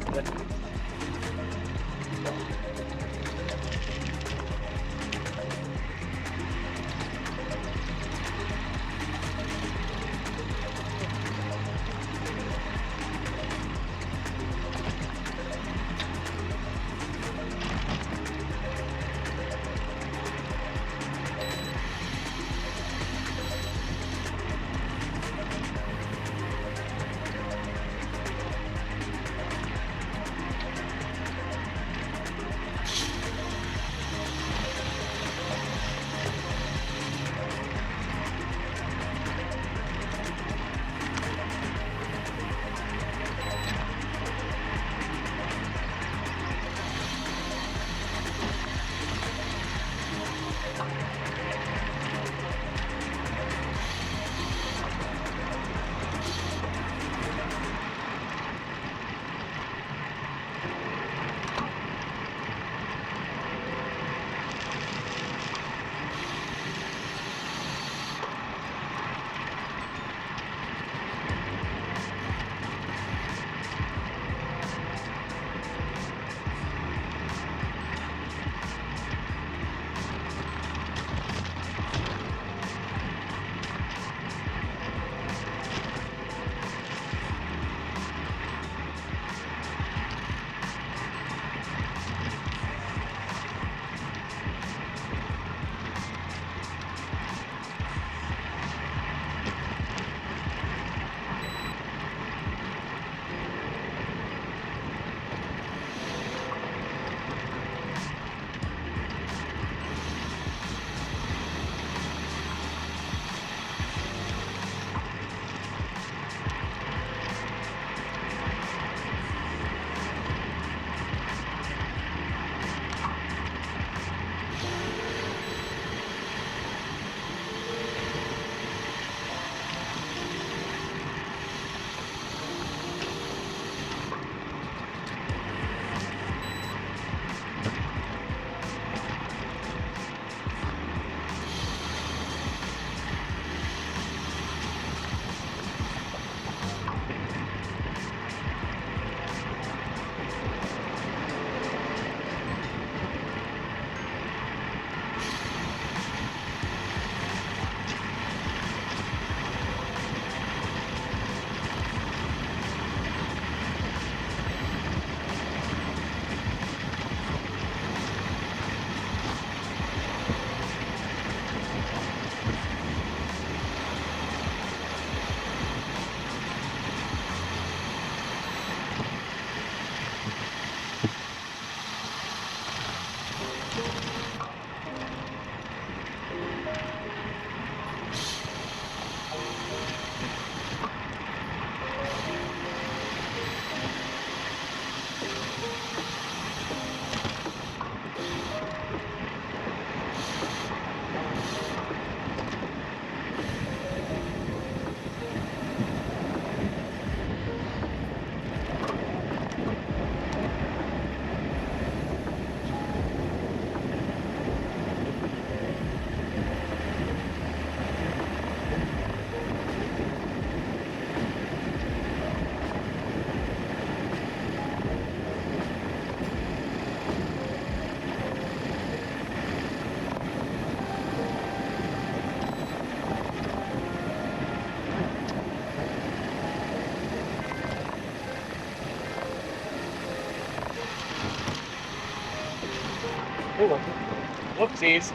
Whoopsies.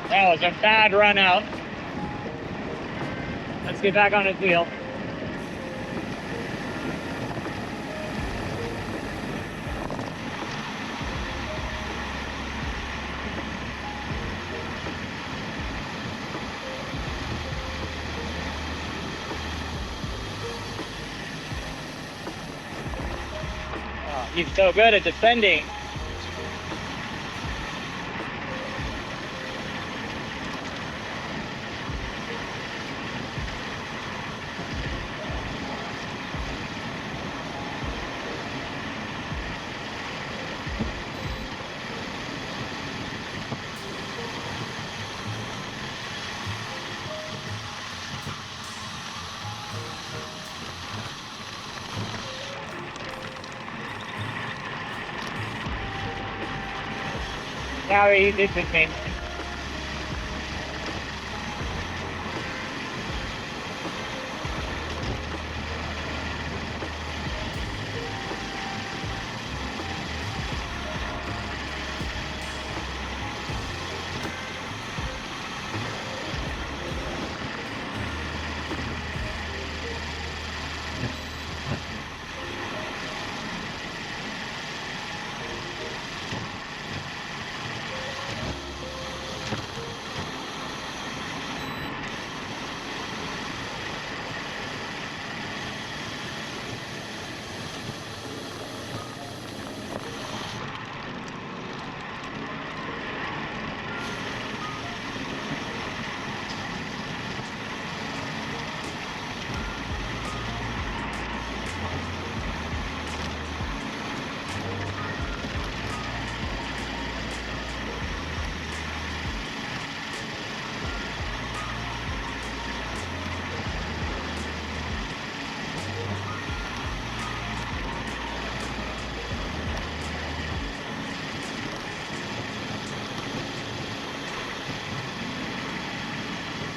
That was a bad run out. Let's get back on his wheel. Oh, he's so good at descending. Now he did the thing.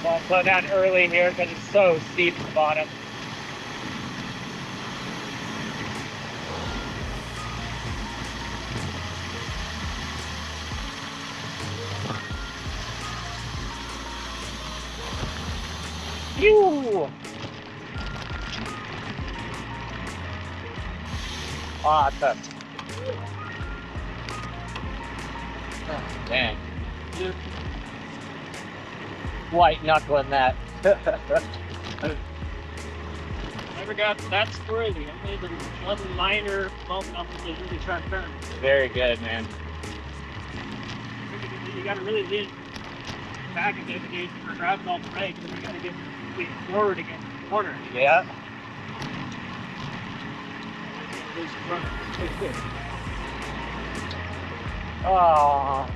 I'll slow down early here because it's so steep at the bottom. Phew! Awesome. Oh, dang. White knuckling that. Never got that squirrely. I made one minor bump up and just really trying to turn. Very good, man. You gotta really lean back and get the gauge for grabbing all the brakes, and you gotta get lean forward against the corner. Yeah. Oh.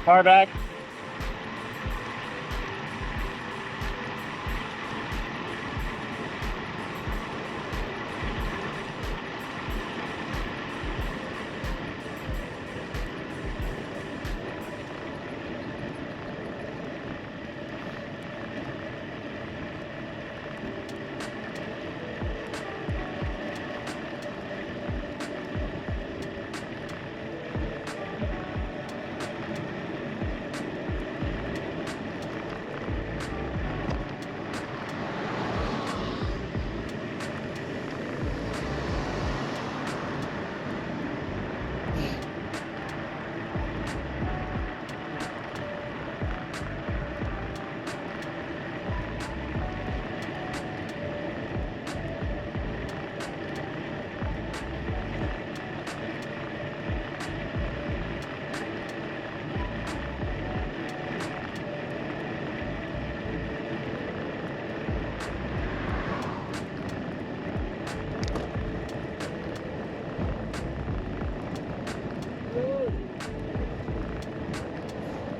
Car back.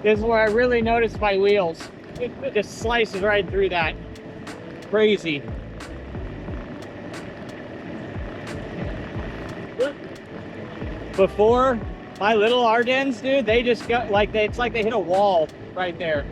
This is where I really noticed my wheels. It just slices right through that. Crazy. Before, my little Ardens, dude, they just got like it's like they hit a wall right there.